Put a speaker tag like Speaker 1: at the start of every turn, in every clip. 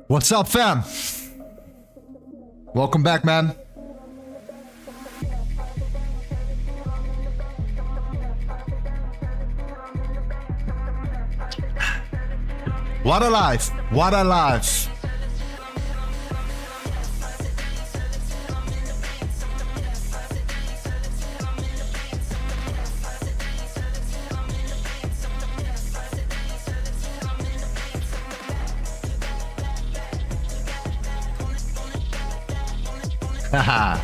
Speaker 1: What's up, fam? Welcome back, man. What a life. What a life. Haha.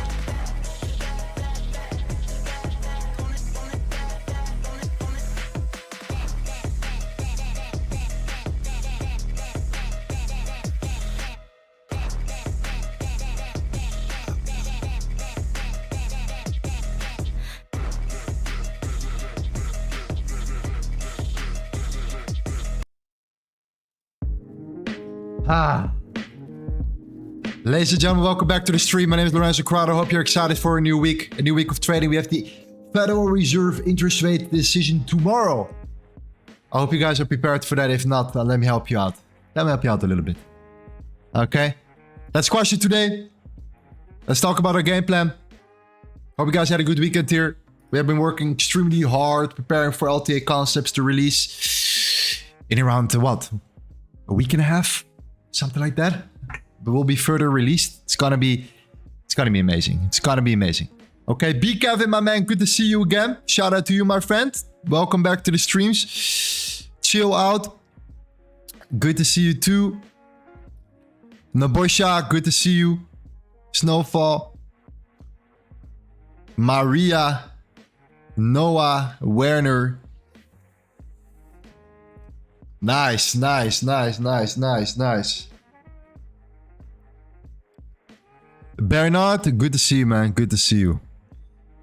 Speaker 1: Ladies and gentlemen, welcome back to the stream. My name is Lorenzo, Corrado. Hope you're excited for a new week of trading. We have the Federal Reserve interest rate decision tomorrow. I hope you guys are prepared for that. If not, let me help you out. Let me help you out a little bit. Okay? Let's squash it today. Let's talk about our game plan. Hope you guys had a good weekend here. We have been working extremely hard, preparing for LTA concepts to release in around, what? A week and a half? Something like that. But will be further released. It's gonna be amazing. It's gonna be amazing. Okay, B Kevin, my man, good to see you again. Shout out to you, my friend. Welcome back to the streams. Chill out. Good to see you too. Nabosha, good to see you. Snowfall. Maria. Noah. Werner. Nice, nice, nice, nice, nice, nice. Bernard, good to see you, man. Good to see you.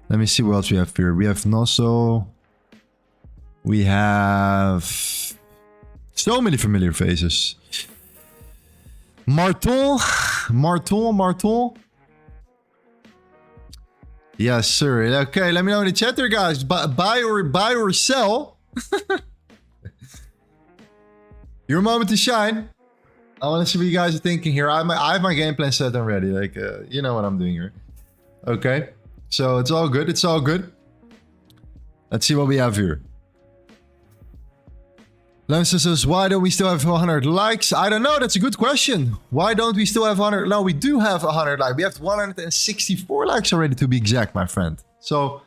Speaker 1: Let me see what else we have here. We have Nosso. We have so many familiar faces. Marton. Yes, sir. Okay, let me know in the chat there, guys. Buy or sell. Your moment to shine. I want to see what you guys are thinking here. I have my game plan set already. Like, you know what I'm doing here. Okay. So it's all good. It's all good. Let's see what we have here. Lorenzo says, why don't we still have 100 likes? I don't know. That's a good question. Why don't we still have 100? No, we do have 100 likes. We have 164 likes already, to be exact, my friend. So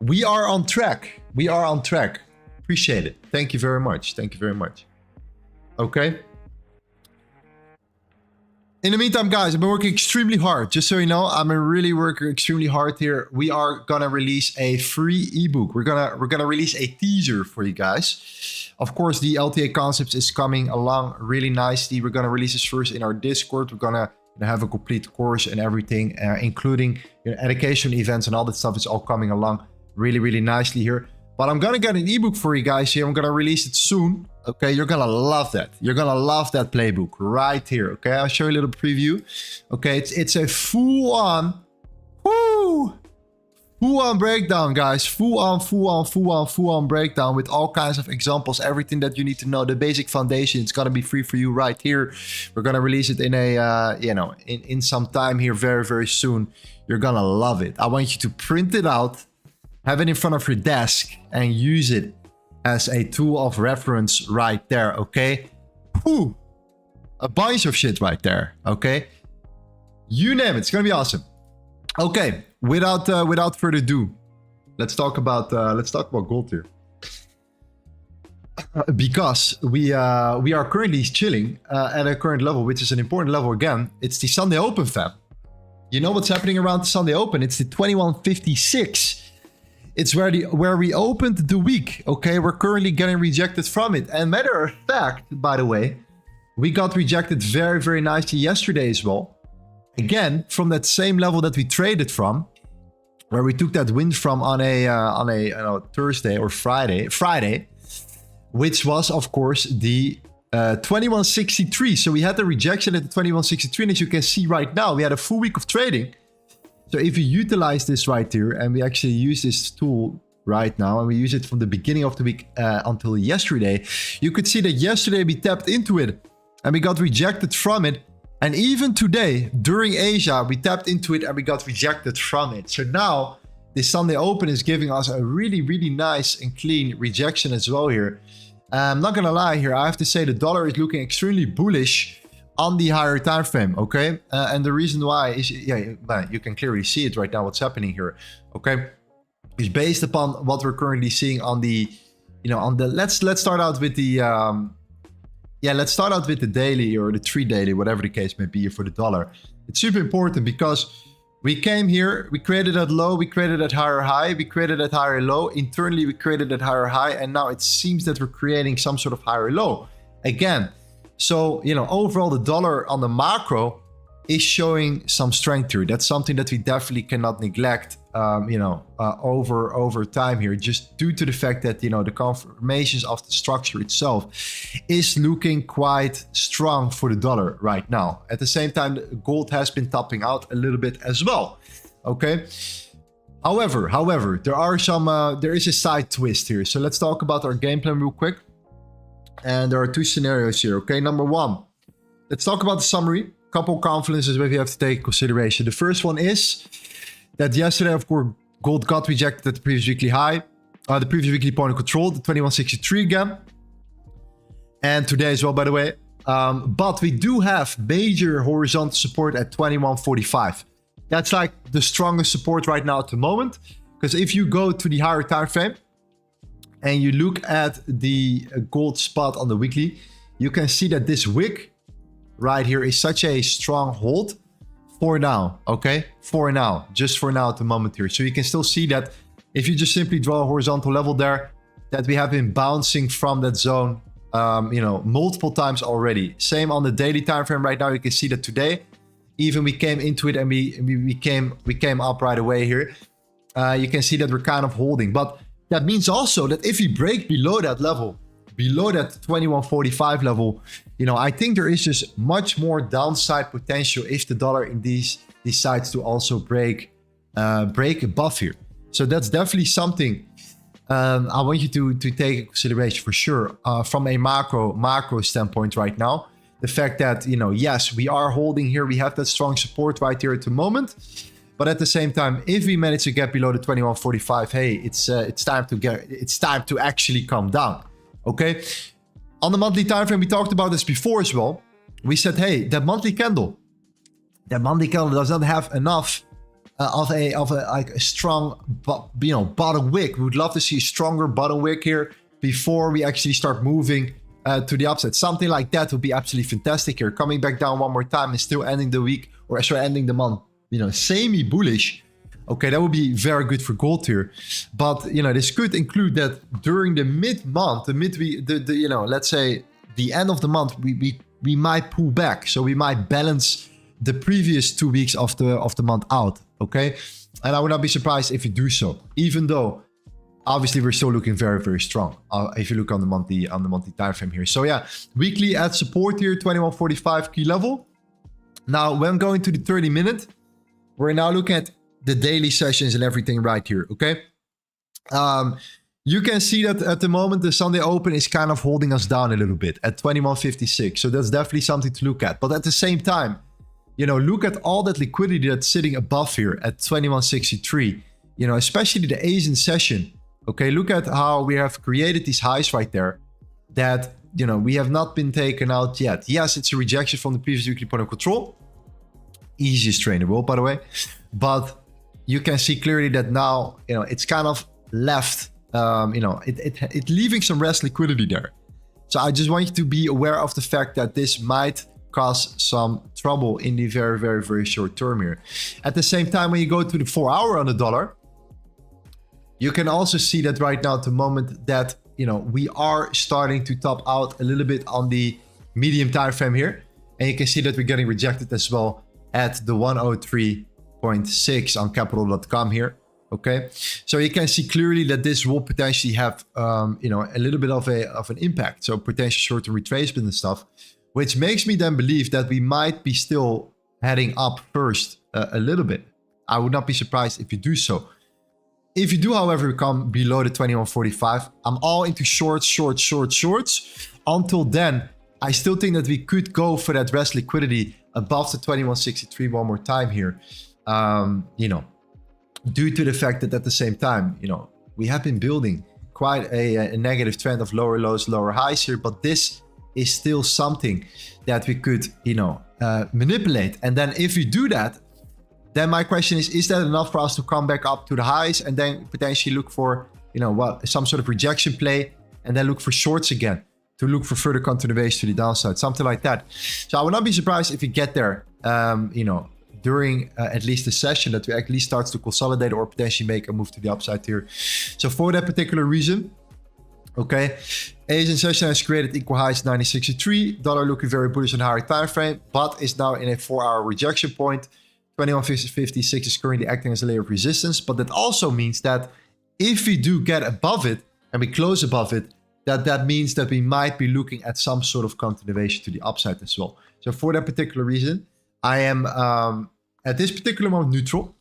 Speaker 1: we are on track. We are on track. Appreciate it. Thank you very much. Thank you very much. Okay. In the meantime, guys, I've been working extremely hard. Just so you know, I've been really working extremely hard here. We are gonna release a free ebook. We're gonna release a teaser for you guys. Of course, the LTA concepts is coming along really nicely. We're gonna release this first in our Discord. We're gonna have a complete course and everything, including education events and all that stuff is all coming along really, really nicely here. But I'm gonna get an ebook for you guys here. I'm gonna release it soon. Okay, you're gonna love that. You're gonna love that playbook right here. Okay, I'll show you a little preview. Okay, it's a full-on breakdown, guys. Full-on breakdown with all kinds of examples, everything that you need to know, the basic foundation. It's gonna be free for you right here. We're gonna release it in a in some time here, very, very soon. You're gonna love it. I want you to print it out, have it in front of your desk, and use it as a tool of reference right there, okay? Whew. A bunch of shit right there, okay? You name it, it's gonna be awesome. Okay, without further ado, let's talk about gold here. Because we are currently chilling at a current level, which is an important level again. It's the Sunday Open, fam. You know what's happening around the Sunday Open? It's the 2156. It's where we opened the week, okay? We're currently getting rejected from it. And matter of fact, by the way, we got rejected very, very nicely yesterday as well. Again, from that same level that we traded from, where we took that win from on a Thursday or Friday, which was, of course, the 2163. So we had the rejection at the 2163. And as you can see right now, we had a full week of trading. So if you utilize this right here, and we actually use this tool right now, and we use it from the beginning of the week until yesterday, you could see that yesterday we tapped into it and we got rejected from it. And even today, during Asia, we tapped into it and we got rejected from it. So now this Sunday Open is giving us a really, really nice and clean rejection as well here. I'm not gonna lie here, I have to say the dollar is looking extremely bullish on the higher time frame, okay? And the reason why is, yeah, you can clearly see it right now, what's happening here, okay? It's based upon what we're currently seeing on the, let's start out with the, let's start out with the daily or the 3-daily, whatever the case may be for the dollar. It's super important because we came here, we created that low, we created that higher high, we created that higher low, internally we created that higher high, and now it seems that we're creating some sort of higher low again. So, overall, the dollar on the macro is showing some strength here. That's something that we definitely cannot neglect, over time here, just due to the fact that, the confirmations of the structure itself is looking quite strong for the dollar right now. At the same time, gold has been topping out a little bit as well, okay? However, there is a side twist here. So let's talk about our game plan real quick. And there are two scenarios here, okay? Number one, let's talk about the summary. Couple confidences maybe you have to take into consideration. The first one is that yesterday, of course, gold got rejected at the previous weekly high, the previous weekly point of control, the 2163 again. And today as well, by the way. But we do have major horizontal support at 2145. That's like the strongest support right now at the moment. Because if you go to the higher time frame, and you look at the gold spot on the weekly, you can see that this wick right here is such a strong hold for now, okay? For now, just for now at the moment here. So you can still see that if you just simply draw a horizontal level there, that we have been bouncing from that zone, multiple times already. Same on the daily time frame right now. You can see that today, even we came into it and we came up right away here. You can see that we're kind of holding, but that means also that if we break below that level, below that 2145 level, I think there is just much more downside potential if the dollar indeed decides to also break above here. So that's definitely something I want you to take into consideration for sure from a macro standpoint right now. The fact that, yes, we are holding here. We have that strong support right here at the moment. But at the same time, if we manage to get below the 2145, hey, it's time to actually come down. Okay. On the monthly time frame, we talked about this before as well. We said, hey, that monthly candle does not have enough of a like a strong, bottom wick. We would love to see a stronger bottom wick here before we actually start moving to the upside. Something like that would be absolutely fantastic here. Coming back down one more time and still ending the week, or sorry, ending the month, semi-bullish. Okay, that would be very good for gold here. But, this could include that during the mid-month, let's say the end of the month, we might pull back. So we might balance the previous 2 weeks of the month out, okay? And I would not be surprised if you do so, even though obviously we're still looking very, very strong if you look on the monthly time frame here. So yeah, weekly at support here, 2145 key level. Now, when going to the 30-minute, we're now looking at the daily sessions and everything right here, okay? You can see that at the moment, the Sunday open is kind of holding us down a little bit at 2156. So that's definitely something to look at. But at the same time, look at all that liquidity that's sitting above here at 2163, especially the Asian session. Okay, look at how we have created these highs right there that, we have not been taken out yet. Yes, it's a rejection from the previous weekly point of control. Easiest trade in the world, by the way. But you can see clearly that now, it's kind of left, it leaving some rest liquidity there. So I just want you to be aware of the fact that this might cause some trouble in the very, very, very short term here. At the same time, when you go to the 4 hour on the dollar, you can also see that right now at the moment that, we are starting to top out a little bit on the medium time frame here. And you can see that we're getting rejected as well at the 103.6 on capital.com here. Okay, so you can see clearly that this will potentially have, a little bit of an impact. So potential short-term retracement and stuff, which makes me then believe that we might be still heading up first a little bit. I would not be surprised if you do so. If you do, however, come below the 2145, I'm all into shorts. Until then, I still think that we could go for that rest liquidity above the 2163 one more time here. Due to the fact that at the same time, we have been building quite a negative trend of lower lows, lower highs here, but this is still something that we could, manipulate. And then if we do that, then my question is that enough for us to come back up to the highs and then potentially look for, some sort of rejection play and then look for shorts again to look for further continuation to the downside, something like that. So I would not be surprised if we get there, during at least the session, that we at least starts to consolidate or potentially make a move to the upside here. So for that particular reason, okay, Asian session has created equal highs 1963, dollar looking very bullish on the higher time frame, but is now in a 4 hour rejection point. 2156 is currently acting as a layer of resistance, but that also means that if we do get above it and we close above it, that means that we might be looking at some sort of continuation to the upside as well. So for that particular reason, I am at this particular moment neutral.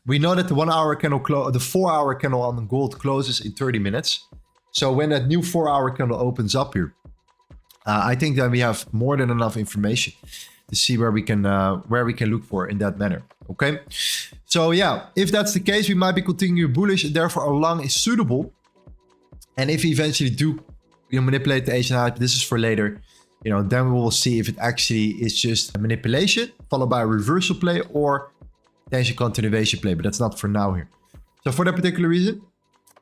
Speaker 1: We know that the 1 hour candle, the 4 hour candle on gold closes in 30 minutes. So when that new 4 hour candle opens up here, I think that we have more than enough information to see where we can look for in that manner. Okay, so yeah, if that's the case, we might be continuing bullish, and therefore a long is suitable. And if we eventually do, manipulate the Asian hype, this is for later. Then we will see if it actually is just a manipulation followed by a reversal play or potential continuation play, but that's not for now here. So for that particular reason,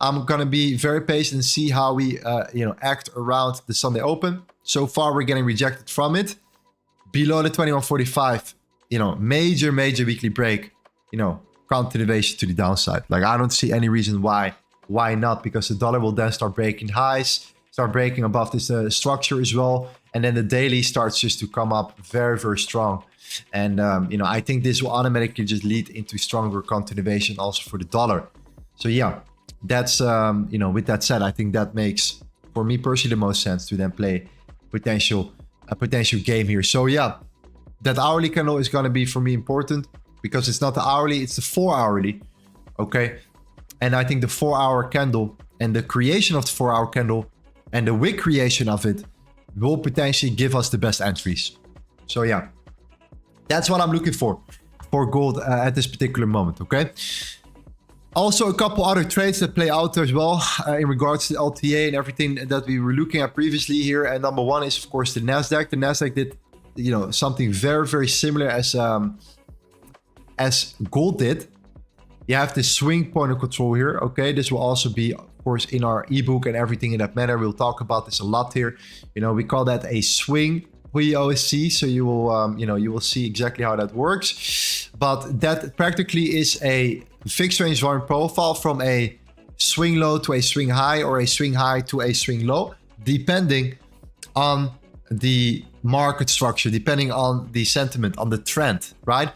Speaker 1: I'm gonna be very patient and see how we act around the Sunday open. So far, we're getting rejected from it. Below the 2145, major weekly break, continuation to the downside. Like, I don't see any reason why not, because the dollar will then start breaking highs, start breaking above this structure as well. And then the daily starts just to come up very, very strong. And, I think this will automatically just lead into stronger continuation also for the dollar. So yeah, that's, with that said, I think that makes, for me personally, the most sense to then play a potential game here. So yeah, that hourly candle is going to be for me important because it's not the hourly, it's the 4 hourly. Okay. And I think the 4 hour candle and the creation of the 4 hour candle and the wick creation of it will potentially give us the best entries. So yeah, that's what I'm looking for gold at this particular moment. Okay. Also, a couple other trades that play out as well in regards to LTA and everything that we were looking at previously here. And number one is, of course, the Nasdaq. The Nasdaq did, you know, something very, very similar as gold did. You have the swing point of control here. Okay, this will also be, of course, in our ebook and everything in that manner. We'll talk about this a lot here. You know, we call that a swing POSC. So you will, you know, you will see exactly how that works. But that practically is a fixed range volume profile from a swing low to a swing high, or a swing high to a swing low, depending on the market structure, depending on the sentiment, on the trend, right?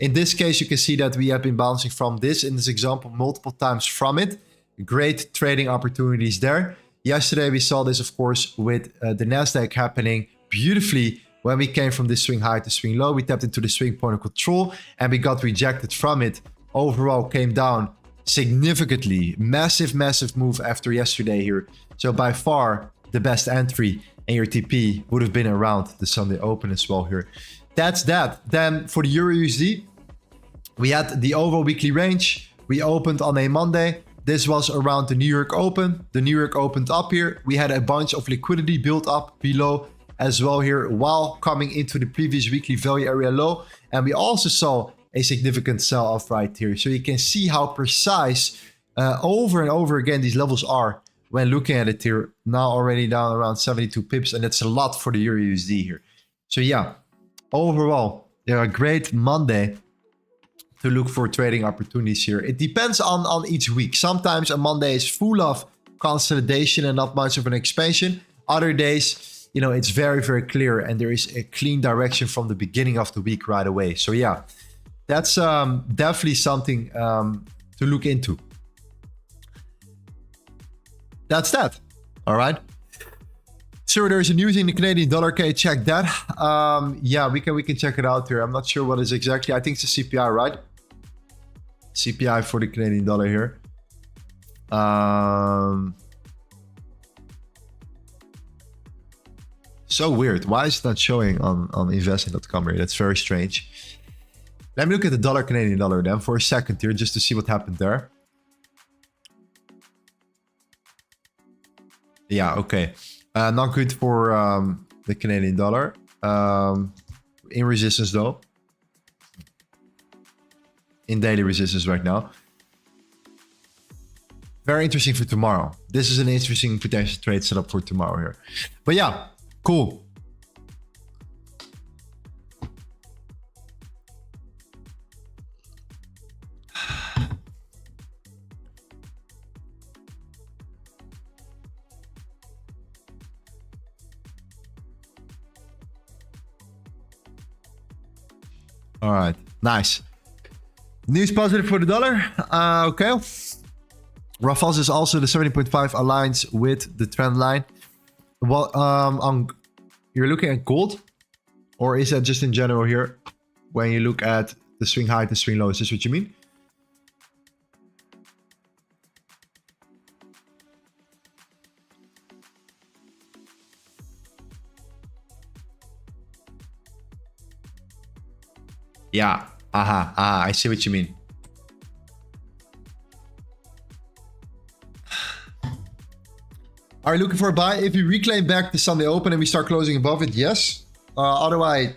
Speaker 1: In this case, you can see that we have been bouncing from this, in this example, multiple times from it. Great trading opportunities there. Yesterday, we saw this, of course, with the Nasdaq happening beautifully. When we came from this swing high to swing low, we tapped into the swing point of control and we got rejected from it. Overall came down significantly. Massive move after yesterday here. So by far the best entry, and your TP would have been around the Sunday open as well here. That's that. Then for the EURUSD, we had the overall weekly range. We opened on a Monday. This was around the New York Open. The New York opened up here. We had a bunch of liquidity built up below as well here, while coming into the previous weekly value area low. And we also saw a significant sell-off right here. So you can see how precise over and over again these levels are when looking at it here. Now already down around 72 pips, and that's a lot for the EURUSD here. So yeah, overall, they're a great Monday to look for trading opportunities here. It depends on each week. Sometimes a Monday is full of consolidation and not much of an expansion. Other days, you know, it's very, very clear and there is a clean direction from the beginning of the week right away. So yeah, that's definitely something to look into. That's that. All right. Sure, there's a news in the Canadian dollar. Can you check that? Yeah, we can check it out here. I'm not sure what is exactly. I think it's the CPI, right? CPI for the Canadian dollar here. So weird. Why is it not showing on investing.com here? That's very strange. Let me look at the dollar Canadian dollar then for a second here, just to see what happened there. Yeah, okay. Not good for the Canadian dollar. In resistance though. In daily resistance right now. Very interesting for tomorrow. This is an interesting potential trade setup for tomorrow here. But yeah, cool. All right, nice. News positive for the dollar. Okay. Rafals is also the 70.5 aligns with the trend line. Well, you're looking at gold, or is that just in general here? When you look at the swing high, the swing low, is this what you mean? Yeah, I see what you mean. Are you looking for a buy? If you reclaim back the Sunday open and we start closing above it, yes. Otherwise,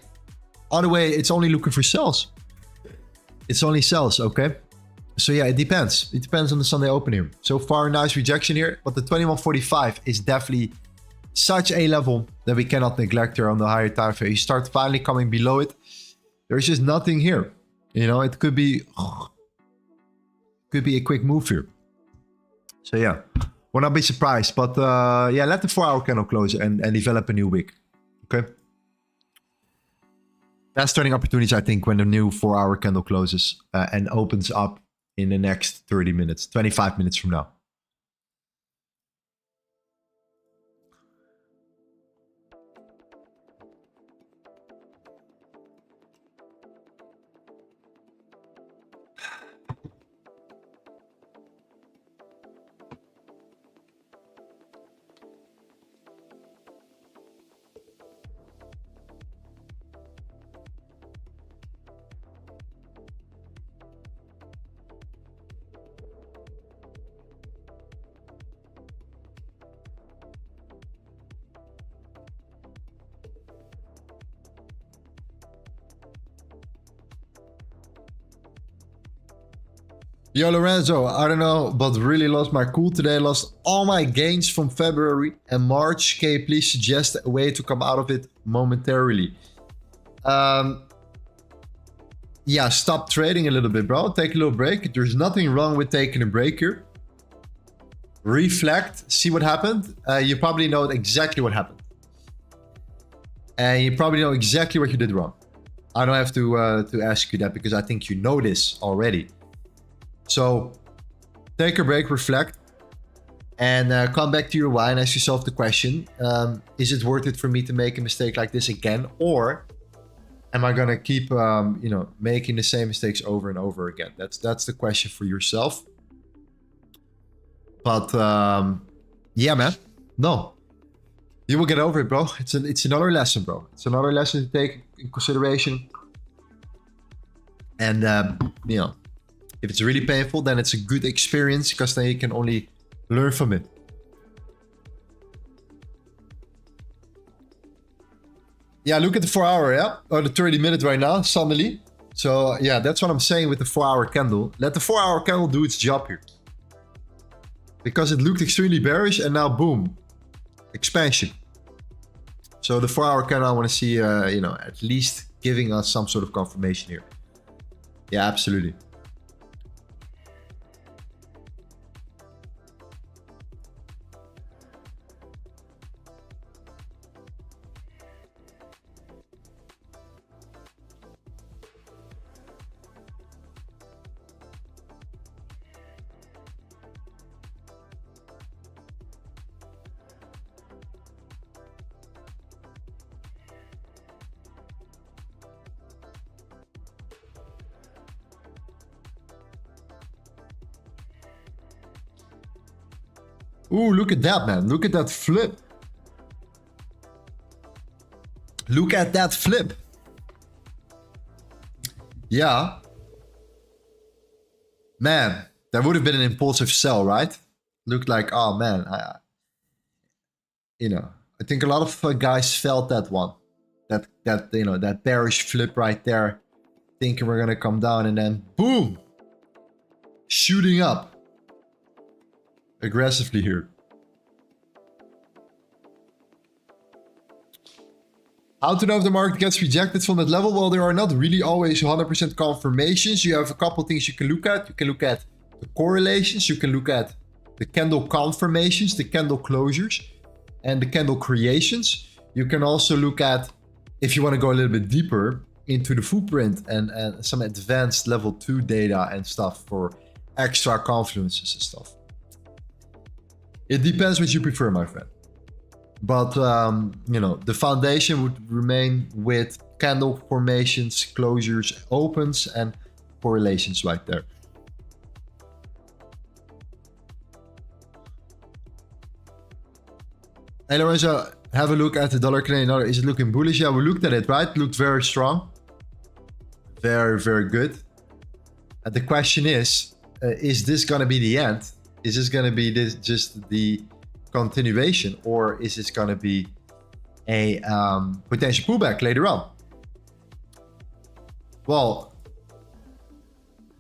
Speaker 1: it's only looking for sells. It's only sells, okay? So yeah, it depends. It depends on the Sunday open here. So far, nice rejection here, but the 2145 is definitely such a level that we cannot neglect here on the higher time frame. You start finally coming below it. There's just nothing here. You know, it could be a quick move here. So yeah, will not be surprised. But yeah, let the 4-hour candle close and develop a new wick. Okay. Best trading opportunities, I think, when the new 4-hour candle closes and opens up in the next 30 minutes, 25 minutes from now. Yo, Lorenzo, I don't know, but really lost my cool today. Lost all my gains from February and March. Can you please suggest a way to come out of it momentarily? Yeah, stop trading a little bit, bro. Take a little break. There's nothing wrong with taking a break here. Reflect, see what happened. You probably know exactly what happened. And you probably know exactly what you did wrong. I don't have to ask you that because I think you know this already. So take a break, reflect, and come back to your why and ask yourself the question, is it worth it for me to make a mistake like this again? Or am I gonna keep making the same mistakes over and over again? That's the question for yourself. But yeah, man, no. You will get over it, bro. It's another lesson, bro. It's another lesson to take in consideration. And if it's really painful, then it's a good experience because then you can only learn from it. Yeah, look at the 4 hour, yeah? Or the 30 minute right now, suddenly. So yeah, that's what I'm saying with the 4 hour candle. Let the 4 hour candle do its job here. Because it looked extremely bearish and now boom, expansion. So the 4 hour candle, I want to see, at least giving us some sort of confirmation here. Yeah, absolutely. Ooh, look at that, man. Look at that flip. Look at that flip. Yeah. Man, that would have been an impulsive sell, right? Looked like, oh man, I think a lot of guys felt that one. That bearish flip right there. Thinking we're gonna come down and then boom. Shooting up. Aggressively here. How to know if the market gets rejected from that level? Well, there are not really always 100% confirmations. You have a couple things you can look at. You can look at the correlations. You can look at the candle confirmations, the candle closures, and the candle creations. You can also look at, if you want to go a little bit deeper, into the footprint and some advanced level 2 data and stuff for extra confluences and stuff. It depends what you prefer, my friend. But, the foundation would remain with candle formations, closures, opens, and correlations right there. Hey, Lorenzo, have a look at the dollar Canadian dollar. Is it looking bullish? Yeah, we looked at it, right? It looked very strong. Very, very good. And the question is this going to be the end? Is this going to be just the continuation, or is this going to be a potential pullback later on? Well,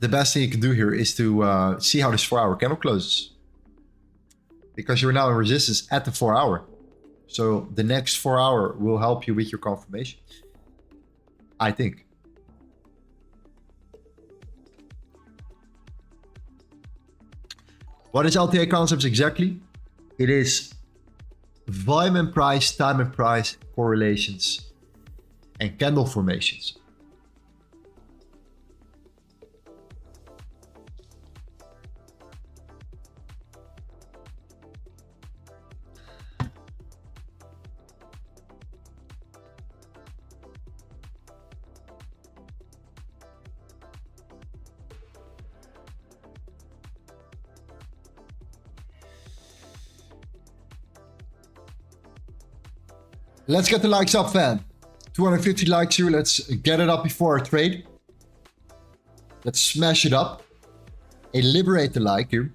Speaker 1: the best thing you can do here is to see how this 4 hour candle closes, because you're now in resistance at the 4 hour. So the next 4 hour will help you with your confirmation, I think. What is LTA concepts exactly? It is volume and price, time and price, correlations, and candle formations. Let's get the likes up, fam. 250 likes here. Let's get it up before our trade. Let's smash it up. Liberate the like here.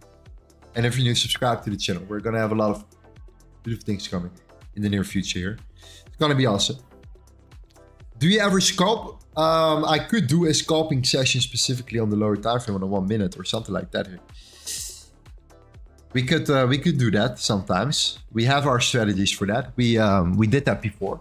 Speaker 1: And if you're new, subscribe to the channel. We're going to have a lot of beautiful things coming in the near future here. It's going to be awesome. Do you ever scalp I could do a scalping session specifically on the lower time frame on a 1 minute or something like that here. We could do that sometimes. We have our strategies for that. We did that before.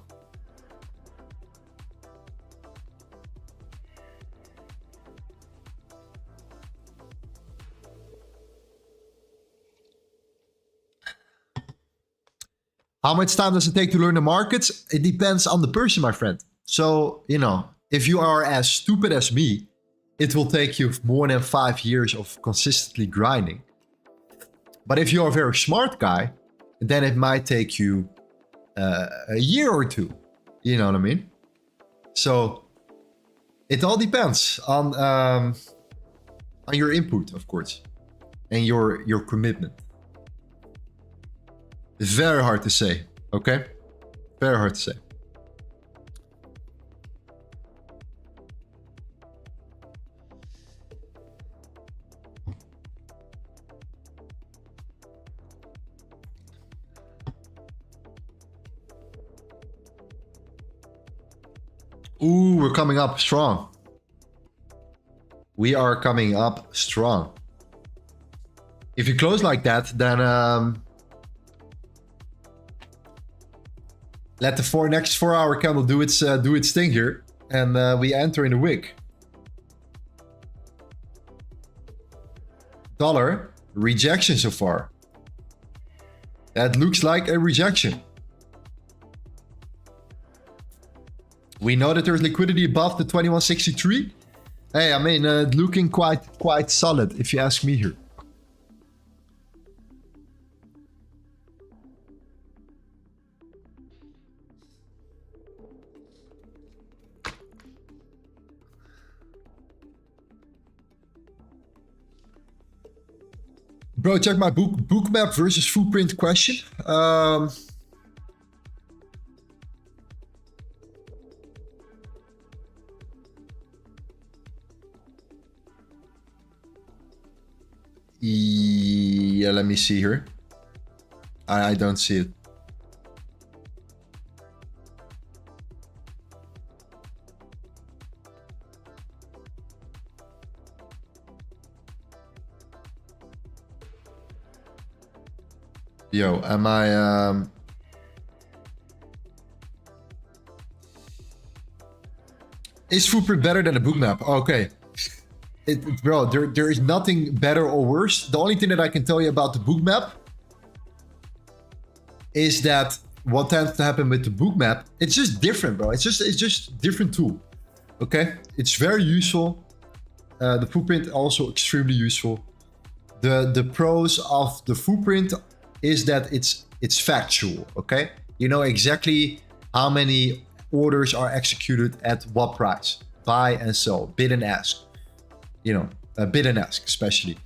Speaker 1: How much time does it take to learn the markets? It depends on the person, my friend. So, you know, if you are as stupid as me, it will take you more than 5 years of consistently grinding. But if you're a very smart guy, then it might take you a year or two. You know what I mean? So it all depends on your input, of course, and your commitment. It's very hard to say, okay? Very hard to say. Ooh, we're coming up strong. We are coming up strong. If you close like that, then let the next 4-hour candle do its thing here, and we enter in the wick. Dollar rejection so far. That looks like a rejection. We know that there's liquidity above the 2163. Hey, I mean, looking quite solid, if you ask me here. Bro, check my book map versus footprint question. Yeah, let me see here. I don't see it. Yo, am I is footprint better than a book map? Okay. Bro, there is nothing better or worse. The only thing that I can tell you about the book map is that what tends to happen with the book map, it's just different, bro. It's just different tool. Okay, it's very useful. The footprint also extremely useful. The pros of the footprint is that it's factual. Okay, you know exactly how many orders are executed at what price, buy and sell, bid and ask. You know, bid and ask, especially.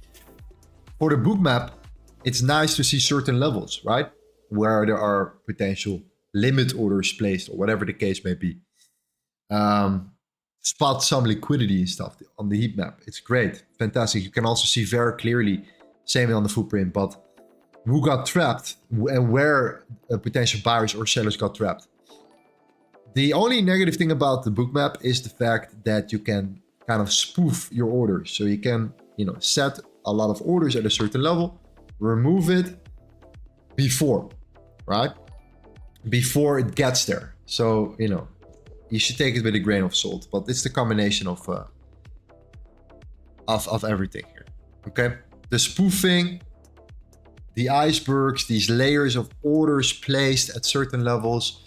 Speaker 1: For the book map, it's nice to see certain levels, right? Where there are potential limit orders placed or whatever the case may be. Spot some liquidity and stuff on the heat map. It's great, fantastic. You can also see very clearly, same on the footprint, but who got trapped and where potential buyers or sellers got trapped. The only negative thing about the book map is the fact that you can kind of spoof your orders. So you can, you know, set a lot of orders at a certain level, remove it before, right? Before it gets there. So, you know, you should take it with a grain of salt, but it's the combination of everything here, okay? The spoofing, the icebergs, these layers of orders placed at certain levels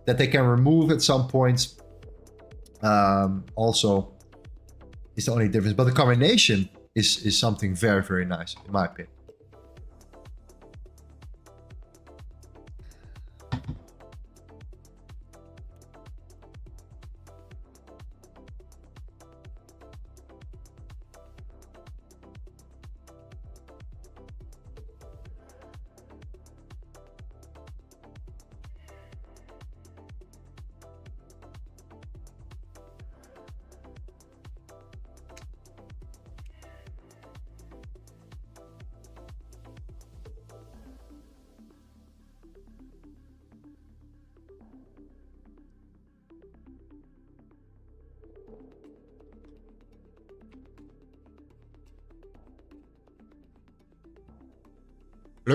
Speaker 1: that they can remove at some points. Also, is the only difference, but the combination is something very, very nice, in my opinion.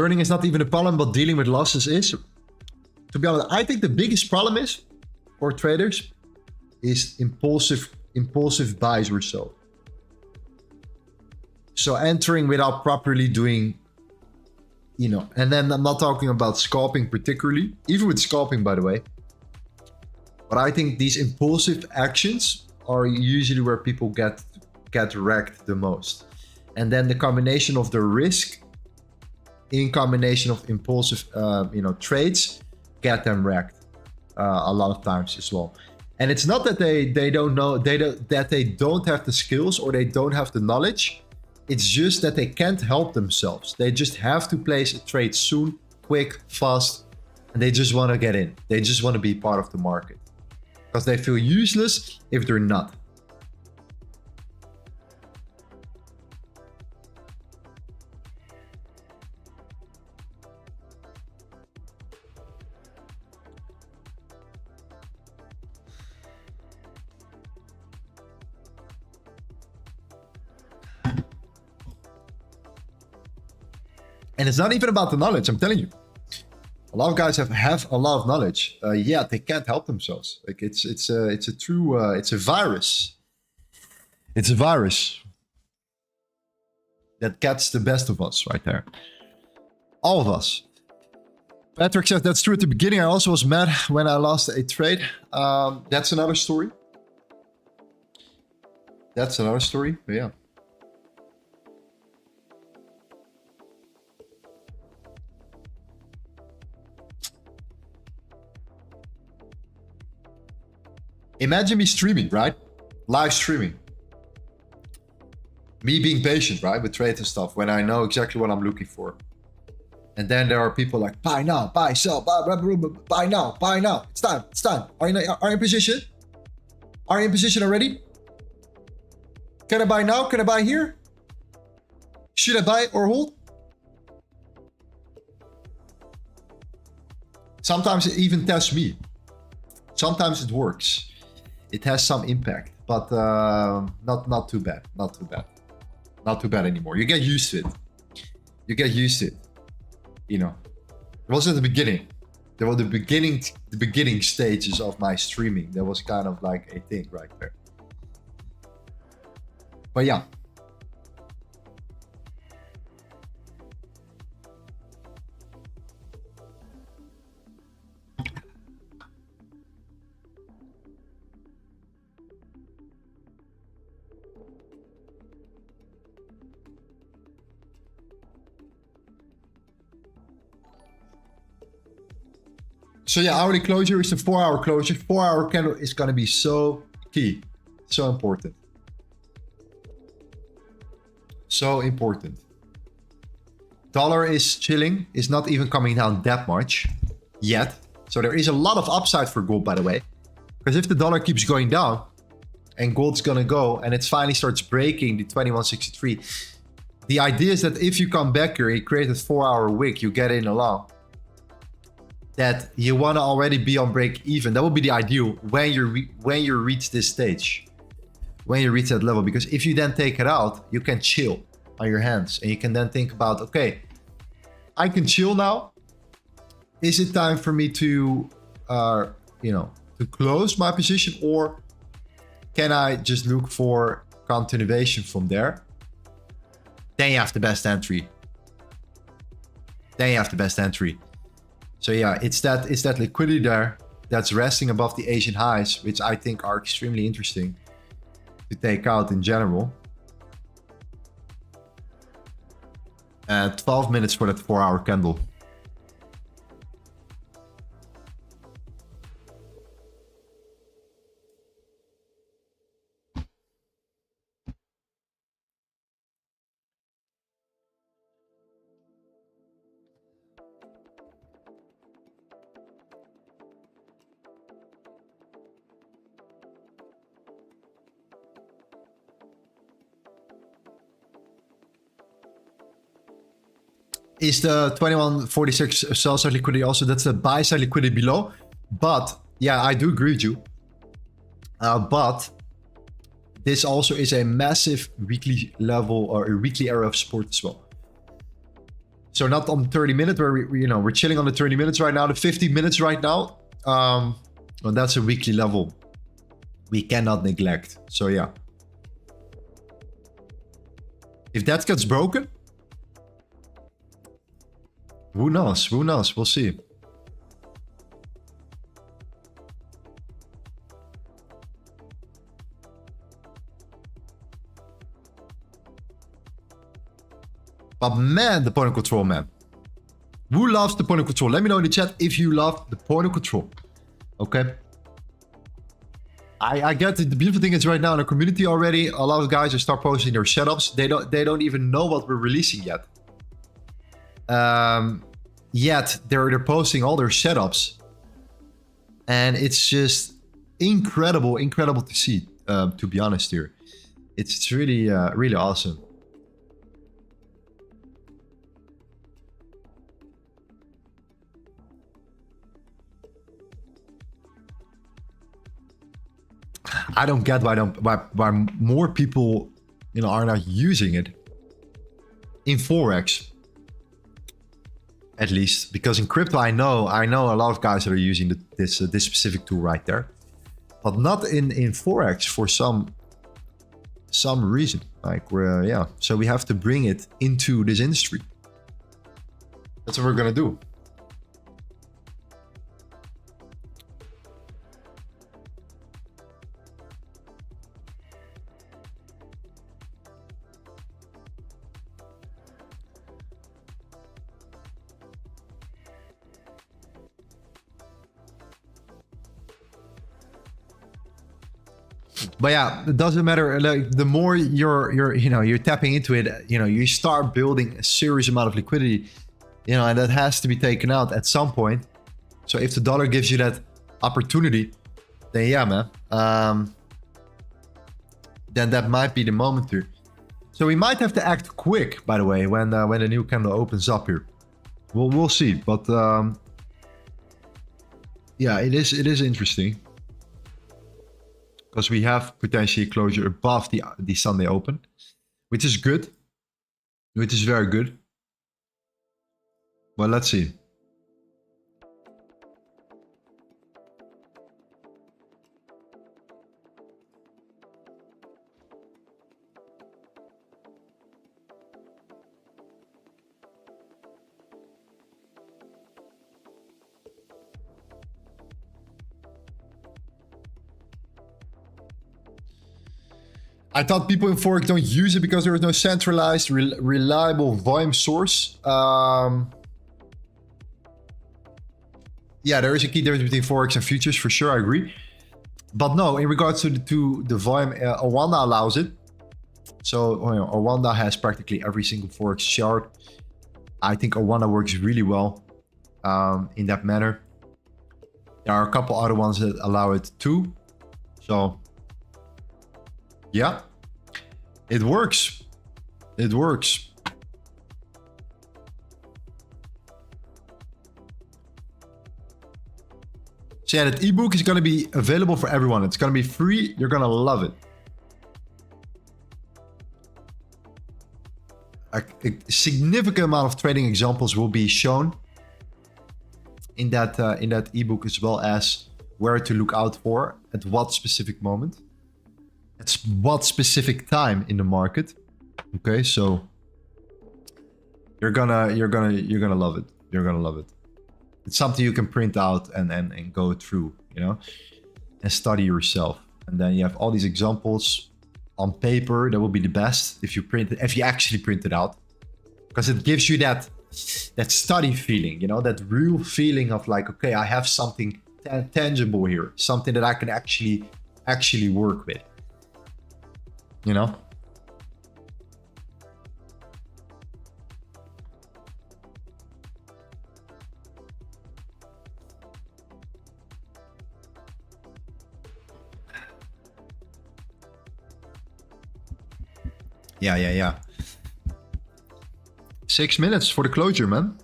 Speaker 1: Learning is not even a problem, but dealing with losses is. To be honest, I think the biggest problem is for traders is impulsive buys or so. So entering without properly doing, you know, and then I'm not talking about scalping particularly, even with scalping, by the way. But I think these impulsive actions are usually where people get wrecked the most. And then the combination of the risk in combination of impulsive, you know, trades get them wrecked a lot of times as well. And it's not that they don't know, that they don't have the skills or they don't have the knowledge. It's just that they can't help themselves. They just have to place a trade soon, quick, fast, and they just want to get in. They just want to be part of the market because they feel useless if they're not. And it's not even about the knowledge, I'm telling you. A lot of guys have a lot of knowledge. Yeah, they can't help themselves. Like it's a true it's a virus. It's a virus that gets the best of us right there. All of us. Patrick says that's true at the beginning. I also was mad when I lost a trade. That's another story. That's another story. But yeah. Imagine me streaming, right? Live streaming. Me being patient, right? With trades and stuff when I know exactly what I'm looking for. And then there are people like, buy now, buy, sell, buy now, buy now. It's time, it's time. Are you in position? Are you in position already? Can I buy now? Can I buy here? Should I buy or hold? Sometimes it even tests me. Sometimes it works. It has some impact, but not too bad. Not too bad. Not too bad anymore. You get used to it. You get used to it. You know, it was at the beginning. There were the beginning stages of my streaming. That was kind of like a thing right there. But yeah. So yeah, hourly closure is a 4-hour closure. 4-hour candle is going to be so key. So important. So important. Dollar is chilling. Is not even coming down that much yet. So there is a lot of upside for gold, by the way. Because if the dollar keeps going down and gold's going to go and it finally starts breaking the 2163. The idea is that if you come back here, you create a 4-hour wick, you get in along. That you want to already be on break even. That would be the ideal when you reach this stage, when you reach that level. Because if you then take it out, you can chill on your hands and you can then think about, okay, I can chill now. Is it time for me to, you know, to close my position, or can I just look for continuation from there? Then you have the best entry. Then you have the best entry. So yeah, it's that liquidity there that's resting above the Asian highs, which I think are extremely interesting to take out in general. 12 minutes for that 4-hour candle. Is the 2146 sell side liquidity also? That's the buy side liquidity below. But yeah, I do agree with you. But this also is a massive weekly level or a weekly area of support as well. So not on 30 minutes where we're chilling on the 30 minutes right now, the 50 minutes right now. Well, that's a weekly level we cannot neglect. So yeah. If that gets broken, who knows? Who knows? We'll see. But man, the point of control, man. Who loves the point of control? Let me know in the chat if you love the point of control. Okay. I get it. The beautiful thing is right now in the community already, a lot of guys are start posting their setups. They don't even know what we're releasing yet. Yet they're posting all their setups. And it's just incredible to see, to be honest here. It's really, really awesome. I don't get why more people, are not using it in Forex, at least. Because in crypto, I know a lot of guys that are using this specific tool right there, but not in Forex for some reason. Like yeah, so we have to bring it into this industry. That's what we're gonna do. But yeah, it doesn't matter. Like the more you're tapping into it, you start building a serious amount of liquidity, and that has to be taken out at some point. So if the dollar gives you that opportunity, then yeah, man, then that might be the moment to. So we might have to act quick, by the way, when the new candle opens up here. We'll see, but yeah, it is interesting. Because we have potentially a closure above the Sunday open, which is good, which is very good. Well, let's see. I thought people in Forex don't use it because there is no centralized, reliable volume source. Yeah, there is a key difference between Forex and futures, for sure, I agree. But no, in regards to the volume, Owanda allows it. So Owanda has practically every single Forex chart. I think Owanda works really well in that manner. There are a couple other ones that allow it too. So yeah, it works. It works. So yeah, that ebook is going to be available for everyone. It's going to be free. You're going to love it. A significant amount of trading examples will be shown in that ebook, as well as where to look out for at what specific moment. At what specific time in the market. Okay, so you're gonna love it. You're gonna love it. It's something you can print out and go through, and study yourself. And then you have all these examples on paper. That will be the best if you actually print it out, because it gives you that study feeling, that real feeling of like, okay, I have something tangible here, something that I can actually work with. Yeah. 6 minutes for the closure, man.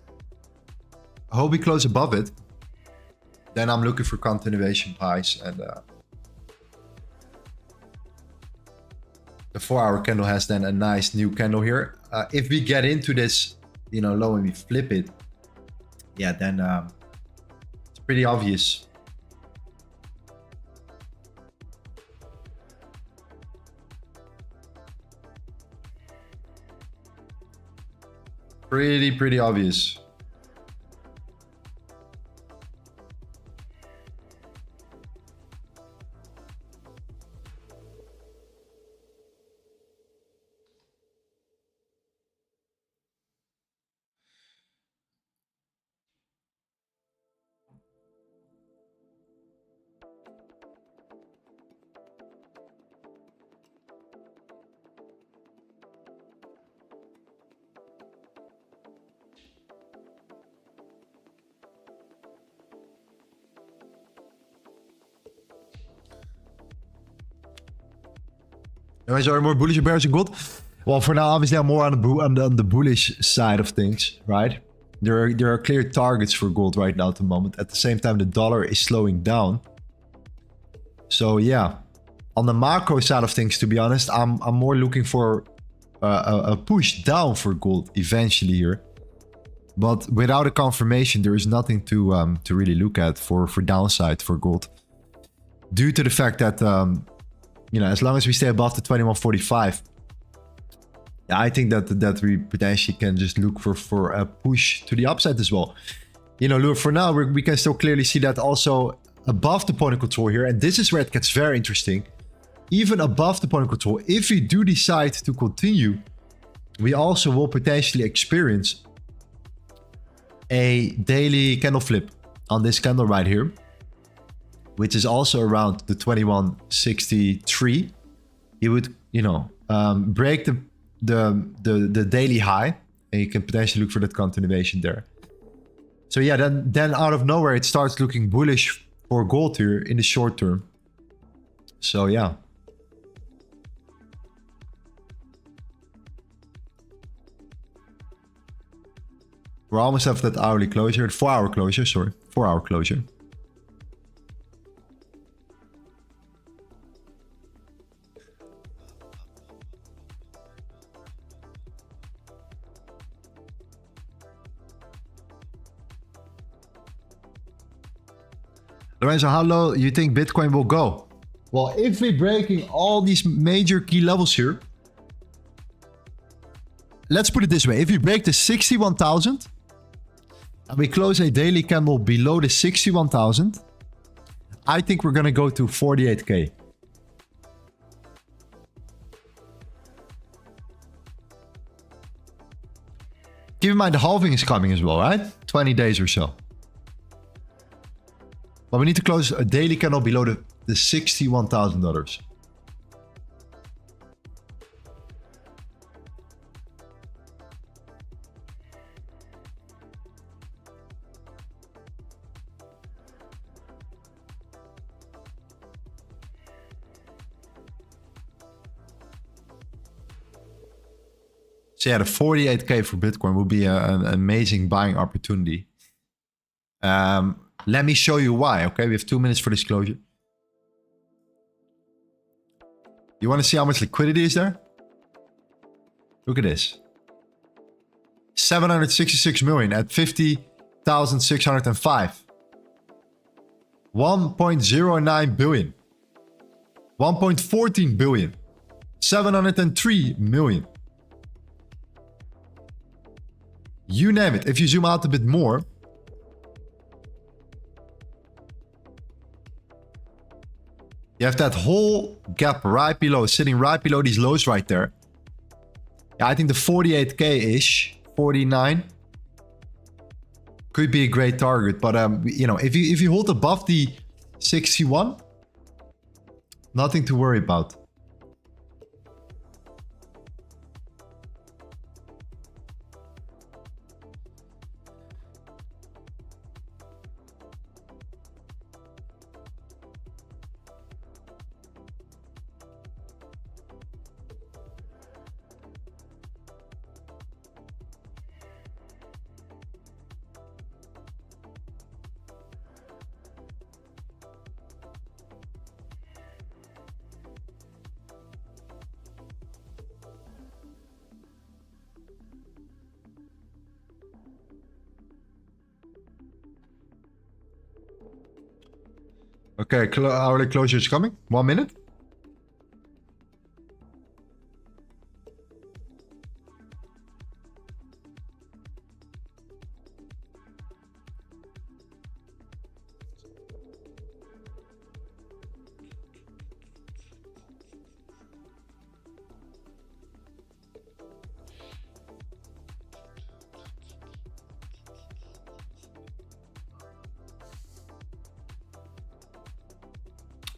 Speaker 1: I hope we close above it. Then I'm looking for continuation highs, and the 4-hour candle has then a nice new candle here. If we get into this, you know, low and we flip it, yeah, then it's pretty obvious. Pretty obvious. Anyways, are you more bullish or bearish in gold? Well, for now, obviously, I'm more on the bullish side of things, right? There are clear targets for gold right now at the moment. At the same time, the dollar is slowing down. So yeah, on the macro side of things, to be honest, I'm more looking for a push down for gold eventually here. But without a confirmation, there is nothing to really look at for downside for gold, due to the fact that you know, as long as we stay above the 2145, I think that we potentially can just look for a push to the upside as well. You know, look, for now, we can still clearly see that also above the point of control here. And this is where it gets very interesting. Even above the point of control, if we do decide to continue, we also will potentially experience a daily candle flip on this candle right here, which is also around the 2163. You would, you know, break the daily high, and you can potentially look for that continuation there. So yeah, then out of nowhere it starts looking bullish for gold here in the short term. So yeah. We're almost at that hourly closure, 4-hour closure, sorry, 4-hour closure. Lorenzo, how low you think Bitcoin will go? Well, if we're breaking all these major key levels here, let's put it this way. If we break the 61,000 and we close a daily candle below the 61,000, I think we're going to go to 48K. Keep in mind the halving is coming as well, right? 20 days or so. But we need to close a daily candle below the $61,000. So yeah, the 48K for Bitcoin will be an amazing buying opportunity. Let me show you why, okay? We have 2 minutes for disclosure. You want to see how much liquidity is there? Look at this. 766 million at 50,605. 1.09 billion. 1.14 billion. 703 million. You name it. If you zoom out a bit more, you have that whole gap right below, sitting right below these lows right there. Yeah, I think the 48K-ish, 49, could be a great target. But you know, if you hold above the 61, nothing to worry about. Okay, hourly closure is coming. 1 minute.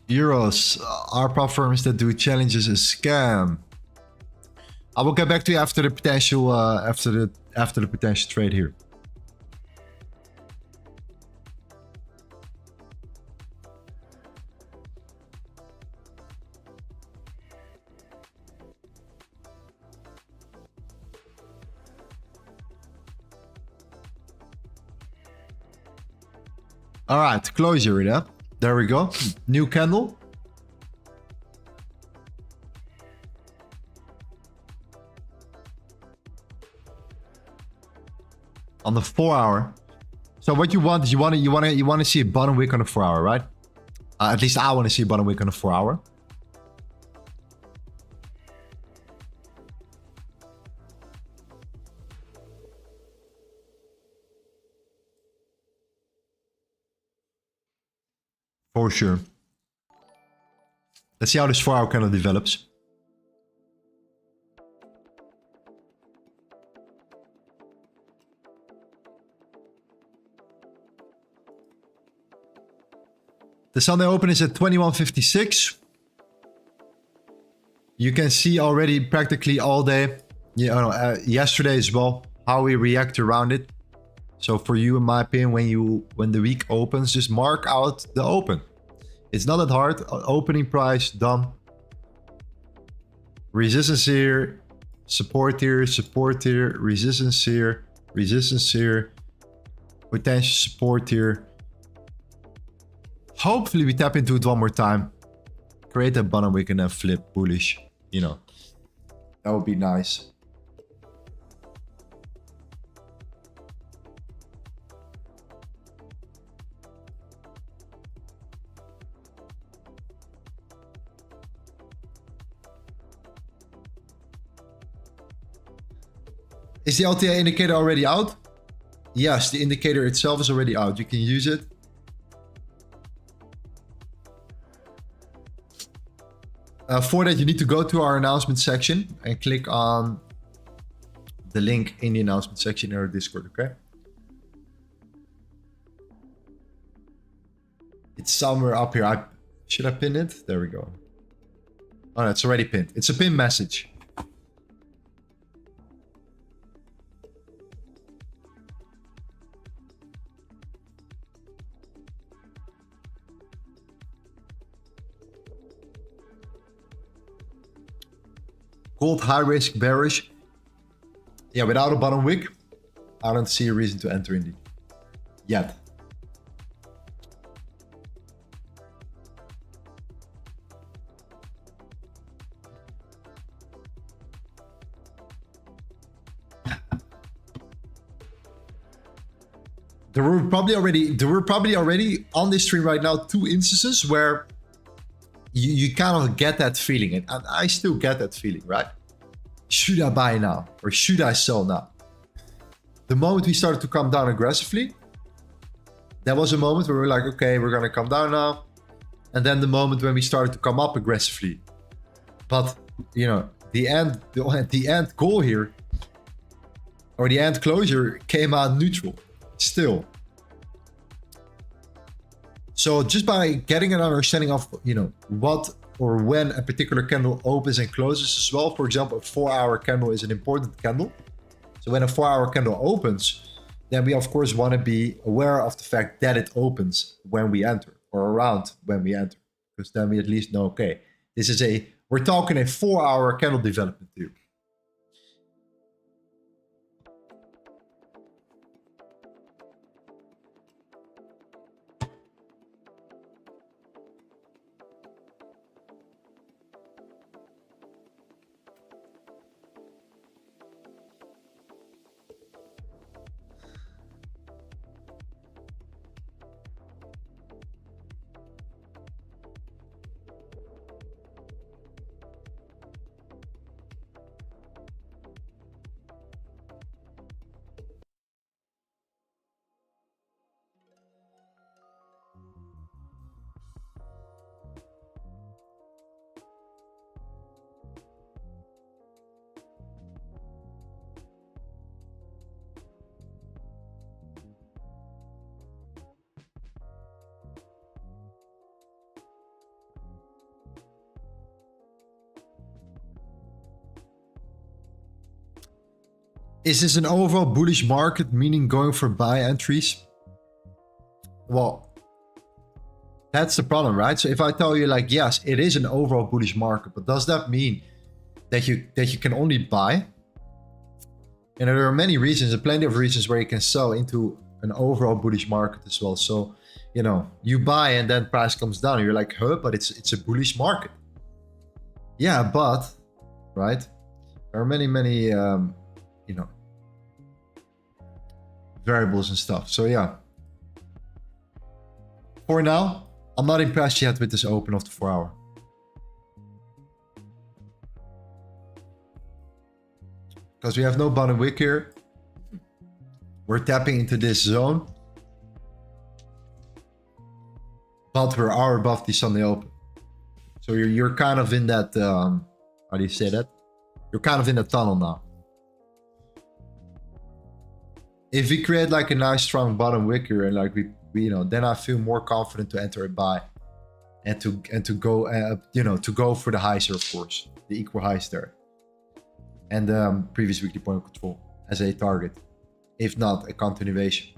Speaker 1: Euros, our platforms that do challenges is scam. I will get back to you after the potential after the potential trade here. All right, closure, yeah. There we go. New candle. On the 4 hour. So what you want is you want to see a bottom wick on the 4 hour, right? At least I want to see a bottom wick on the 4 hour. For sure. Let's see how this 4 hour candle develops. The Sunday open is at 21.56. You can see already practically all day, yesterday as well, how we react around it. So for you, in my opinion, when the week opens, just mark out the open. It's not that hard. Opening price, done. Resistance here, support here, resistance here, potential support here. Hopefully we tap into it one more time. Create a bottom wick and then flip bullish. You know, that would be nice. Is the LTA indicator already out? Yes, the indicator itself is already out. You can use it. For that, you need to go to our announcement section and click on the link in the announcement section in our Discord, okay? It's somewhere up here. Should I pin it? There we go. Oh, no, it's already pinned. It's a pin message. Gold high risk bearish. Yeah, without a bottom wick, I don't see a reason to enter indeed. Yet. There were probably already on this stream right now 2 instances where you kind of get that feeling, and I still get that feeling, right? Should I buy now or should I sell now? The moment we started to come down aggressively, that was a moment where we were like, okay, we're gonna come down now. And then the moment when we started to come up aggressively, but you know, the end goal here, or the end closure, came out neutral still. So just by getting an understanding of, you know, what or when a particular candle opens and closes as well. For example, a 4 hour candle is an important candle. So when a 4 hour candle opens, then we of course want to be aware of the fact that it opens when we enter, or around when we enter, because then we at least know, okay, this is we're talking a 4 hour candle development here. Is this an overall bullish market, meaning going for buy entries? Well, that's the problem, right? So if I tell you like, yes, it is an overall bullish market, but does that mean that you can only buy? And there are many reasons, and plenty of reasons where you can sell into an overall bullish market as well. So, you know, you buy and then price comes down. You're like, huh, but it's a bullish market. Yeah, but, right? There are many, you know, variables and stuff. So yeah, for now, I'm not impressed yet with this open of the 4 hour. Because we have no bottom wick here. We're tapping into this zone. But we're hour above the Sunday open. So you're kind of in that, how do you say that? You're kind of in the tunnel now. If we create like a nice strong bottom wick here and like we you know, then I feel more confident to enter a buy and to go you know, to go for the highs here, of course, the equal highs there, and previous weekly point of control as a target, if not a continuation.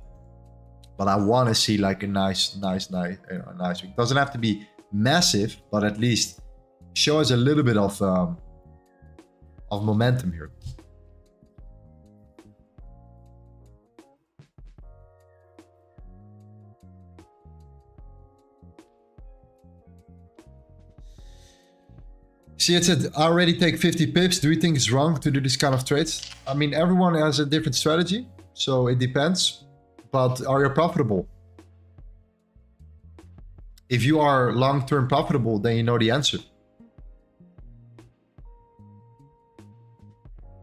Speaker 1: But I want to see like a nice you know, a nice week. Doesn't have to be massive, but at least show us a little bit of momentum here. See, it said, I already take 50 pips. Do you think it's wrong to do this kind of trades? I mean, everyone has a different strategy, so it depends. But are you profitable? If you are long-term profitable, then you know the answer.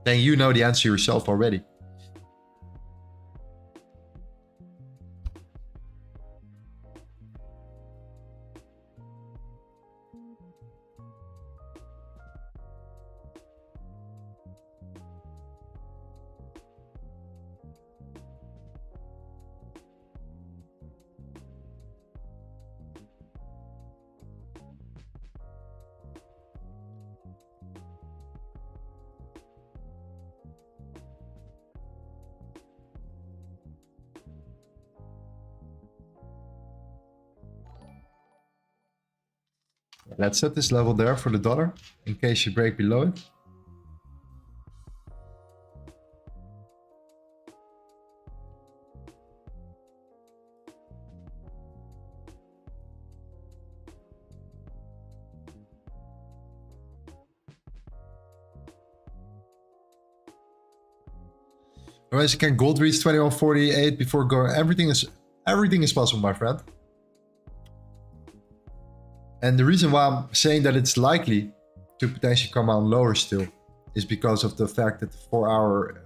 Speaker 1: Then you know the answer yourself already. Let's set this level there for the dollar in case you break below it. Otherwise, you can gold reach 2148 before going. Everything is possible, my friend. And the reason why I'm saying that it's likely to potentially come out lower still is because of the fact that the 4 hour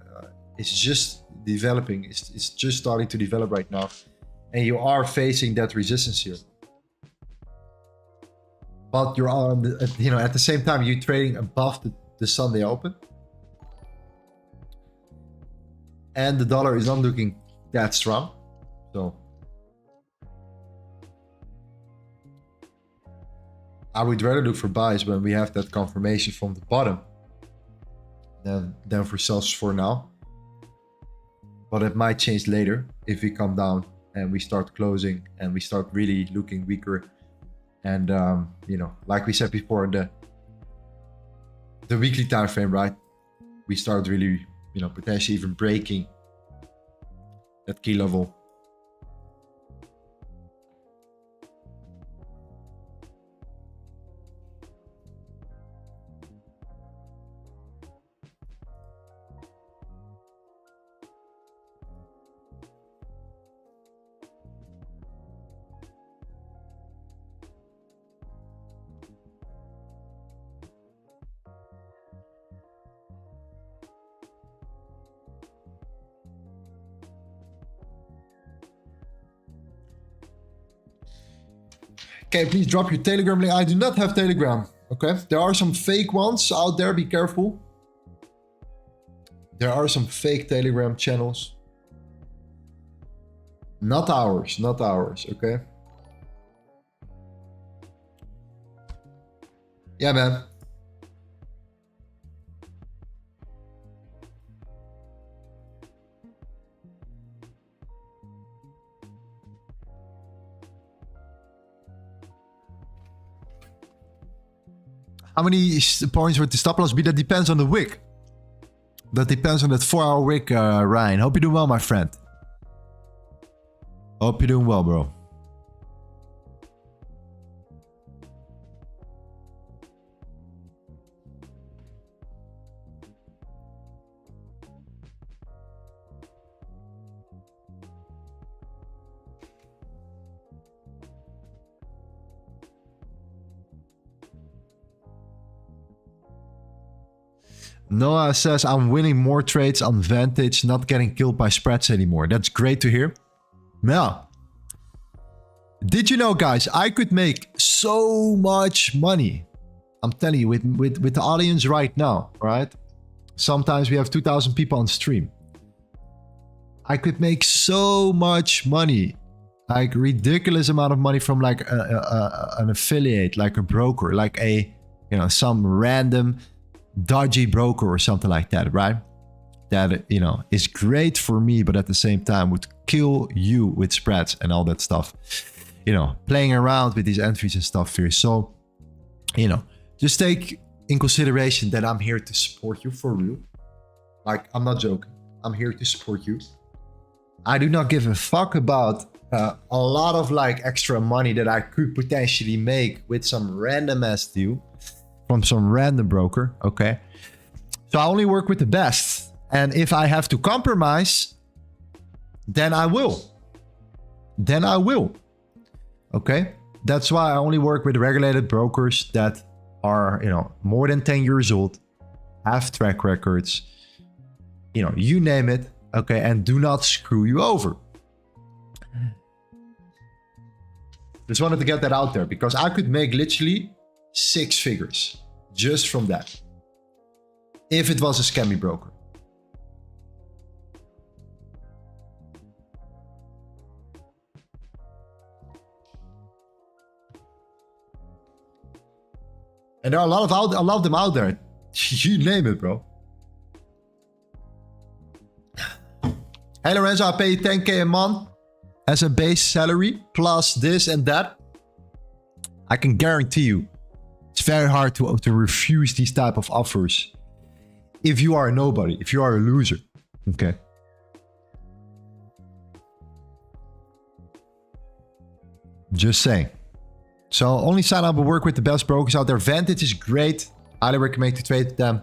Speaker 1: is just developing. It's just starting to develop right now. And you are facing that resistance here. But you're on the, you know, at the same time, you're trading above the Sunday open. And the dollar is not looking that strong. So I would rather look for buys when we have that confirmation from the bottom than for sells for now. But it might change later if we come down and we start closing and we start really looking weaker. And you know, like we said before, the weekly time frame, right? We start really, you know, potentially even breaking that key level. Okay, please drop your Telegram link. I do not have Telegram. Okay, there are some fake ones out there. Be careful. There are some fake Telegram channels. Not ours, not ours. Okay. Yeah, man. How many points would the stop loss be? That depends on the wick. That depends on that 4-hour wick, Ryan. Hope you're doing well, my friend. Hope you're doing well, bro. Noah says, I'm winning more trades on Vantage, not getting killed by spreads anymore. That's great to hear. Yeah. Did you know, guys, I could make so much money. I'm telling you, with the audience right now, right? Sometimes we have 2,000 people on stream. I could make so much money. Like ridiculous amount of money from like an affiliate, like a broker, like a, you know, some random dodgy broker or something like that, right? That, you know, is great for me, but at the same time would kill you with spreads and all that stuff. You know, playing around with these entries and stuff here. So, you know, just take in consideration that I'm here to support you for real. Like, I'm not joking. I'm here to support you. I do not give a fuck about a lot of like extra money that I could potentially make with some random ass deal from some random broker, okay? So I only work with the best. And if I have to compromise, then I will. Then I will. Okay? That's why I only work with regulated brokers that are, you know, more than 10 years old, have track records, you know, you name it, okay, and do not screw you over. Just wanted to get that out there because I could make literally 6 figures just from that if it was a scammy broker. And there are a lot of them out there. You name it, bro. Hey Lorenzo, I pay you 10k a month as a base salary plus this and that. I can guarantee you it's very hard to refuse these type of offers if you are a nobody, if you are a loser. Okay. Just saying. So only sign up and work with the best brokers out there. Vantage is great. Highly recommend to trade with them.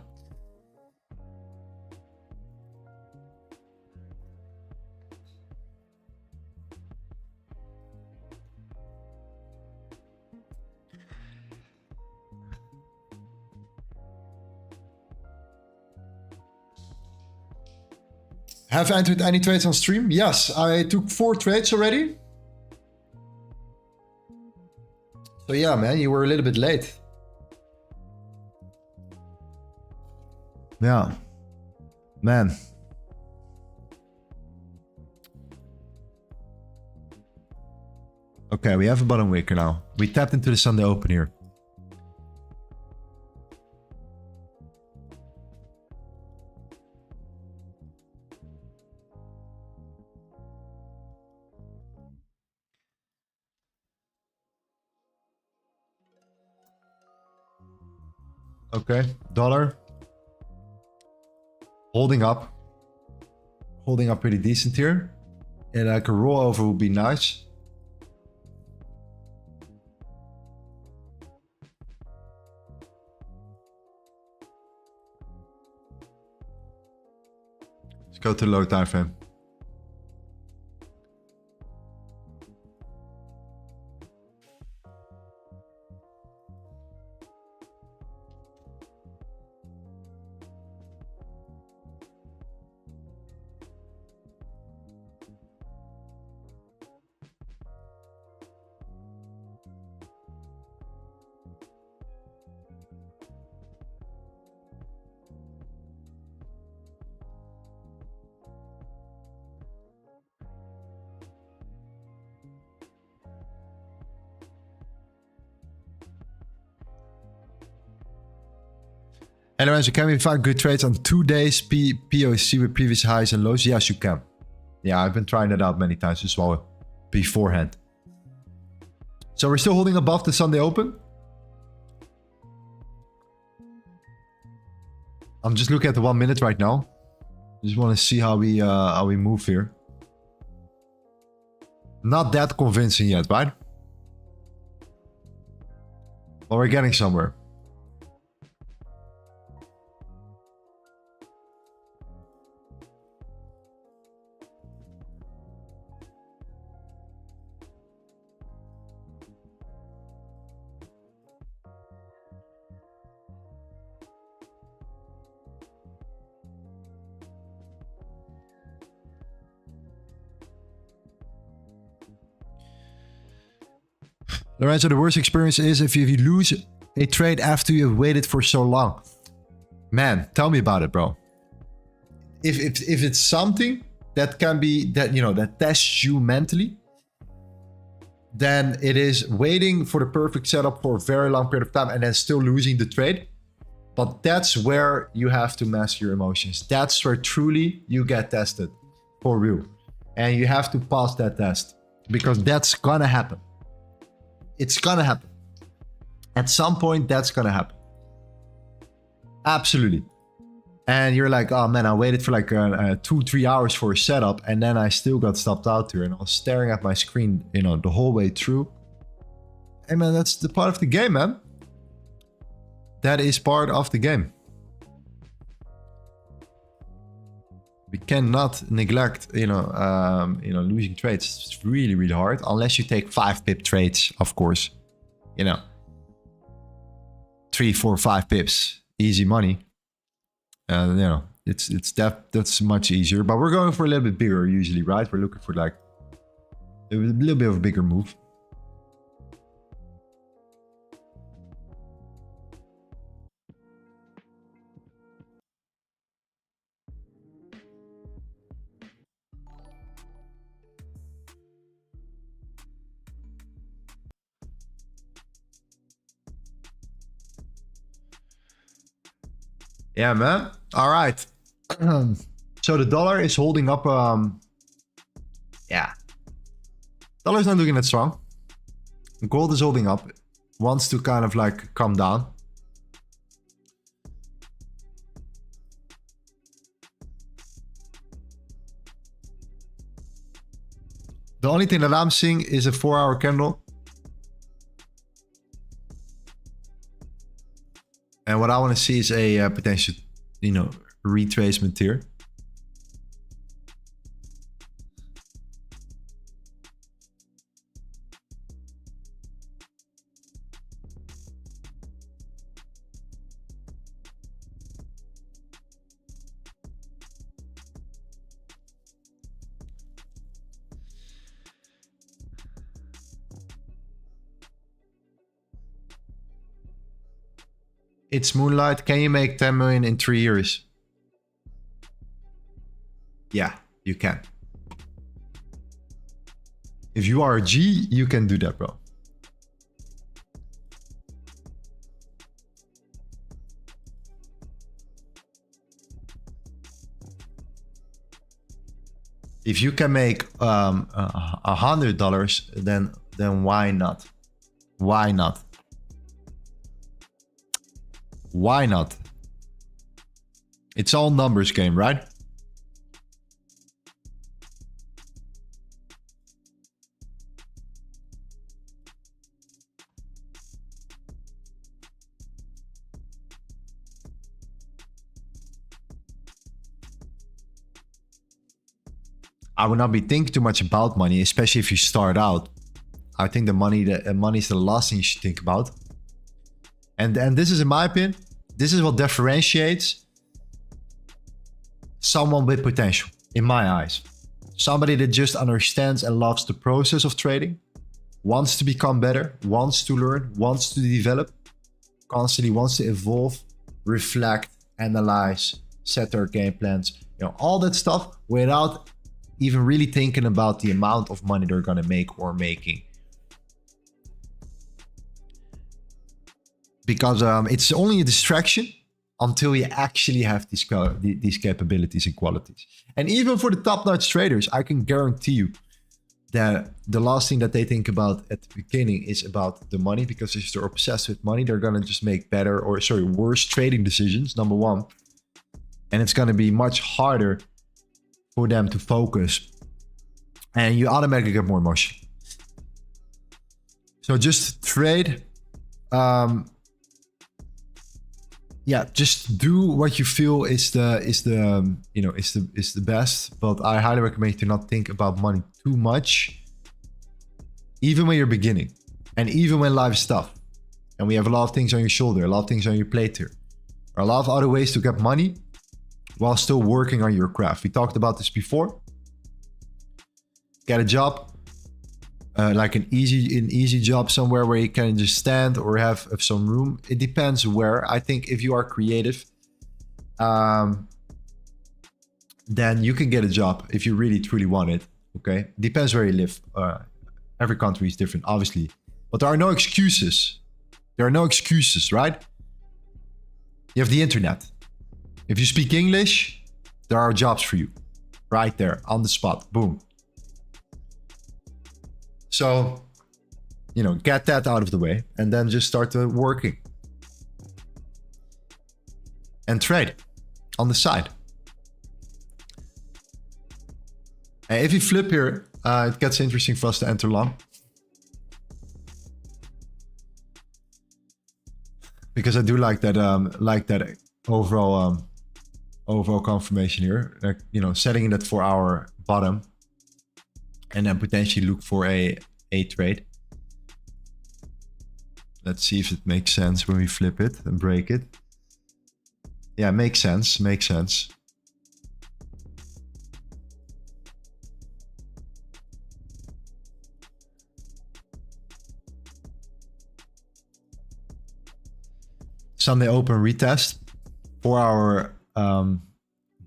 Speaker 1: Have entered any trades on stream? Yes, I took 4 trades already. So yeah, man, you were a little bit late. Yeah, man. Okay, we have a bottom wicker now. We tapped into the Sunday open here. Okay, dollar. Holding up. Holding up pretty decent here. And like a rollover would be nice. Let's go to the low time frame. Hey Lorenzo, can we find good trades on 2 days POC with previous highs and lows? Yes, you can. Yeah, I've been trying that out many times as well beforehand. So we're still holding above the Sunday open. I'm just looking at the 1 minute right now. Just want to see how we move here. Not that convincing yet, right? But we're getting somewhere. Lorenzo, the worst experience is if you lose a trade after you have waited for so long. Man, tell me about it, bro. If it's something that can be, that, you know, that tests you mentally, then it is waiting for the perfect setup for a very long period of time and then still losing the trade. But that's where you have to master your emotions. That's where truly you get tested for real. And you have to pass that test because that's gonna happen. It's gonna happen. At some point, that's gonna happen. Absolutely. And you're like, oh man, I waited for like 2-3 hours for a setup and then I still got stopped out here and I was staring at my screen, you know, the whole way through. Hey man, that's the part of the game, man. That is part of the game. We cannot neglect, losing trades. It's really, really hard. Unless you take 5 pip trades, of course. You know, 3, 4, 5 pips, easy money. That's much easier. But we're going for a little bit bigger usually, right? We're looking for like a little bit of a bigger move. Yeah, man. All right. So the dollar is holding up. Yeah. Dollar's not looking that strong. Gold is holding up. Wants to kind of like come down. The only thing that I'm seeing is a 4-hour candle. And what I want to see is a potential, retracement here. It's Moonlight. Can you make 10 million in 3 years? Yeah, you can. If you are a G, you can do that, bro. If you can make $100, then why not? Why not? Why not? It's all numbers game, right? I would not be thinking too much about money, especially if you start out. I think the money is the last thing you should think about. And this is, in my opinion, this is what differentiates someone with potential, in my eyes. Somebody that just understands and loves the process of trading, wants to become better, wants to learn, wants to develop, constantly wants to evolve, reflect, analyze, set their game plans, all that stuff without even really thinking about the amount of money they're gonna make or making. Because it's only a distraction until you actually have these capabilities and qualities. And even for the top-notch traders, I can guarantee you that the last thing that they think about at the beginning is about the money, because if they're obsessed with money, they're gonna just make worse trading decisions, number one. And it's going to be much harder for them to focus. And you automatically get more emotion. So just trade. Yeah, just do what you feel is the best. But I highly recommend you to not think about money too much, even when you're beginning, and even when life is tough, and we have a lot of things on your shoulder, a lot of things on your plate here. There are a lot of other ways to get money while still working on your craft. We talked about this before. Get a job. Like an easy job somewhere where you can just stand or have some room. It depends where. I think if you are creative, then you can get a job if you really truly want it. Okay, depends where you live. Every country is different, obviously, but there are no excuses. There are no excuses, right? You have the internet. If you speak English, there are jobs for you, right there on the spot. Boom. So, get that out of the way and then just start working and trade on the side. And if you flip here, it gets interesting for us to enter long. Because I do like that overall confirmation here. Like, setting in that 4-hour bottom. And then potentially look for a trade. Let's see if it makes sense when we flip it and break it. Yeah, makes sense. Makes sense. Sunday open retest. 4-hour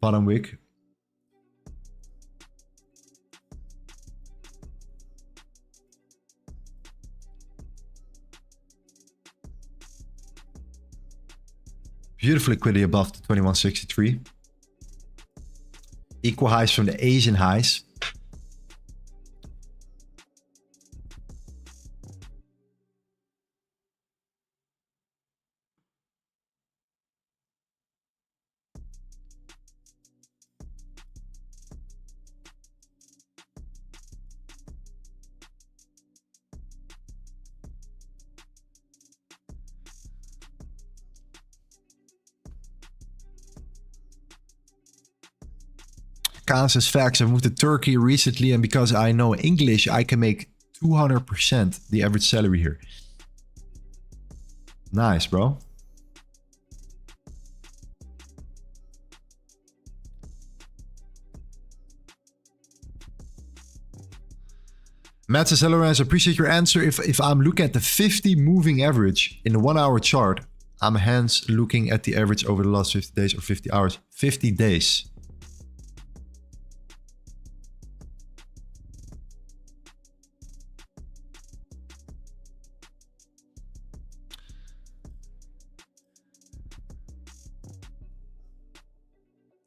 Speaker 1: bottom wick. Beautiful liquidity above the 2163. Equal highs from the Asian highs. Kansas facts. I moved to Turkey recently, and because I know English, I can make 200% the average salary here. Nice, bro. Matt says, hello, Lorenzo. Appreciate your answer. If I'm looking at the 50 moving average in the 1-hour chart, I'm hence looking at the average over the last 50 days or 50 hours. 50 days.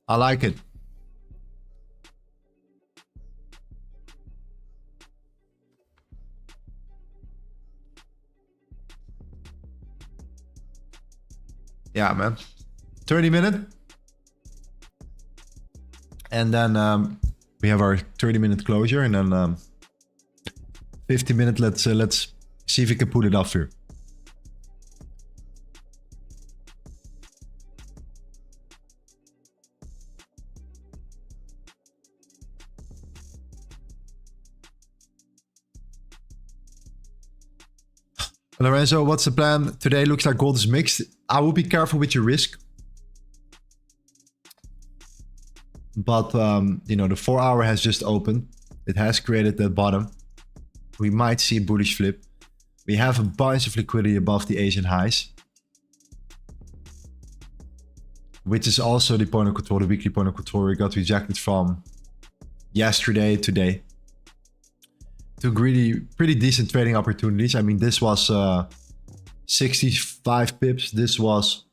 Speaker 1: I like it. Yeah, man. 30-minute. And then we have our 30-minute closure, and then 50-minute. Let's see if we can pull it off here. Lorenzo, what's the plan? Today looks like gold is mixed. I will be careful with your risk. But, the 4-hour has just opened. It has created that bottom. We might see a bullish flip. We have a bunch of liquidity above the Asian highs, which is also the point of control, the weekly point of control we got rejected from yesterday, today. Took really pretty decent trading opportunities. I mean, this was 65 pips. This was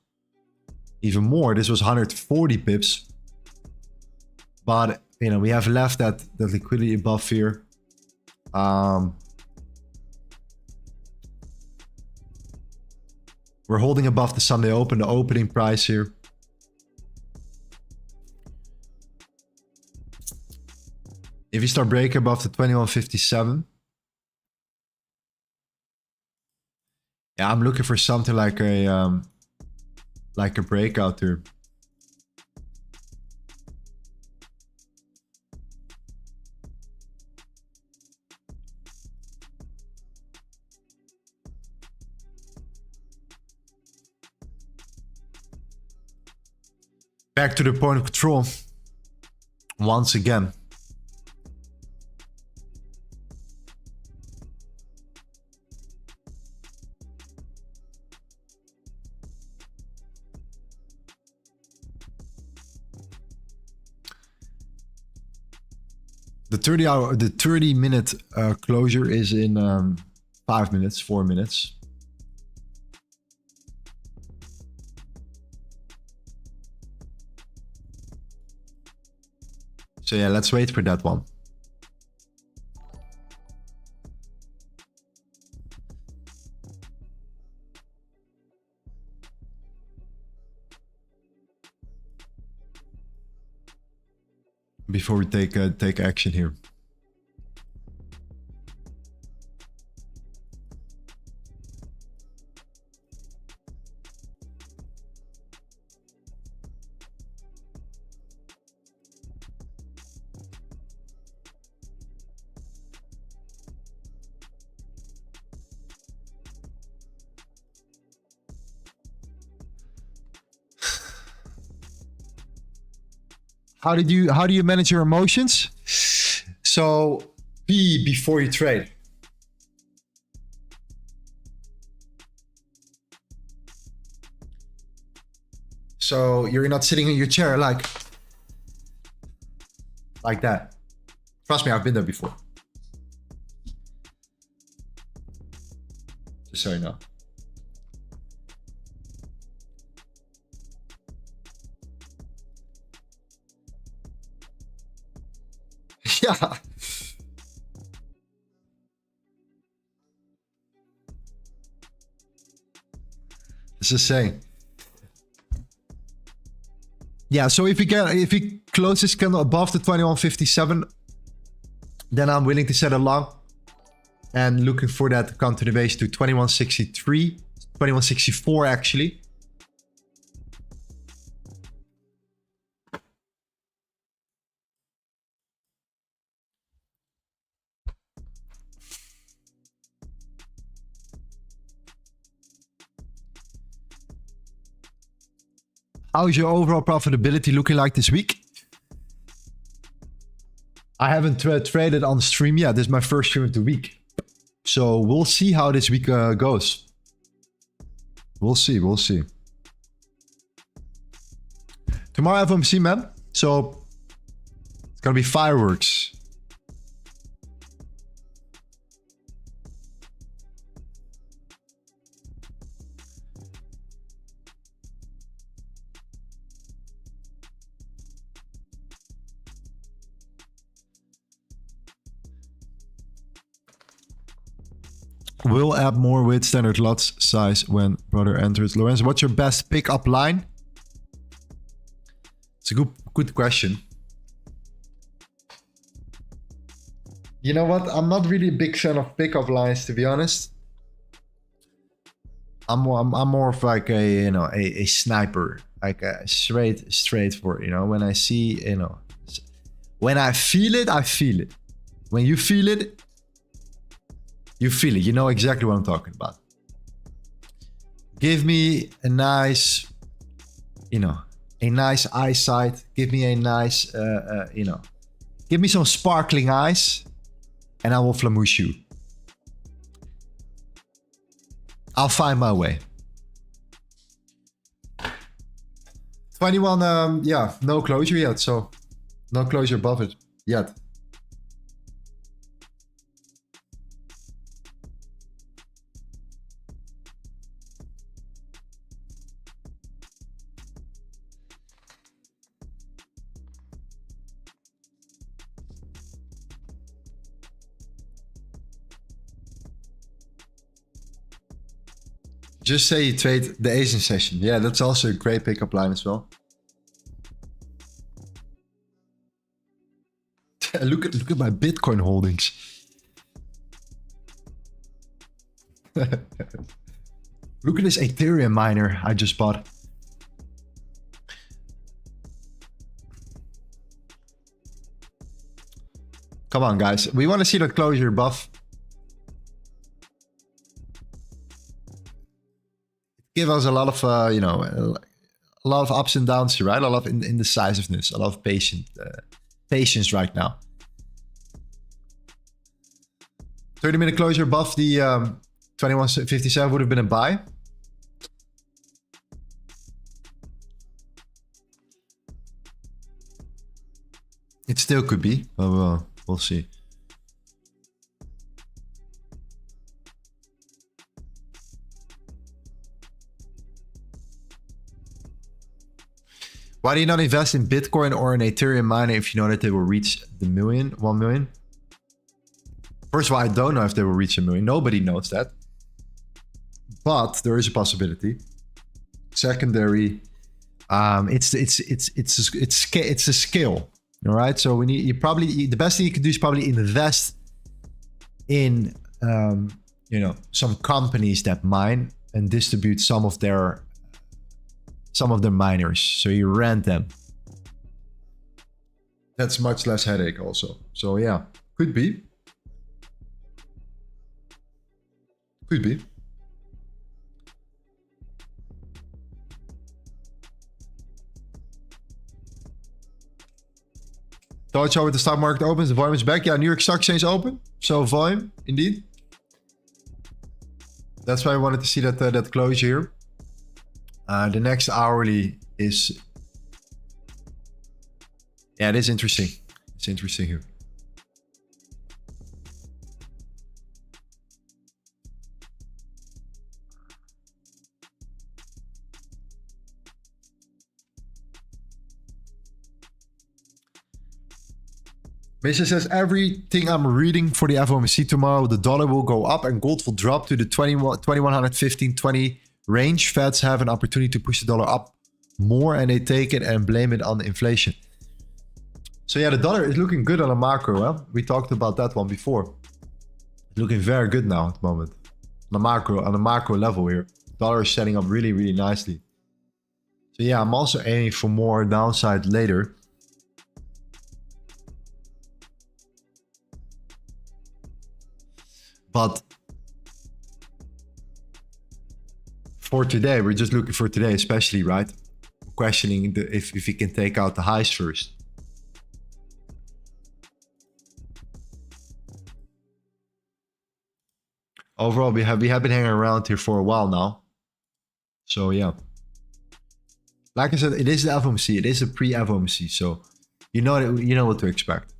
Speaker 1: even more. This was 140 pips. But, we have left that liquidity above here. We're holding above the Sunday open, the opening price here. If you start breaking above the 2157, yeah, I'm looking for something like a breakout here. Back to the point of control once again. The 30-minute closure is in 5 minutes, 4 minutes. So yeah, let's wait for that one. Before we take action here. How do you manage your emotions? So be before you trade. So you're not sitting in your chair like that. Trust me, I've been there before. Just so you know. Yeah. It's the same. Yeah, so if we close this candle above the 2157, then I'm willing to set a long and looking for that to come to the base to 2163, 2164 actually. How's your overall profitability looking like this week? I haven't traded on stream yet. This is my first stream of the week. So we'll see how this week goes. We'll see. Tomorrow I have FOMC, man. So it's gonna be fireworks. Will add more with standard lot size when brother enters. Lorenzo, what's your best pickup line? It's a good question. You know what? I'm not really a big fan of pickup lines, to be honest. I'm more of like a a sniper, like a straight for when I see when I feel it, I feel it. When you feel it. You feel it. You know exactly what I'm talking about. Give me a nice, a nice eyesight. Give me a nice, give me some sparkling eyes, and I will flamouche you. I'll find my way. 21, yeah, no closure yet. So no closure above it yet. Just say you trade the Asian session. Yeah, that's also a great pickup line as well. look at my Bitcoin holdings. Look at this Ethereum miner I just bought. Come on, guys. We want to see that closure above. Give us a lot of, you know, a lot of ups and downs here, right? A lot of indecisiveness, a lot of patience right now. 30-minute closure above the 2157 would have been a buy. It still could be. Oh, we'll see. Why do you not invest in Bitcoin or an Ethereum miner if you know that they will reach the 1 million? First of all, I don't know if they will reach 1 million. Nobody knows that. But there is a possibility. Secondary, it's a skill. All right. So we need the best thing you can do is probably invest in you know, some companies that mine and distribute some of their miners. So you rent them. That's much less headache also. So yeah, could be. Could be. Dow Jones with the stock market opens, the volume is back. Yeah, New York Stock Exchange open. So volume, indeed. That's why I wanted to see that that close here. The next hourly is... Yeah, it is interesting. It's interesting here. Misha says, everything I'm reading for the FOMC tomorrow, the dollar will go up and gold will drop to the 2115-20 range. Feds have an opportunity to push the dollar up more and they take it and blame it on inflation. So yeah, the dollar is looking good on a macro. Huh? We talked about that one before. It's looking very good now at the moment. On a macro level here. The dollar is setting up really, really nicely. So yeah, I'm also aiming for more downside later. But for today, we're just looking for today, especially, right? Questioning if we can take out the highs first. Overall, we have been hanging around here for a while now. So yeah. Like I said, it is the FOMC. It is a pre-FOMC. So you know what to expect.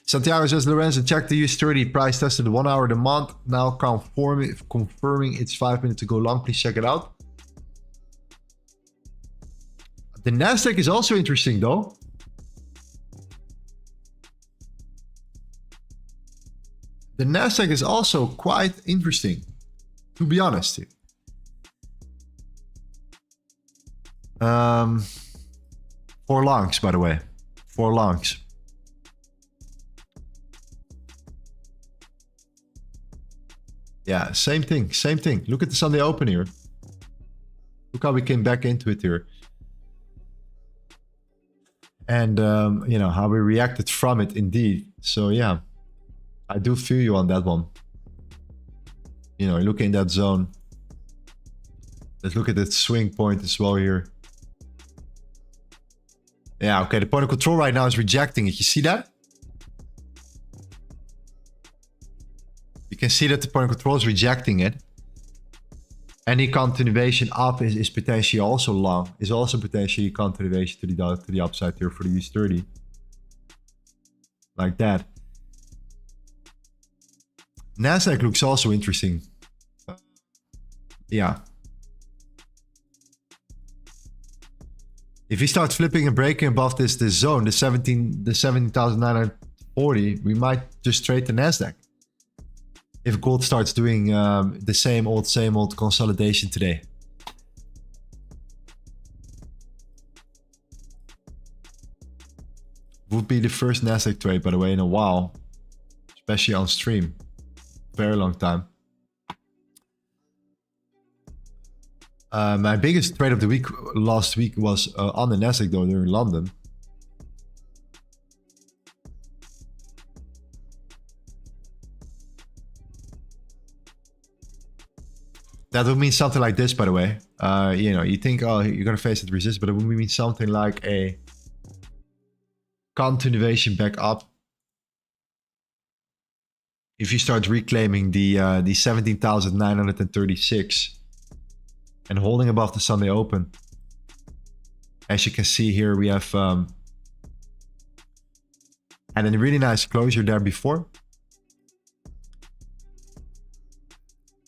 Speaker 1: Santiago says, Lorenzo, check the US30 price tested the 1 hour demand. Now confirming it's 5 minutes to go long. Please check it out. The Nasdaq is also interesting though. The Nasdaq is also quite interesting, to be honest. For longs, by the way. For longs. Yeah, same thing, same thing. Look at the Sunday open here. Look how we came back into it here. And, you know, how we reacted from it indeed. So, yeah, I do feel you on that one. You know, look in that zone. Let's look at that swing point as well here. Yeah, okay, the point of control right now is rejecting it. You see that? You can see that the point of control is rejecting it. Any continuation up is potentially also long. Is also potentially continuation to the upside here for the US30. Like that. Nasdaq looks also interesting. Yeah. If we start flipping and breaking above this zone, the 17,900 40, we might just trade the Nasdaq. If gold starts doing the same old consolidation today. Would be the first Nasdaq trade, by the way, in a while. Especially on stream. Very long time. My biggest trade of the week last week was on the Nasdaq though, they're in London. That would mean something like this, by the way. You know, you think, oh, you're gonna face that resistance, but it would mean something like a continuation back up. If you start reclaiming the 17,936 and holding above the Sunday open. As you can see here, we have had a really nice closure there before.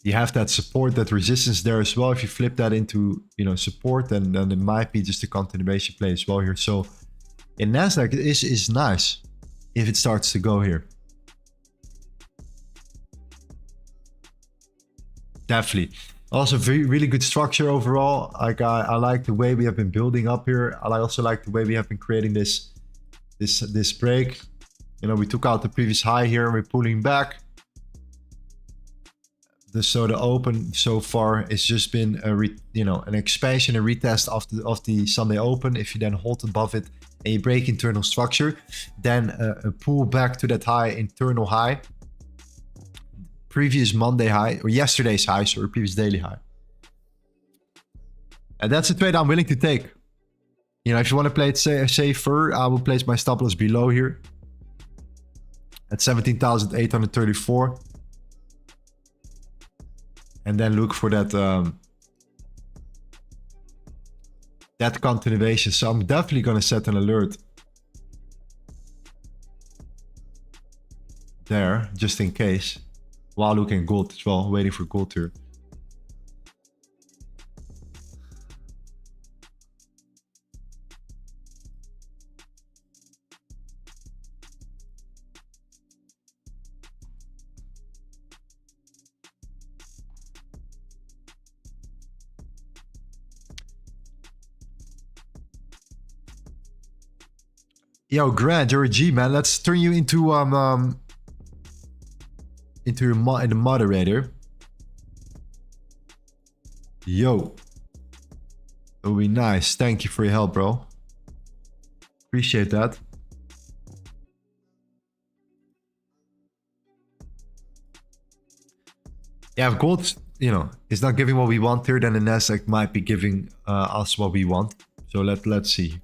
Speaker 1: You have that support, that resistance there as well. If you flip that into, you know, support, then it might be just a continuation play as well here. So in Nasdaq, it is nice if it starts to go here. Definitely. Also, really good structure overall. Like I like the way we have been building up here. I also like the way we have been creating this break. You know, we took out the previous high here and we're pulling back. So the open so far it's just been an expansion, a retest of the Sunday open. If you then hold above it and you break internal structure, then a pull back to that high, internal high, previous Monday high, or yesterday's high, or previous daily high. And that's a trade I'm willing to take. You know, if you want to play it safer, I will place my stop loss below here at 17,834. And then look for that that continuation. So I'm definitely going to set an alert there, just in case, while looking at gold as well, waiting for gold here. Yo, Grant, you're a G, man. Let's turn you into the moderator. Yo, it would be nice. Thank you for your help, bro. Appreciate that. Yeah, if gold, you know, is not giving what we want here, then the Nasdaq might be giving us what we want. So let's see.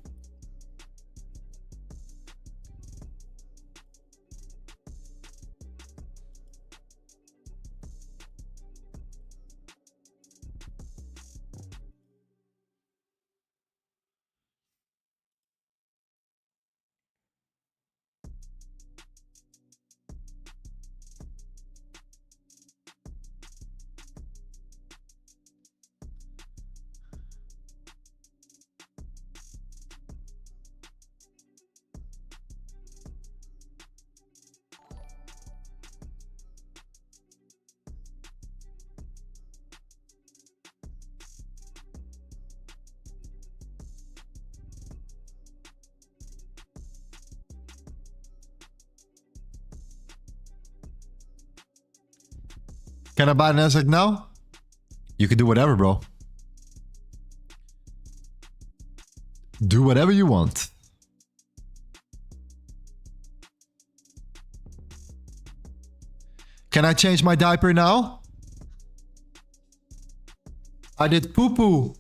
Speaker 1: Can I buy Nasdaq now? You can do whatever, bro. Do whatever you want. Can I change my diaper now? I did poo-poo.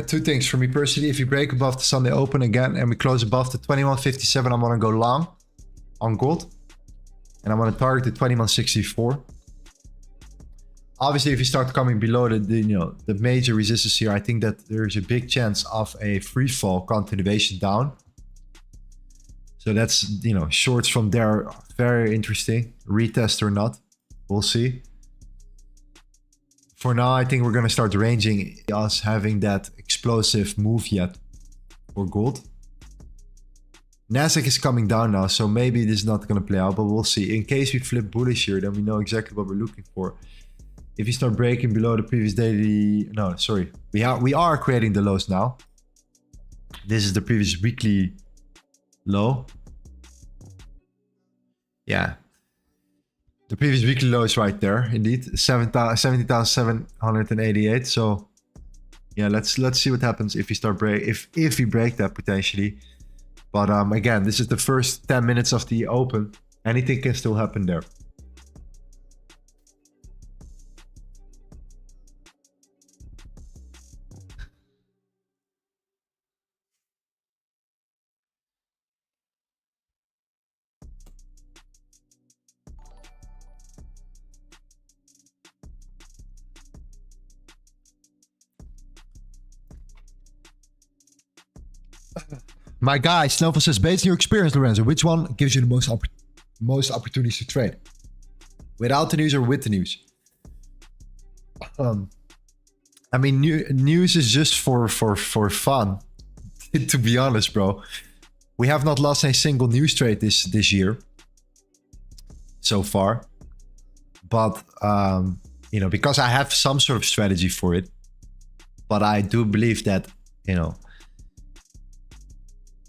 Speaker 1: Two things for me personally. If you break above the Sunday open again and we close above the 21.57, I'm gonna go long on gold, and I'm gonna target the 21.64. Obviously, if you start coming below the major resistance here, I think that there's a big chance of a free fall continuation down. So that's, shorts from there, very interesting. Retest or not, we'll see. For now, I think we're going to start ranging us having that explosive move yet for gold. Nasdaq is coming down now, so maybe this is not going to play out, but we'll see. In case we flip bullish here, then we know exactly what we're looking for. If you start breaking below the previous daily... No, sorry. We are creating the lows now. This is the previous weekly low. Yeah. The previous weekly low is right there, indeed. 17,788. So, yeah, let's see what happens if we start if we break that potentially. But again, this is the first 10 minutes of the open. Anything can still happen there. My guy, Snowfall says, based on your experience, Lorenzo, which one gives you the most opportunities to trade? Without the news or with the news? I mean, news is just for fun, to be honest, bro. We have not lost a single news trade this year so far. But, because I have some sort of strategy for it. But I do believe that,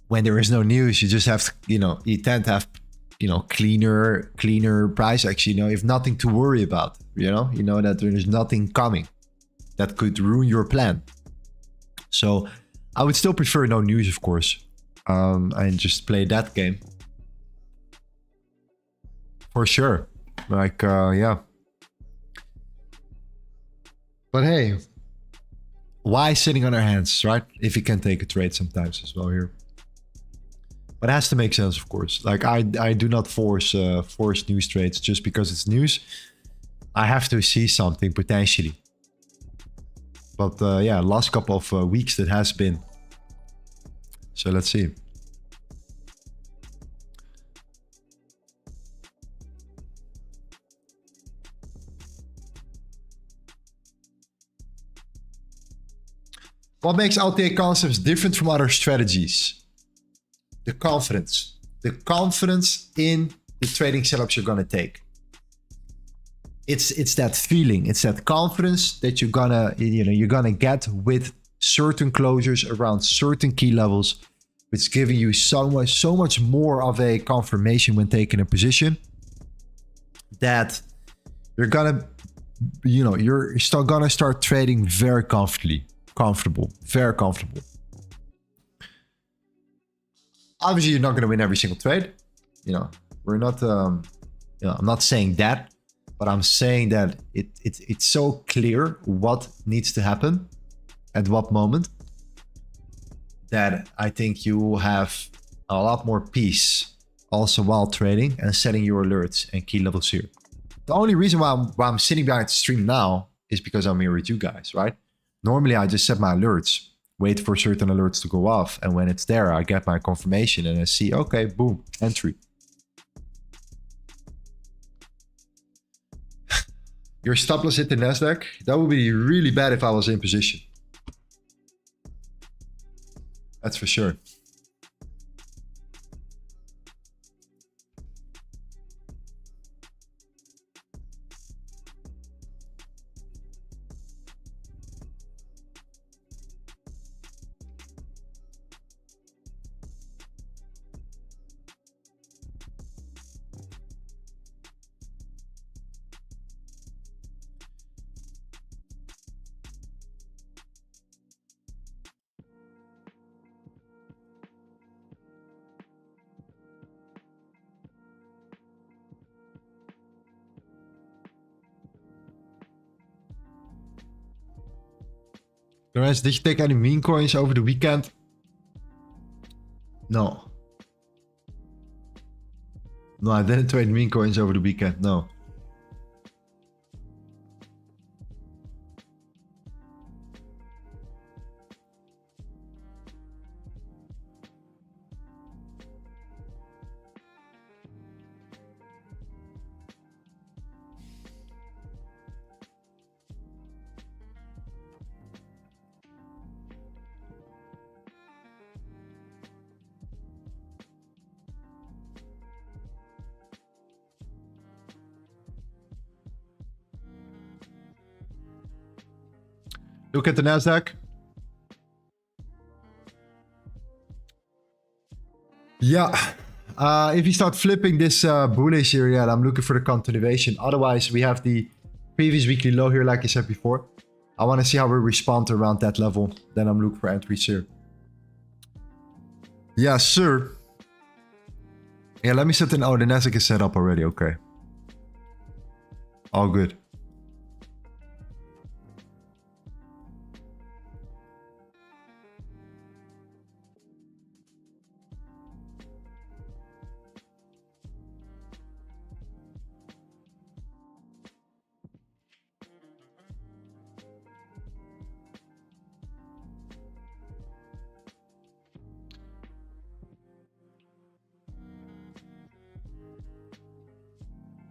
Speaker 1: when there is no news, you just have to, you tend to have, cleaner price action, if nothing to worry about, you know that there's nothing coming that could ruin your plan. So I would still prefer no news, of course, and just play that game. For sure. Like, yeah. But hey, why sitting on our hands, right? If you can take a trade sometimes as well here. But it has to make sense, of course. Like I do not force news trades just because it's news. I have to see something potentially. But yeah, last couple of weeks that has been. So let's see. What makes LTA concepts different from other strategies? The confidence in the trading setups you're gonna take. It's that feeling, it's that confidence that you're gonna get with certain closures around certain key levels, which is giving you so much more of a confirmation when taking a position that you're gonna, you're still gonna start trading very comfortable. Obviously, you're not going to win every single trade. We're not. I'm not saying that, but I'm saying that it's so clear what needs to happen at what moment that I think you will have a lot more peace also while trading and setting your alerts and key levels here. The only reason why I'm sitting behind the stream now is because I'm here with you guys, right? Normally, I just set my alerts. Wait for certain alerts to go off, and when it's there, I get my confirmation and I see, okay, boom, entry. Your stop loss hit the Nasdaq. That would be really bad if I was in position. That's for sure. Lorenzo, did you take any meme coins over the weekend? No. No, I didn't trade meme coins over the weekend, no. Look at the Nasdaq. Yeah. If you start flipping this bullish here, yeah, I'm looking for the continuation. Otherwise, we have the previous weekly low here, like I said before. I want to see how we respond around that level. Then I'm looking for entries here. Yeah, sir. Yeah, let me set in. Oh, the Nasdaq is set up already. Okay. All good.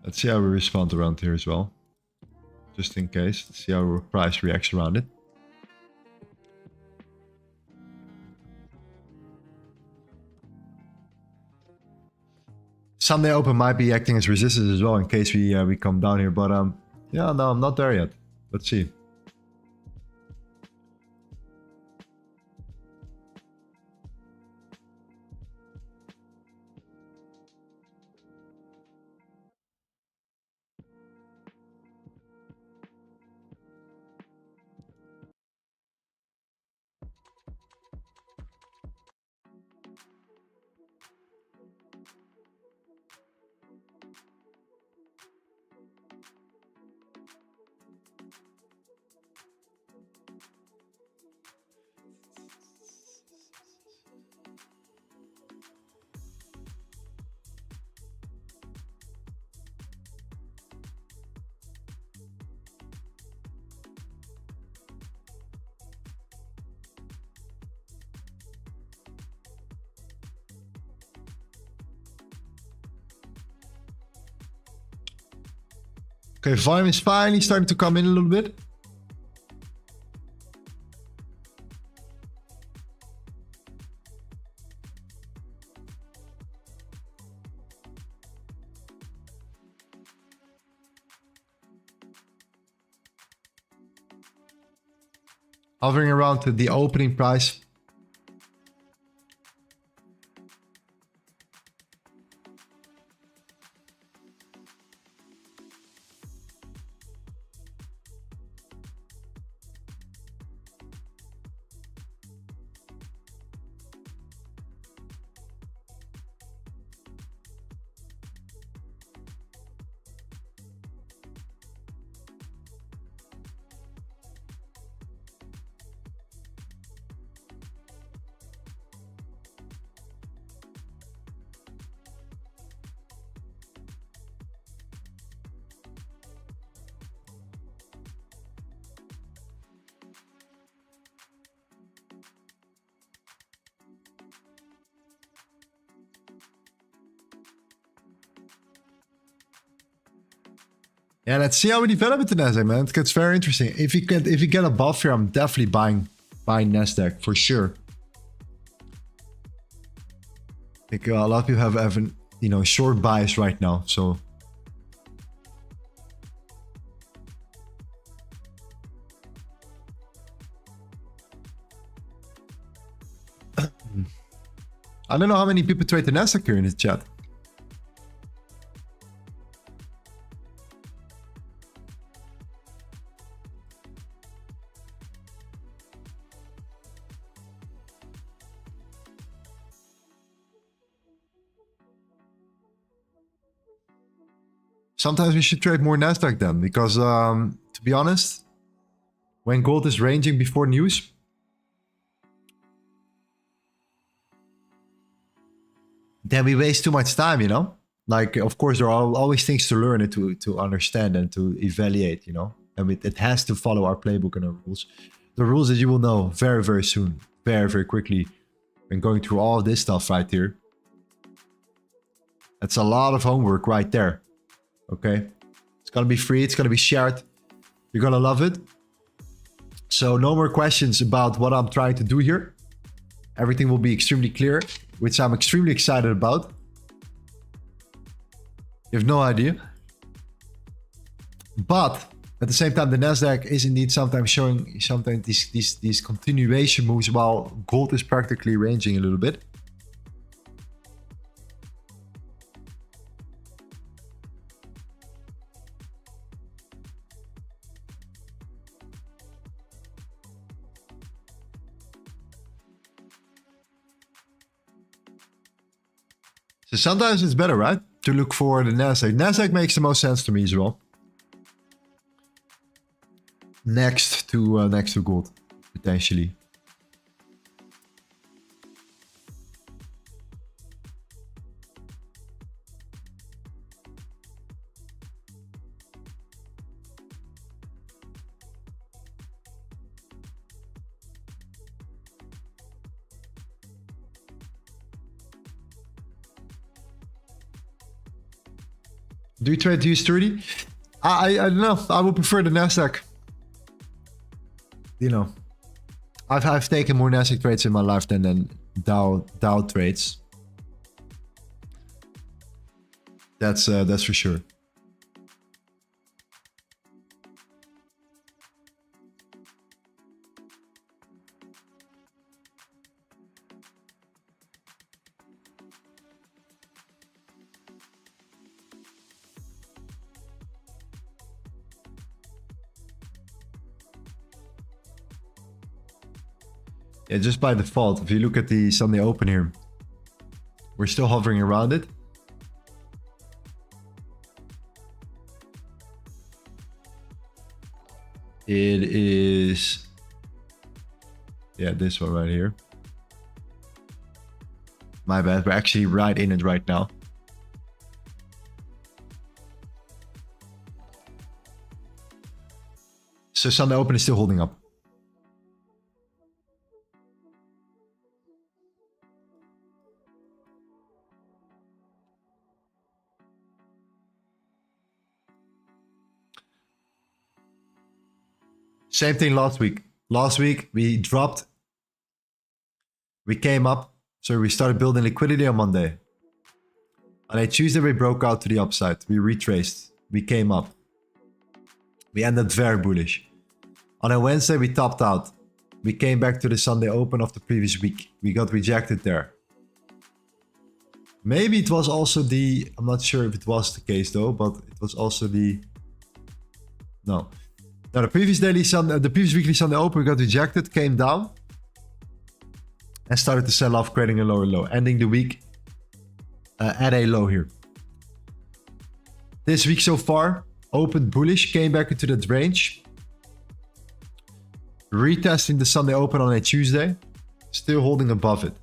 Speaker 1: Let's see how we respond around here as well. Just in case. Let's see how our price reacts around it. Sunday open might be acting as resistance as well in case we come down here. But yeah, no, I'm not there yet. Let's see. Okay, volume is finally starting to come in a little bit. Hovering around the opening price. Yeah, let's see how we develop it in Nasdaq, man. It gets very interesting. If you get above here, I'm definitely buying Nasdaq for sure. I think a lot of people have an, you know, short bias right now, so. I don't know how many people trade the Nasdaq here in the chat. Sometimes we should trade more Nasdaq then, because to be honest, when gold is ranging before news, then we waste too much time, you know? Like, of course, there are always things to learn and to understand and to evaluate, you know? And it has to follow our playbook and our rules. The rules that you will know very, very soon, very, very quickly, when going through all of this stuff right here. That's a lot of homework right there. Okay, it's gonna be free, it's gonna be shared, you're gonna love it. So no more questions about what I'm trying to do here. Everything will be extremely clear, which I'm extremely excited about. You have no idea. But At the same time, the Nasdaq is indeed sometimes showing these continuation moves while gold is practically ranging a little bit. So sometimes it's better, right, to look for the Nasdaq. Nasdaq makes the most sense to me as well. Next to gold, potentially. Do you trade US30? I don't know. I would prefer the Nasdaq. You know, I've taken more Nasdaq trades in my life than Dow trades. That's for sure. Yeah, just by default, if you look at the Sunday open here, we're still hovering around it. It is, yeah, this one right here. My bad, we're actually right in it right now. So Sunday open is still holding up. Same thing last week. Last week we dropped. We came up. So we started building liquidity on Monday. On a Tuesday we broke out to the upside. We retraced. We came up. We ended very bullish. On a Wednesday we topped out. We came back to the Sunday open of the previous week. We got rejected there. Maybe it was also the, I'm not sure if it was the case though, but it was also the, no. Now the previous weekly Sunday open got rejected, came down and started to sell off, creating a lower low, ending the week at a low here. This week so far, opened bullish, came back into that range, retesting the Sunday open on a Tuesday, still holding above it.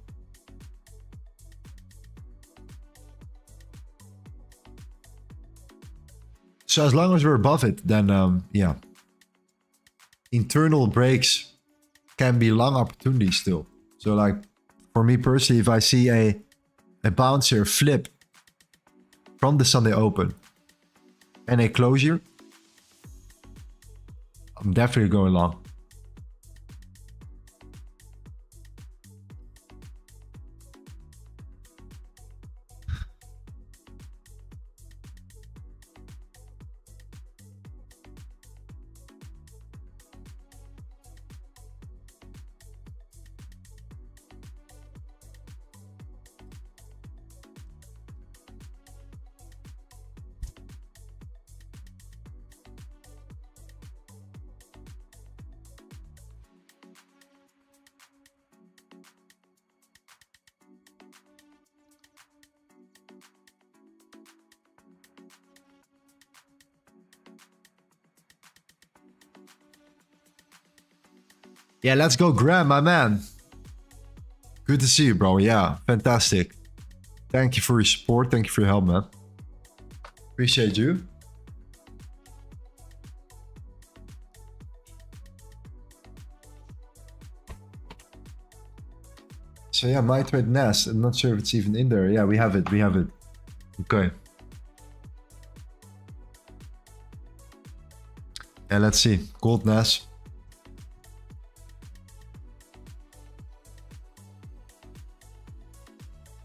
Speaker 1: So as long as we're above it, then yeah. Internal breaks can be long opportunities still. So like for me personally, if I see a bounce here flip from the Sunday open and a closure, I'm definitely going long. Yeah, let's go, Graham, my man. Good to see you, bro. Yeah, fantastic. Thank you for your support. Thank you for your help, man. Appreciate you. So yeah, my trade NAS. I'm not sure if it's even in there. Yeah, we have it. We have it. Okay. Yeah, let's see. Gold NAS.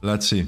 Speaker 1: Let's see.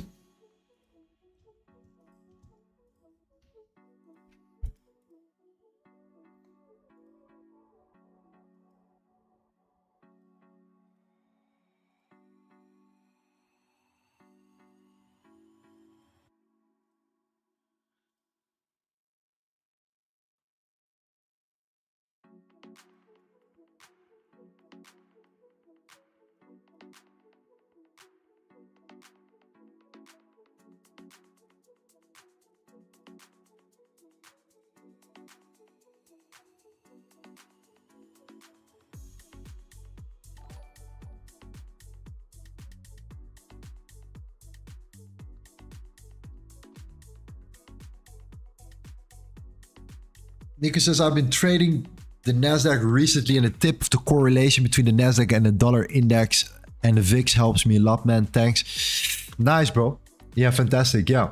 Speaker 1: Nico says, I've been trading the Nasdaq recently, and the tip of the correlation between the Nasdaq and the dollar index and the VIX helps me a lot, man. Thanks. Nice, bro. Yeah, fantastic. Yeah.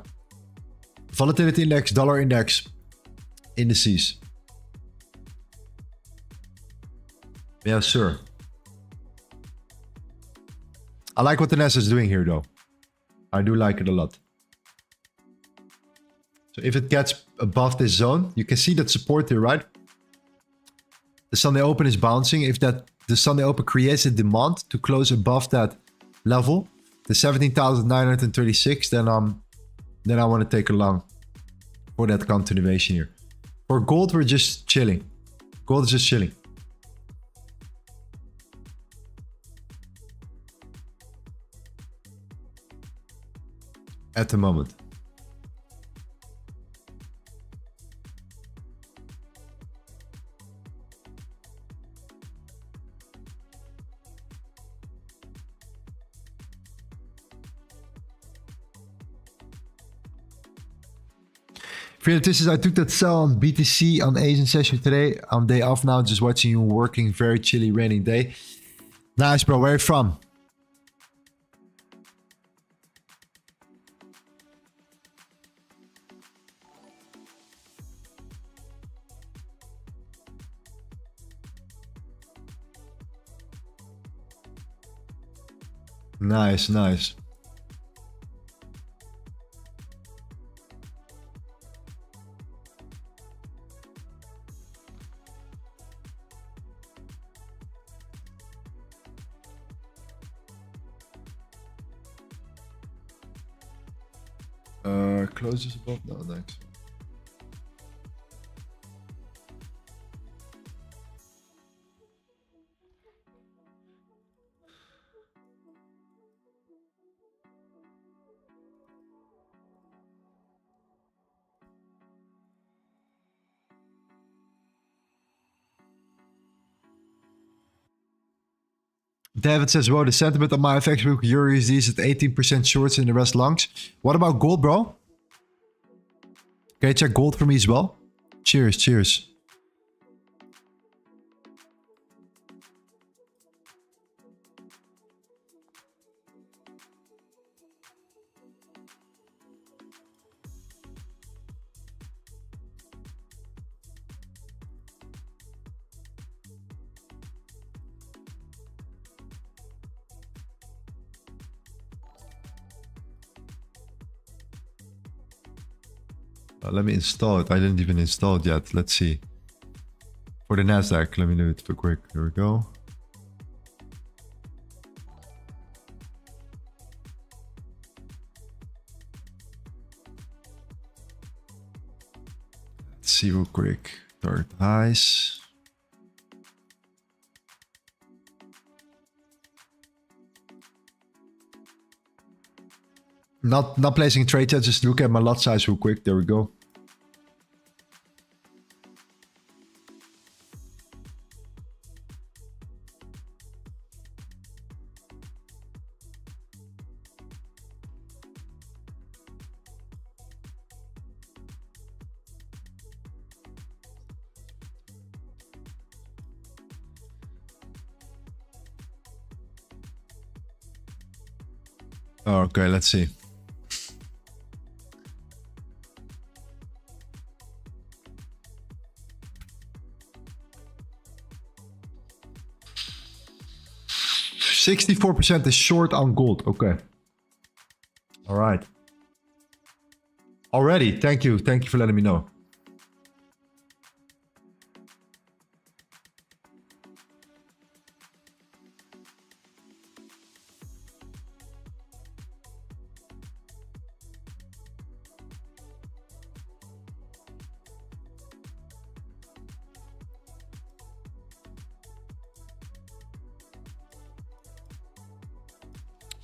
Speaker 1: Volatility index, dollar index, indices. Yeah, sure. I like what the Nasdaq is doing here, though. I do like it a lot. So if it gets above this zone, you can see that support here, right? The Sunday open is bouncing. If that the Sunday open creates a demand to close above that level, the 17,936, then I want to take a long for that continuation here. For gold, we're just chilling. Gold is just chilling. At the moment. This I took that sell on BTC on Asian session today. I'm day off now, just watching you working. Very chilly, raining day. Nice, bro. Where are you from? Nice, nice. Closes above now, next. David says, well, the sentiment on my FX book, eurjpy is at 18% shorts and the rest longs. What about gold, bro? Can you check gold for me as well? Cheers, cheers. Let me install it. I didn't even install it yet. Let's see. For the Nasdaq, let me do it for quick. There we go. Let's see real quick. Target highs. Not placing a trade yet, just look at my lot size real quick. There we go. Okay, let's see. %64% is short on gold. Okay. All right. Already. Thank you. Thank you for letting me know.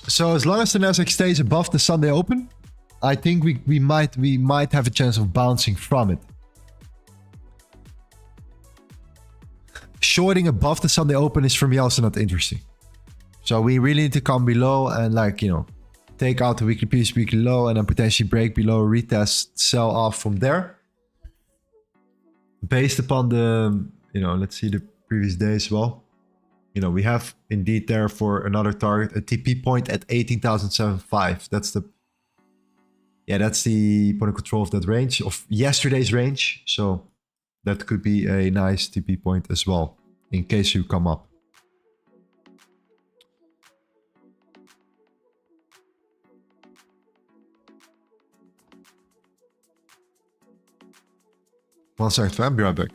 Speaker 1: So as long as the Nasdaq stays above the Sunday open, I think we might have a chance of bouncing from it. Shorting above the Sunday open is for me also not interesting. So we really need to come below and, like, you know, take out the weekly previous weekly low and then potentially break below, retest, sell off from there. based upon the, let's see the previous day as well. We have indeed there for another target, a TP point at 18,075. That's the point of control of that range, of yesterday's range. So that could be a nice TP point as well, in case you come up. One second, I'll be right back.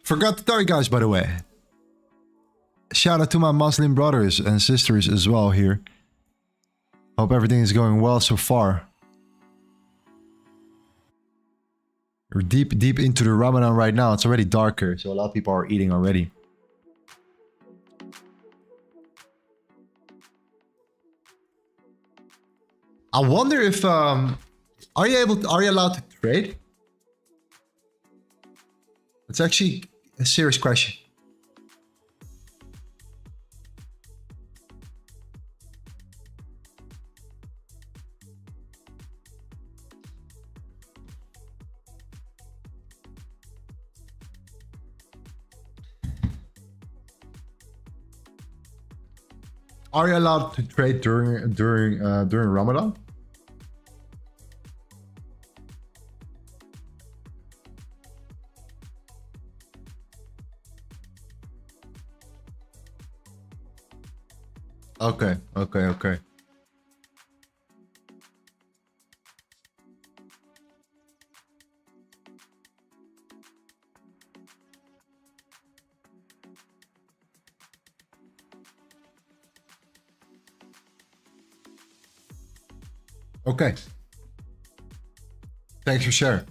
Speaker 1: Forgot to tell you guys, by the way. Shout out to my Muslim brothers and sisters as well here. Hope everything is going well so far. We're deep into the Ramadan right now. It's already darker, so a lot of people are eating already. I wonder if are you allowed to trade? It's actually a serious question. Are you allowed to trade during Ramadan? Okay. Okay. Thanks for sharing.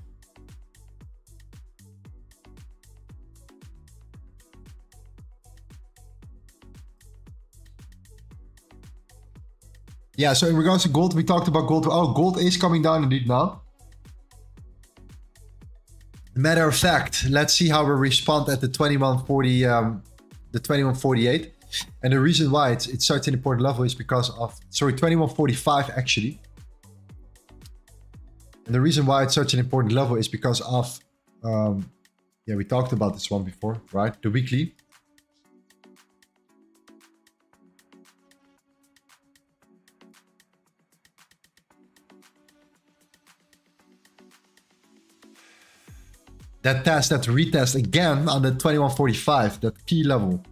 Speaker 1: Yeah, so in regards to gold, we talked about gold. Oh, gold is coming down indeed now. Matter of fact, let's see how we respond at the 2140, the 2148. And the reason why it's such an important level is because of, sorry, 2145 actually. And the reason why it's such an important level is because of, yeah, we talked about this one before, right? The weekly. that retest again on the 2145, that key level.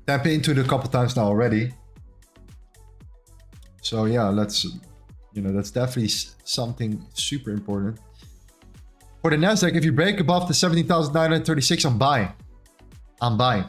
Speaker 1: Tap into it a couple times now already. So yeah, let's, that's definitely something super important. For the Nasdaq, if you break above the 17,936, I'm buying. I'm buying.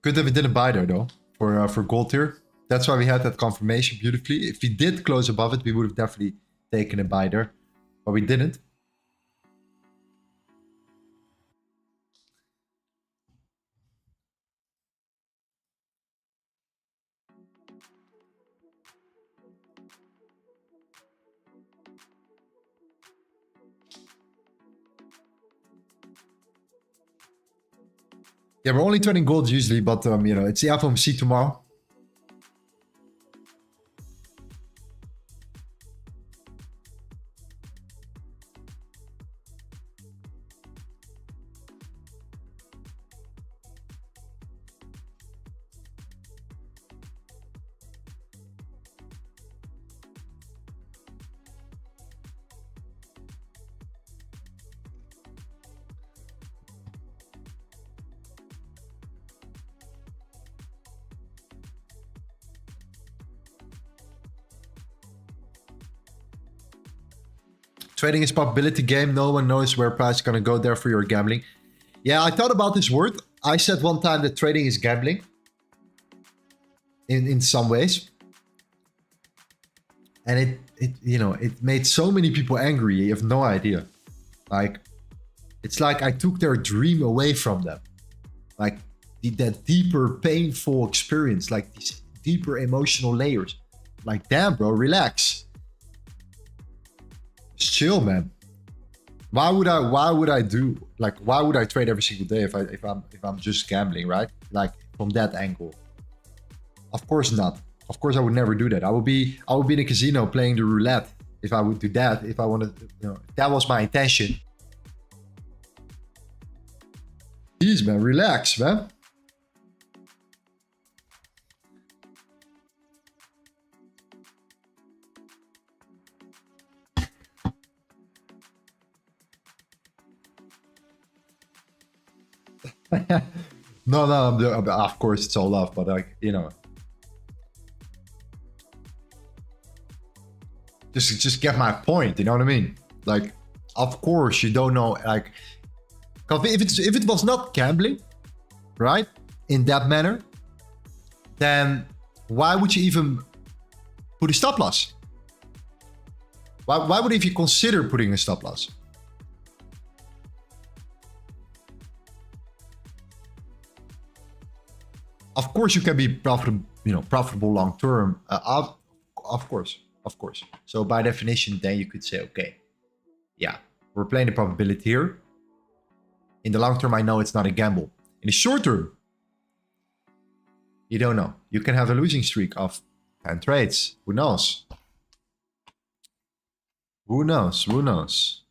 Speaker 1: Good that we didn't buy there though, for gold here. That's why we had that confirmation beautifully. If we did close above it, we would have definitely taken a buy there, but we didn't. Yeah, we're only trading gold usually, but it's the FOMC tomorrow. Trading is probability game. No one knows where price is going to go. Therefore, you're gambling. Yeah, I thought about this word. I said one time that trading is gambling. In some ways. And it made so many people angry. You have no idea. Like, it's like I took their dream away from them. Like, that deeper, painful experience. Like, these deeper emotional layers. Like, damn, bro, relax. Chill, man. Why would I trade every single day if I'm just gambling, right? Like, from that angle. Of course not. Of course I would never do that. I would be in a casino playing the roulette if I would do that. If I wanted, if that was my intention. Jeez, man, relax, man. No, of course it's all love, but like, just get my point, you know what I mean? Like, of course you don't know, like, if it was not gambling, right, in that manner, then why would you even put a stop loss? Why would you even consider putting a stop loss? Of course, you can be profitable long term. Of course. So by definition, then you could say, okay, yeah, we're playing the probability here. In the long term, I know it's not a gamble. In the short term, you don't know. You can have a losing streak of 10 trades. Who knows? Who knows? Who knows?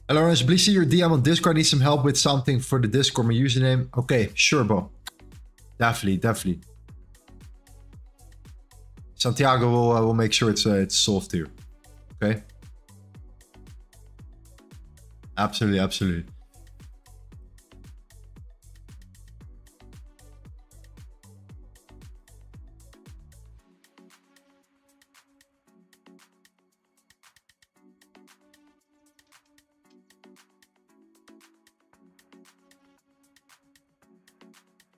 Speaker 1: Hello, Lorenzo, please see your DM on Discord. I need some help with something for the Discord, my username. Okay, sure, bro. Definitely. Santiago will make sure it's solved here. Okay. Absolutely.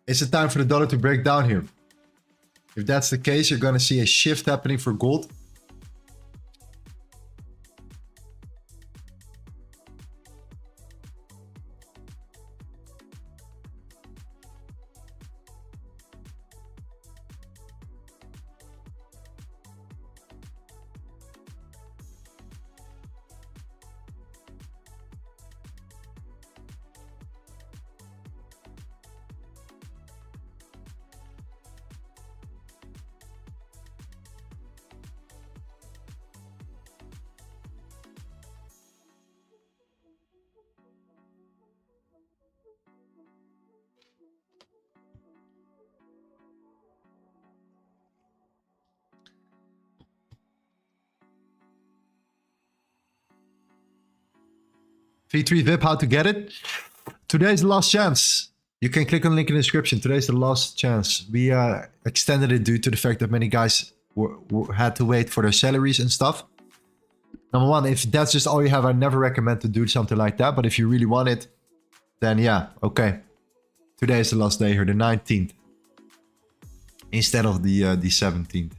Speaker 1: Is it time for the dollar to break down here? If that's the case, you're gonna see a shift happening for gold. V3 VIP, how to get it? Today's the last chance. You can click on the link in the description. Today's the last chance. We extended it due to the fact that many guys had to wait for their salaries and stuff. Number one, if that's just all you have, I never recommend to do something like that. But if you really want it, then yeah, okay. Today is the last day here, the 19th. Instead of the 17th.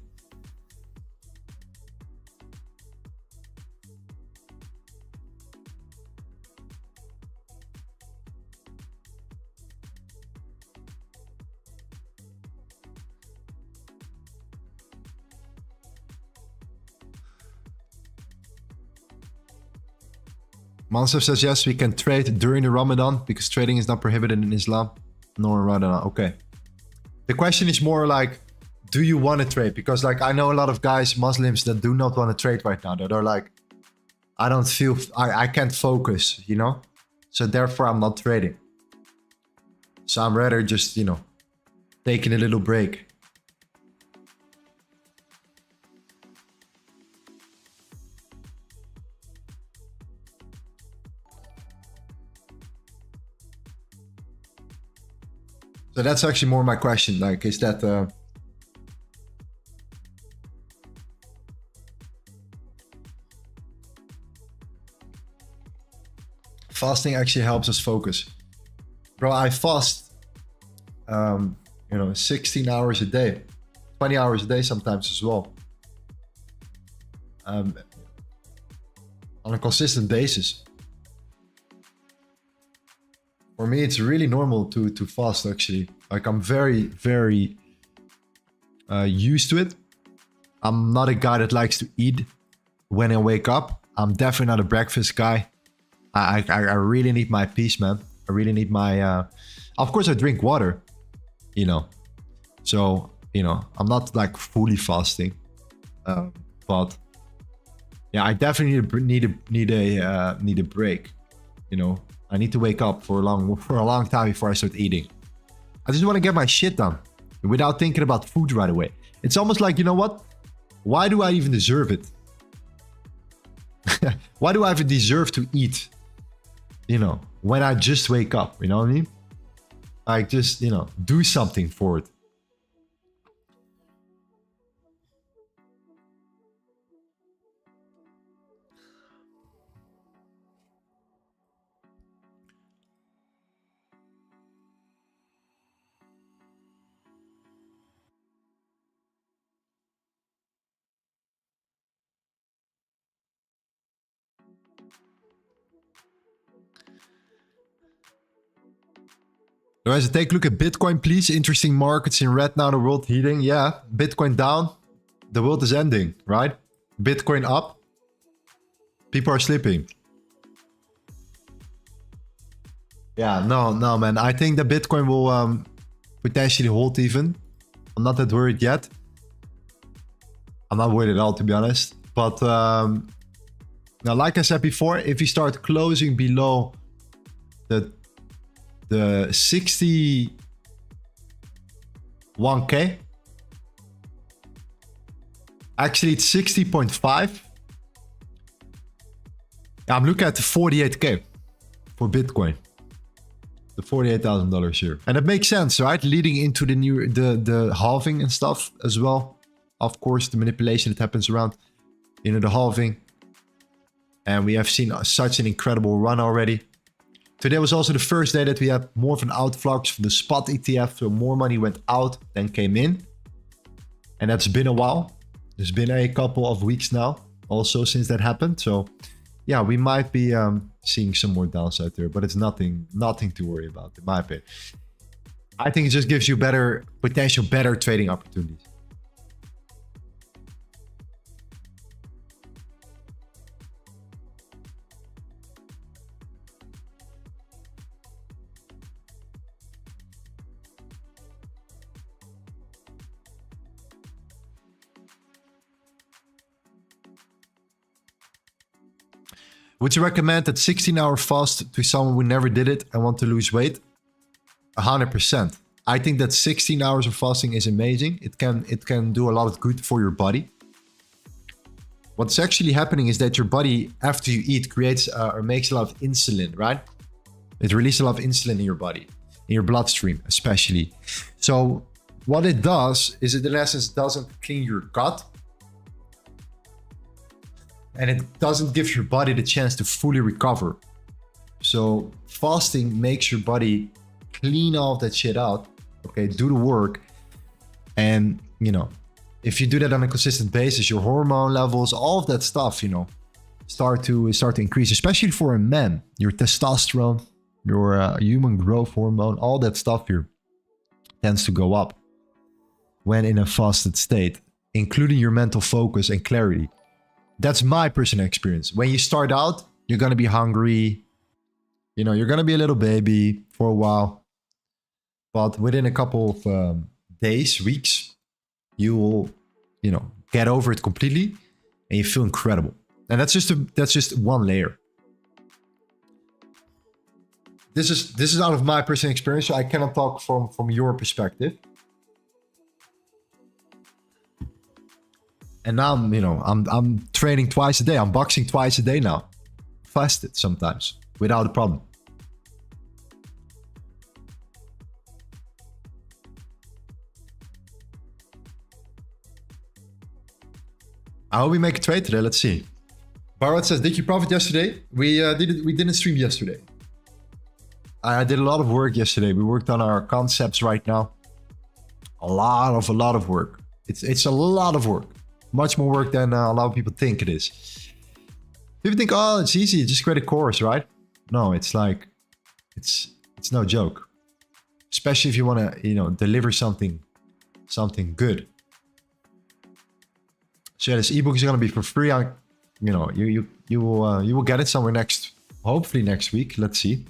Speaker 1: Mansef says yes, we can trade during the Ramadan because trading is not prohibited in Islam nor in Ramadan. Okay. The question is more like, do you want to trade? Because like I know a lot of guys, Muslims, that do not want to trade right now. They're like, I don't feel, I can't focus, you know? So therefore I'm not trading. So I'm rather just, you know, taking a little break. So that's actually more my question. Like, is that fasting actually helps us focus? Bro, I fast, you know, 16 hours a day, 20 hours a day sometimes as well, on a consistent basis. For me, it's really normal to fast, actually. Like, I'm very used to it. I'm not a guy that likes to eat when I wake up. I'm definitely not a breakfast guy. I really need my peace, man. I really need my... Of course, I drink water, you know. So, you know, I'm not, like, fully fasting. But, yeah, I definitely need a break, you know. I need to wake up for a long time before I start eating. I just want to get my shit done without thinking about food right away. It's almost like, you know what? Why do I even deserve it? Why do I even deserve to eat? You know, when I just wake up, you know what I mean? Like, just, you know, do something for it. Lorenzo, take a look at Bitcoin, please. Interesting markets in red now, the world heating. Yeah, Bitcoin down. The world is ending, right? Bitcoin up. People are sleeping. Yeah, no, man. I think the Bitcoin will potentially hold even. I'm not that worried yet. I'm not worried at all, to be honest. But Now, like I said before, if you start closing below the 61K, actually it's 60.5. I'm looking at the 48K for Bitcoin. The $48,000 here. And it makes sense, right? Leading into the halving and stuff as well. Of course, the manipulation that happens around, the halving. And we have seen such an incredible run already. Today was also the first day that we had more of an outflux from the spot ETF. So more money went out than came in. And that's been a while. There's been a couple of weeks now also since that happened. So yeah, we might be seeing some more downside there, but it's nothing to worry about in my opinion. I think it just gives you better trading opportunities. Would you recommend that 16-hour fast to someone who never did it and want to lose weight? 100%. I think that 16 hours of fasting is amazing. It can do a lot of good for your body. What's actually happening is that your body, after you eat, creates or makes a lot of insulin, right? It releases a lot of insulin in your body, in your bloodstream especially. So what it does is it in essence doesn't clean your gut. And it doesn't give your body the chance to fully recover. So fasting makes your body clean all that shit out. Okay, do the work. And, if you do that on a consistent basis, your hormone levels, all of that stuff, start to increase, especially for a man. Your testosterone, your human growth hormone, all that stuff here tends to go up when in a fasted state, including your mental focus and clarity. That's my personal experience. When you start out, you're going to be hungry. You're going to be a little baby for a while. But within a couple of days, weeks, you will, get over it completely and you feel incredible. And that's just one layer. This is out of my personal experience, so I cannot talk from your perspective. And now I'm training twice a day. I'm boxing twice a day now. Fasted sometimes without a problem. I hope we make a trade today. Let's see. Barrett says, did you profit yesterday? We didn't stream yesterday. I did a lot of work yesterday. We worked on our concepts right now. A lot of work. It's a lot of work. Much more work than a lot of people think it is. People think, oh, it's easy. Just create a course, right? No, it's like, it's no joke. Especially if you want to, deliver something good. So yeah, this ebook is going to be for free. You will get it somewhere hopefully next week. Let's see.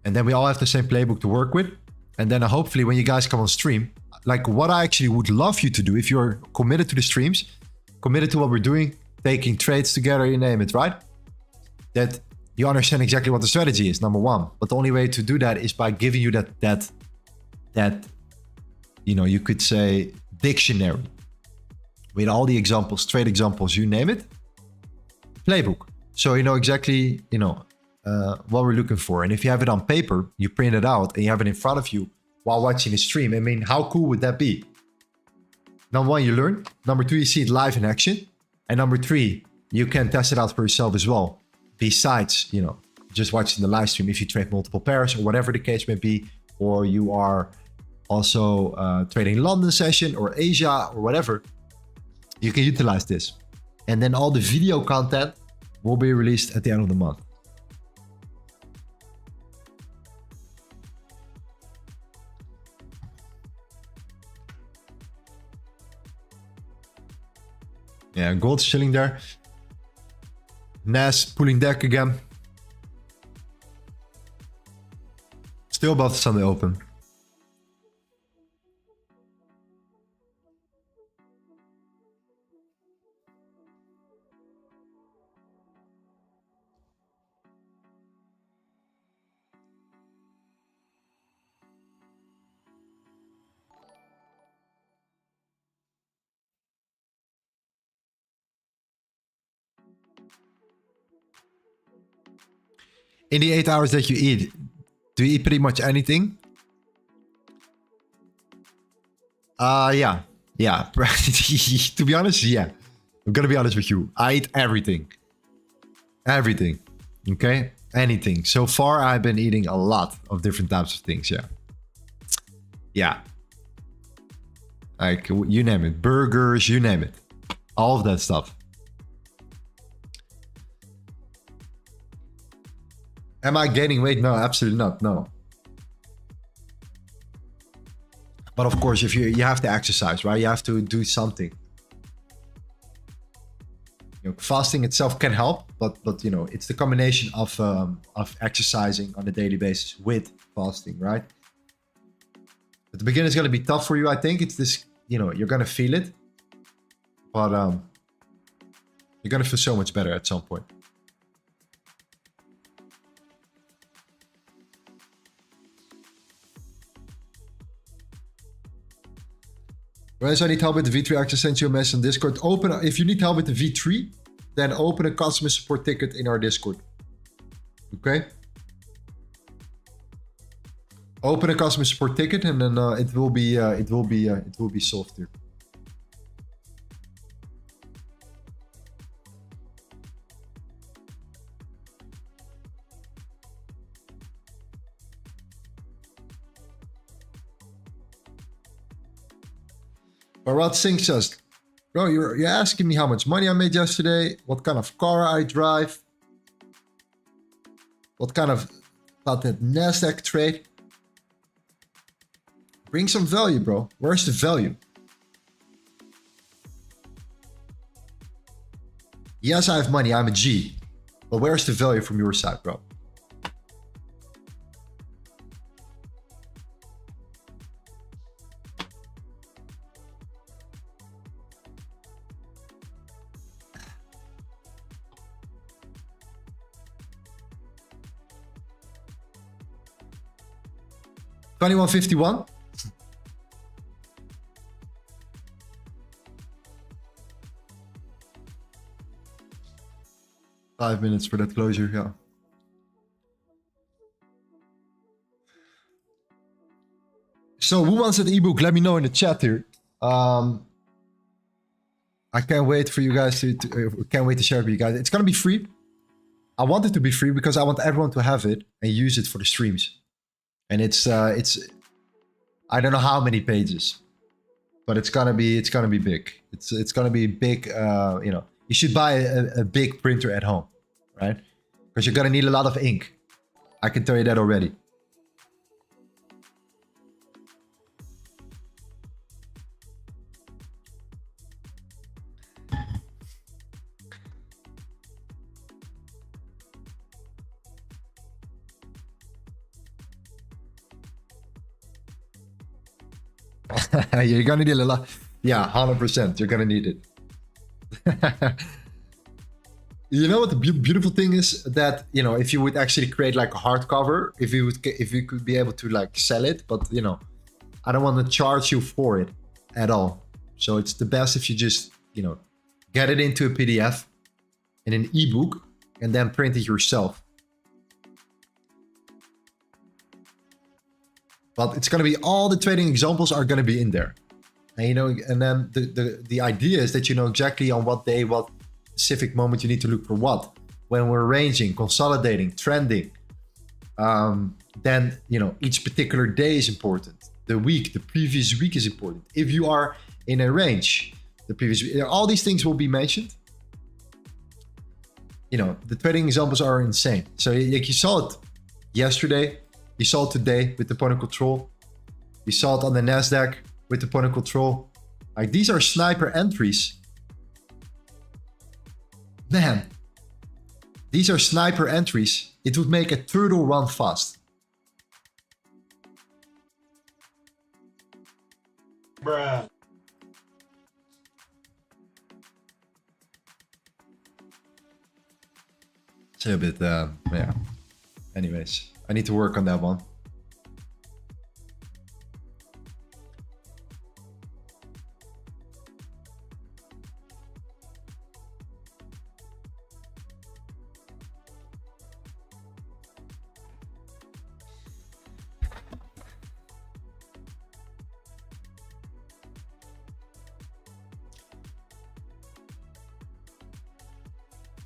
Speaker 1: And then we all have the same playbook to work with. And then hopefully when you guys come on stream, like what I actually would love you to do, if you're committed to the streams, committed to what we're doing, taking trades together, you name it, right? That you understand exactly what the strategy is, number one. But the only way to do that is by giving you that you could say dictionary with all the examples, trade examples, you name it, playbook. So you know exactly, what we're looking for. And if you have it on paper, you print it out and you have it in front of you while watching the stream. I mean, how cool would that be? Number one, you learn. Number two, you see it live in action. And number three, you can test it out for yourself as well. Besides, just watching the live stream, if you trade multiple pairs or whatever the case may be, or you are also trading London session or Asia or whatever, you can utilize this. And then all the video content will be released at the end of the month. Yeah, gold's chilling there. Nas pulling deck again. Still above the Sunday open. In the 8 hours that you eat, do you eat pretty much anything? Yeah. Yeah. To be honest, yeah. I'm gonna be honest with you. I eat everything. Everything. Okay? Anything. So far, I've been eating a lot of different types of things, yeah. Yeah. Like, you name it. Burgers, you name it. All of that stuff. Am I gaining weight? No, absolutely not. No. But of course, if you have to exercise, right? You have to do something. You know, fasting itself can help, but you know, it's the combination of exercising on a daily basis with fasting, right? At the beginning, it's gonna be tough for you. I think it's this. You know, you're gonna feel it, but you're gonna feel so much better at some point. Lorenzo, I need help with the V3 access. Send you a message on Discord. If you need help with the V3, then open a customer support ticket in our Discord. Okay? Open a customer support ticket, and then it will be solved here. Barad Singh says, bro, you're asking me how much money I made yesterday, what kind of car I drive, what kind of about that Nasdaq trade. Bring some value, bro. Where's the value? Yes, I have money. I'm a G. But where's the value from your side, bro? $21.51. Five minutes for that closure, yeah. So who wants that ebook? Let me know in the chat here. I can't wait for you guys can't wait to share it with you guys. It's gonna be free. I want it to be free because I want everyone to have it and use it for the streams. And it's I don't know how many pages, but it's gonna be big. It's gonna be big. You know, you should buy a big printer at home, right? Because you're gonna need a lot of ink. I can tell you that already. You're gonna need a lot. Yeah, 100%. You're gonna need it. You know what the beautiful thing is? That, you know, if you would actually create like a hardcover, if you could be able to like sell it, but you know, I don't want to charge you for it at all. So it's the best if you just, you know, get it into a PDF in an ebook and then print it yourself. But it's going to be, all the trading examples are going to be in there. And you know, and then the idea is that you know exactly on what day, what specific moment you need to look for what. When we're ranging, consolidating, trending, then you know each particular day is important. The week, the previous week is important. If you are in a range, the previous week, all these things will be mentioned. You know, the trading examples are insane. So like you saw it yesterday, you saw it today with the point of control. You saw it on the Nasdaq with the point of control. Like these are sniper entries. Man, these are sniper entries. It would make a turtle run fast.
Speaker 2: Bruh.
Speaker 1: It's a bit, yeah. Anyways, I need to work on that one.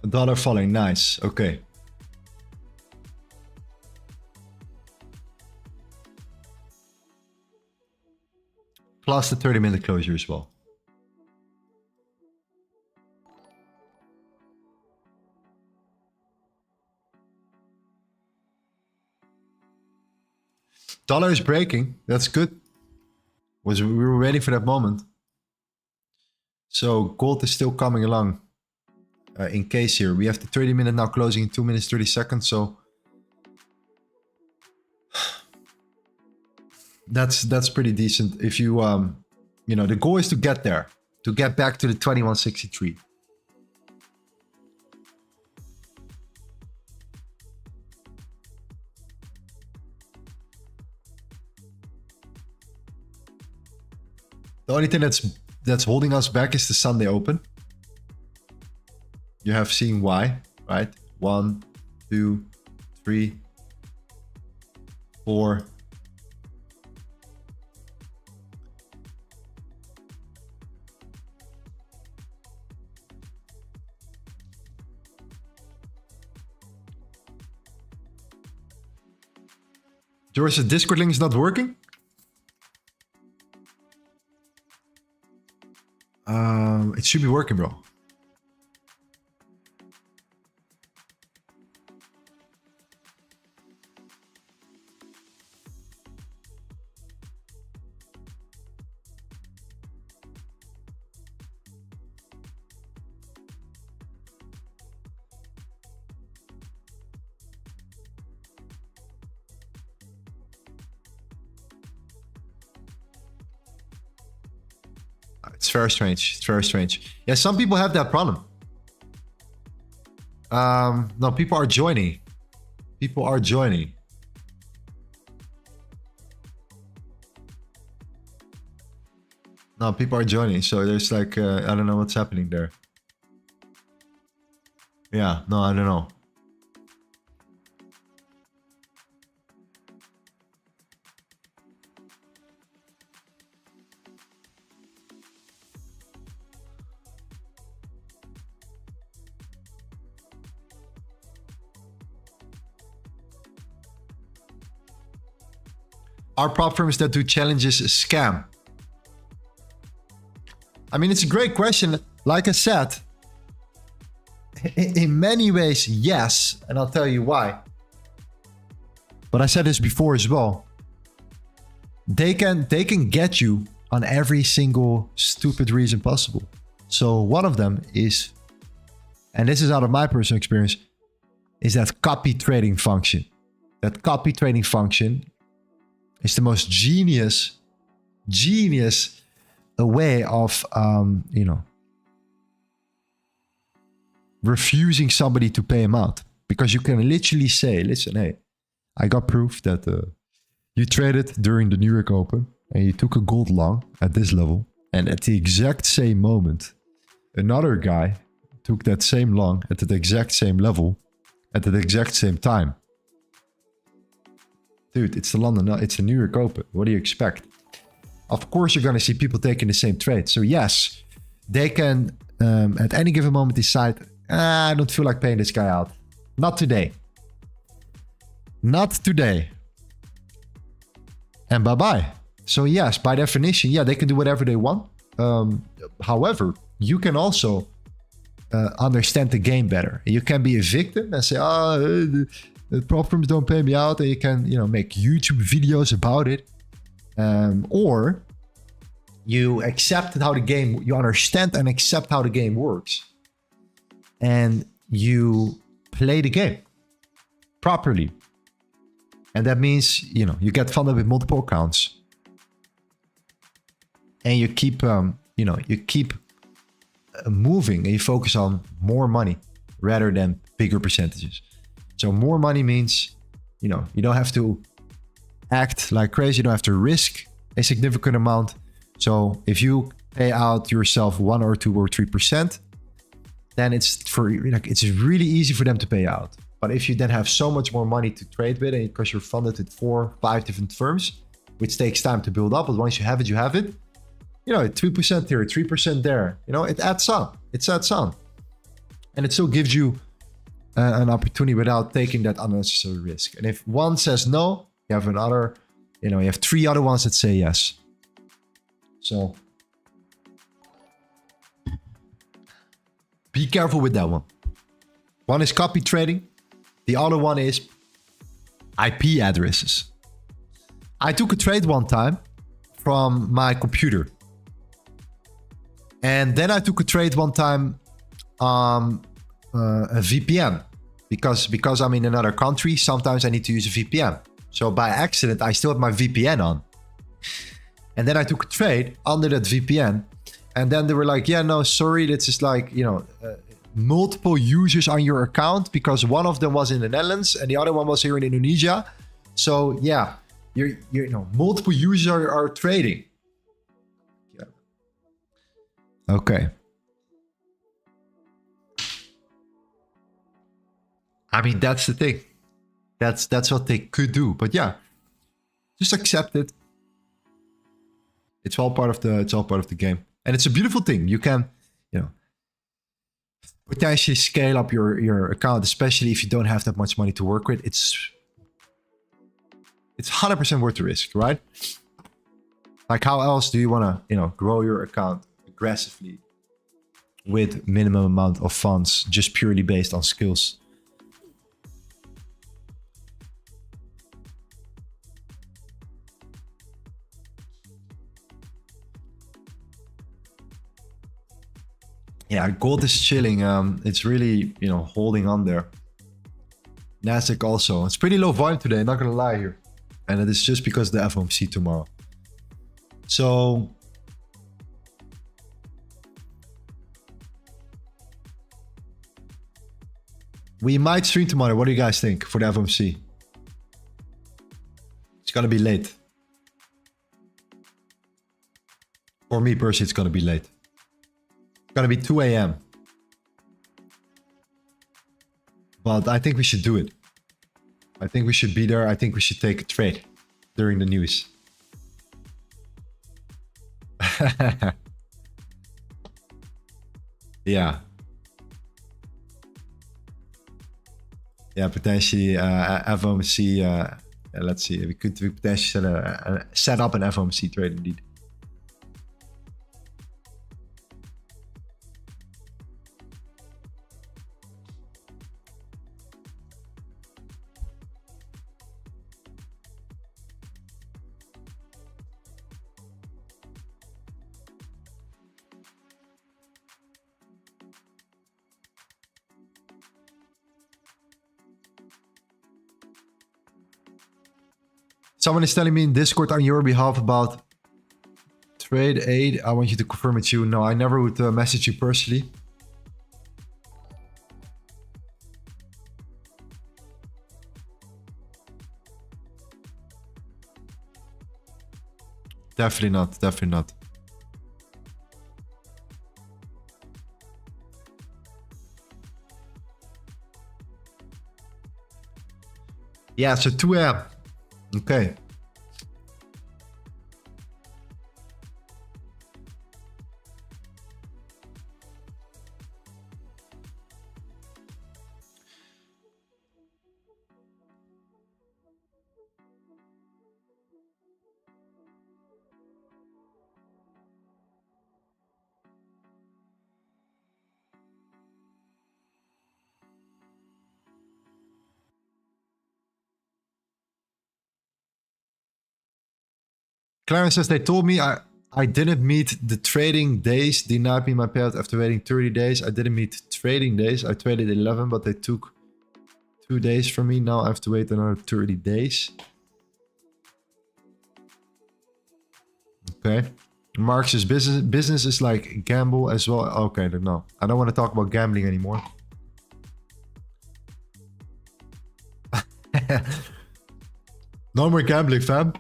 Speaker 1: Dollar falling, nice. Okay. Plus the 30-minute closure as well. Dollar is breaking. That's good. We were waiting for that moment. So gold is still coming along. In case here, we have the 30-minute now closing in 2 minutes 30 seconds. So that's pretty decent. If you you know, the goal is to get there, to get back to the 2163. The only thing that's holding us back is the Sunday open. You have seen why, right? 1, 2, 3, 4. George's Discord link is not working. It should be working, bro. It's very strange. It's very strange. Yeah, some people have that problem. No, people are joining. People are joining. No, people are joining. So there's like, I don't know what's happening there. Yeah, no, I don't know. Are prop firms that do challenges a scam? I mean, it's a great question. Like I said, in many ways, yes. And I'll tell you why. But I said this before as well. They can get you on every single stupid reason possible. So one of them is, and this is out of my personal experience, is that copy trading function. That copy trading function is the most genius way of, you know, refusing somebody to pay him out. Because you can literally say, listen, hey, I got proof that you traded during the New York Open and you took a gold long at this level. And at the exact same moment, another guy took that same long at the exact same level at the exact same time. Dude, it's the London, it's the New York Open. What do you expect? Of course, you're going to see people taking the same trade. So yes, they can, at any given moment, decide, I don't feel like paying this guy out. Not today. Not today. And bye-bye. So yes, by definition, yeah, they can do whatever they want. However, you can also understand the game better. You can be a victim and say, the prop firms don't pay me out, and you can, you know, make YouTube videos about it. Or you accept how the game, you understand and accept how the game works. And you play the game properly. And that means, you know, you get funded with multiple accounts. And you keep, you know, you keep moving and you focus on more money rather than bigger percentages. So more money means, you know, you don't have to act like crazy. You don't have to risk a significant amount. So if you pay out yourself 1 or 2 or 3%, then it's for, you know, it's really easy for them to pay out. But if you then have so much more money to trade with, and because you're funded with 4, 5 different firms, which takes time to build up, but once you have it, you have it. You know, 2% here, 3% there. You know, it adds on. It adds on. And it still gives you an opportunity without taking that unnecessary risk. And if one says no, you have another, you have 3 other ones that say yes. So be careful with that one. One is copy trading. The other one is IP addresses. I took a trade one time from my computer. And then I took a trade one time on a VPN. Because I'm in another country, sometimes I need to use a VPN. So by accident, I still had my VPN on. And then I took a trade under that VPN. And then they were like, yeah, no, sorry. This is like, multiple users on your account because one of them was in the Netherlands and the other one was here in Indonesia. So yeah, multiple users are trading. Yeah. Okay. I mean, that's the thing. That's what they could do. But yeah, just accept it. It's all part of the game. And it's a beautiful thing. You can, potentially scale up your account, especially if you don't have that much money to work with. It's 100% worth the risk, right? Like how else do you want to, grow your account aggressively with minimum amount of funds just purely based on skills? Yeah, gold is chilling. It's really, holding on there. Nasdaq also. It's pretty low volume today, not gonna lie here. And it is just because of the FOMC tomorrow. So we might stream tomorrow. What do you guys think for the FOMC? It's gonna be late. For me personally, it's gonna be late. Gonna be 2 a.m. But I think we should do it. I think we should be there. I think we should take a trade during the news. Yeah. Yeah, potentially FOMC. Let's see. We could potentially set up an FOMC trade indeed. Someone is telling me in Discord on your behalf about trade aid. I want you to confirm with you. No, I never would message you personally. Definitely not. Definitely not. Yeah, so 2 a.m. Okay. Clarence says they told me I didn't meet the trading days, denied me my payout after waiting 30 days. I didn't meet trading days. I traded 11, but they took 2 days from me. Now I have to wait another 30 days. Okay. Mark says business is like gamble as well. Okay, no. I don't want to talk about gambling anymore. No more gambling, fam.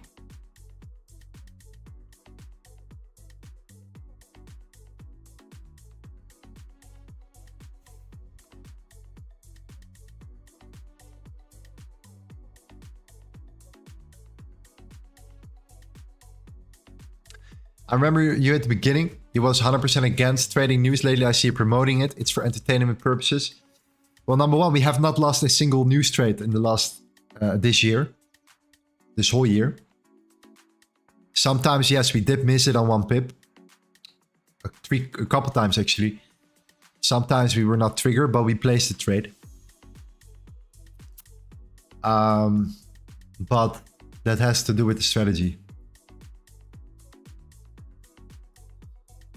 Speaker 1: I remember you at the beginning. He was 100% against trading news. Lately, I see you promoting it. It's for entertainment purposes. Well, number one, we have not lost a single news trade in the last this year, this whole year. Sometimes, yes, we did miss it on 1 pip. A couple times actually. Sometimes we were not triggered, but we placed the trade. But that has to do with the strategy.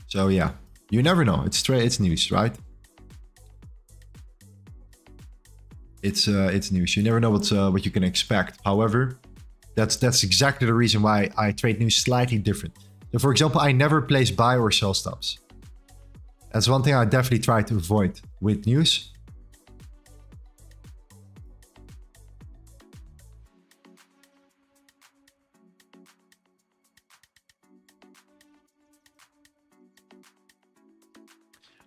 Speaker 1: So yeah, you never know. It's news, right? It's news. You never know what you can expect. However, that's exactly the reason why I trade news slightly different. So for example, I never place buy or sell stops. That's one thing I definitely try to avoid with news.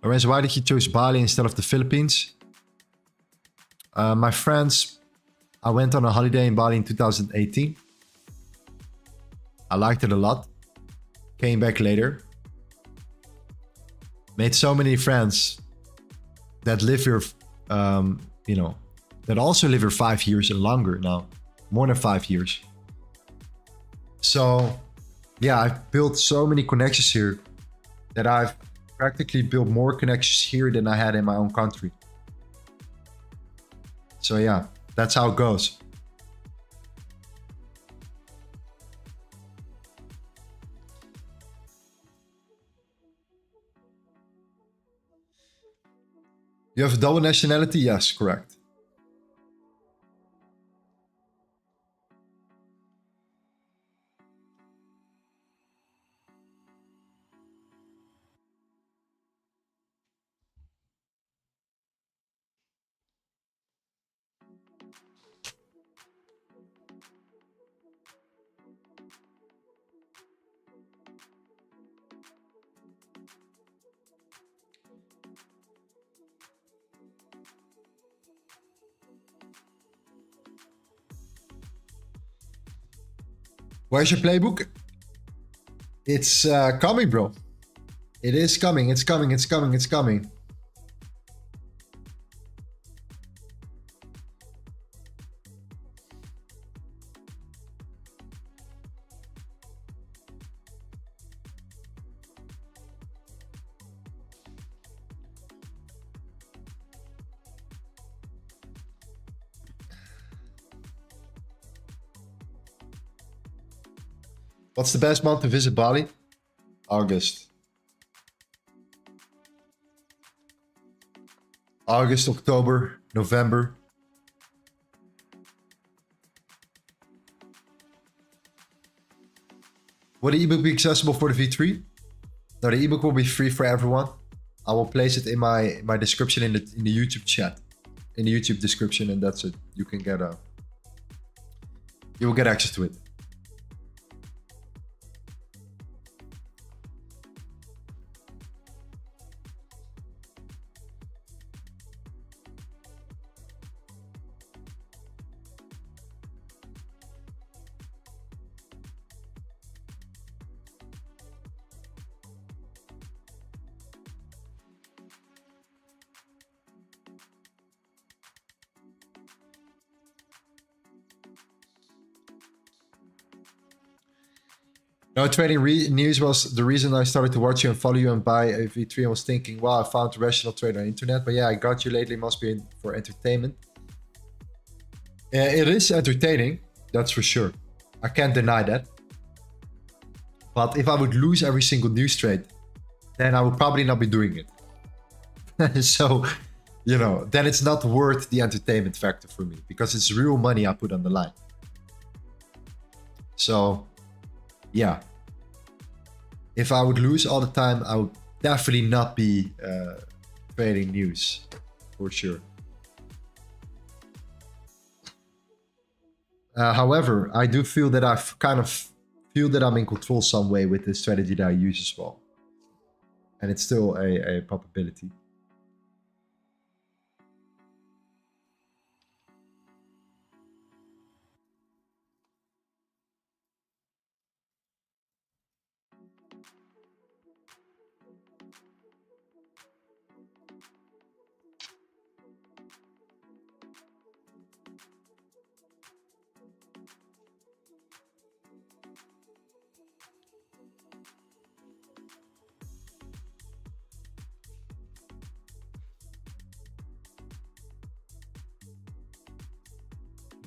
Speaker 1: Lorenzo, why did you choose Bali instead of the Philippines? My friends, I went on a holiday in Bali in 2018. I liked it a lot. Came back later. Made so many friends that live here, you know, that also live here 5 years and longer now. More than 5 years. So, yeah, I've built so many connections here that I've practically built more connections here than I had in my own country. So yeah, that's how it goes. You have a double nationality? Yes, correct. Where's your playbook? It's coming, bro. It is coming. It's coming. It's coming. It's coming. What's the best month to visit Bali? August. August, October, November. Will the ebook be accessible for the V3? No, the ebook will be free for everyone. I will place it in my description in the YouTube chat, in the YouTube description, and that's it. You can get you will get access to it. No, trading news was the reason I started to watch you and follow you and buy a V3 and was thinking, wow, I found a rational trade on the internet. But yeah, I got you lately, must be for entertainment. It is entertaining, that's for sure. I can't deny that. But if I would lose every single news trade, then I would probably not be doing it. So, you know, then it's not worth the entertainment factor for me because it's real money I put on the line. So, yeah. If I would lose all the time, I would definitely not be trading news, for sure. However, I do feel that I kind of feel that I'm in control some way with the strategy that I use as well. And it's still a probability.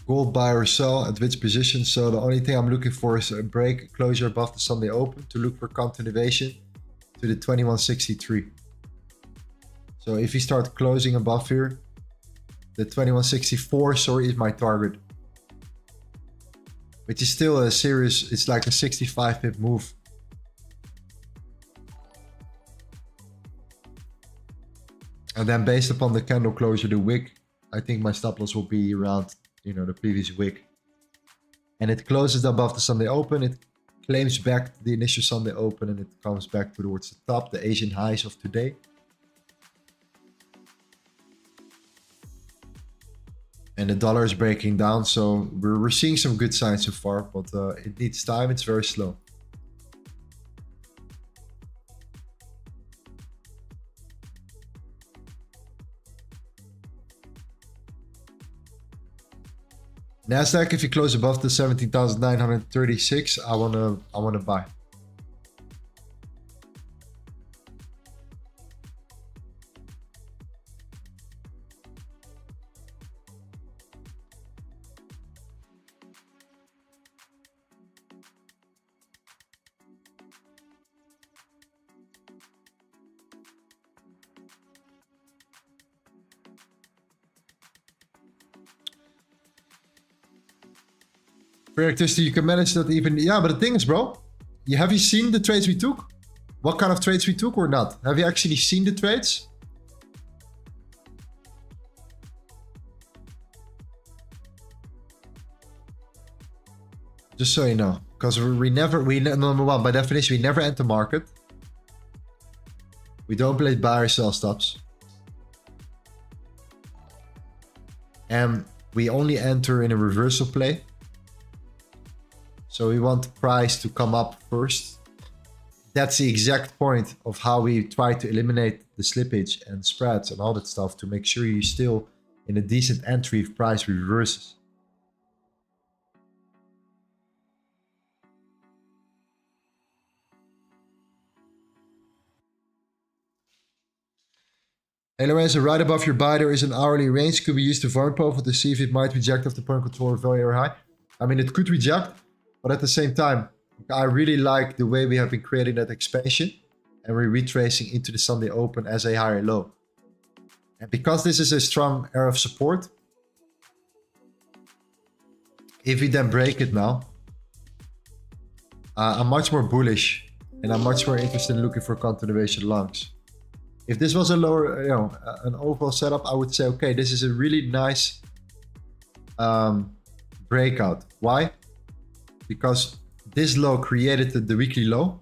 Speaker 1: Gold buy or sell at which position? So the only thing I'm looking for is a break, closure above the Sunday open to look for continuation to the 2163. So if you start closing above here, the 2164, sorry, is my target. Which is still a serious, it's like a 65 pip move. And then based upon the candle closure, the wick, I think my stop loss will be around, you know, the previous wick. And it closes above the Sunday open. It claims back the initial Sunday open and it comes back towards the top, the Asian highs of today. And the dollar is breaking down, so we're seeing some good signs so far, but it needs time, it's very slow. Nasdaq, if you close above the 17,936, I wanna buy. Electricity, you can manage that even. Yeah, but the thing is, bro, have you seen the trades we took? What kind of trades we took or not? Have you actually seen the trades? Just so you know, because we number one, by definition, we never enter market. We don't play buy or sell stops. And we only enter in a reversal play. So we want the price to come up first. That's the exact point of how we try to eliminate the slippage and spreads and all that stuff to make sure you're still in a decent entry if price reverses. Hey Lorenzo, right above your buy there is an hourly range. Could we use the VAR profile to see if it might reject if the point control or value are high? I mean, it could reject. But at the same time, I really like the way we have been creating that expansion and we're retracing into the Sunday open as a higher low. And because this is a strong area of support, if we then break it now, I'm much more bullish and I'm much more interested in looking for continuation longs. If this was a lower, you know, an overall setup, I would say, okay, this is a really nice breakout. Why? Because this low created the weekly low,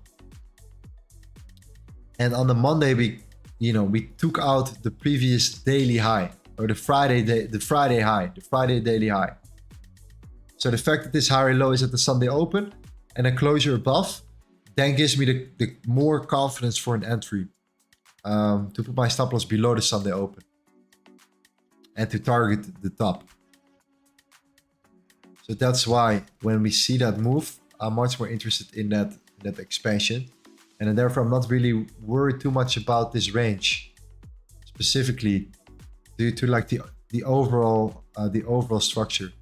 Speaker 1: and on the Monday we took out the previous daily high or the Friday daily high. So the fact that this higher low is at the Sunday open and a closure above, then gives me the more confidence for an entry to put my stop loss below the Sunday open and to target the top. So that's why when we see that move, I'm much more interested in that expansion. And then therefore I'm not really worried too much about this range specifically due to like the overall structure.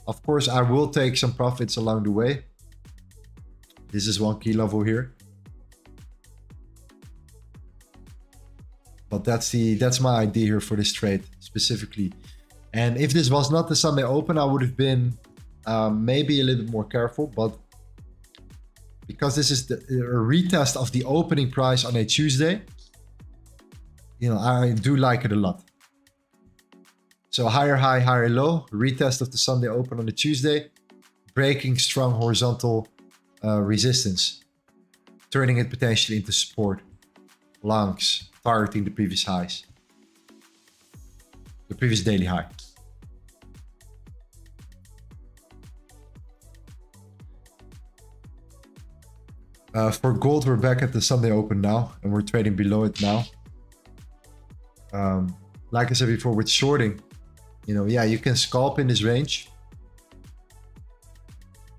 Speaker 1: Of course, I will take some profits along the way. This is one key level here. But that's my idea here for this trade specifically. And if this was not the Sunday open, I would have been maybe a little bit more careful. But because this is a retest of the opening price on a Tuesday, you know, I do like it a lot. So higher high, higher low, retest of the Sunday open on the Tuesday, breaking strong horizontal resistance, turning it potentially into support, longs, targeting the previous highs, the previous daily high. For gold, we're back at the Sunday open now, and we're trading below it now. Like I said before, with shorting, you know, yeah, you can scalp in this range,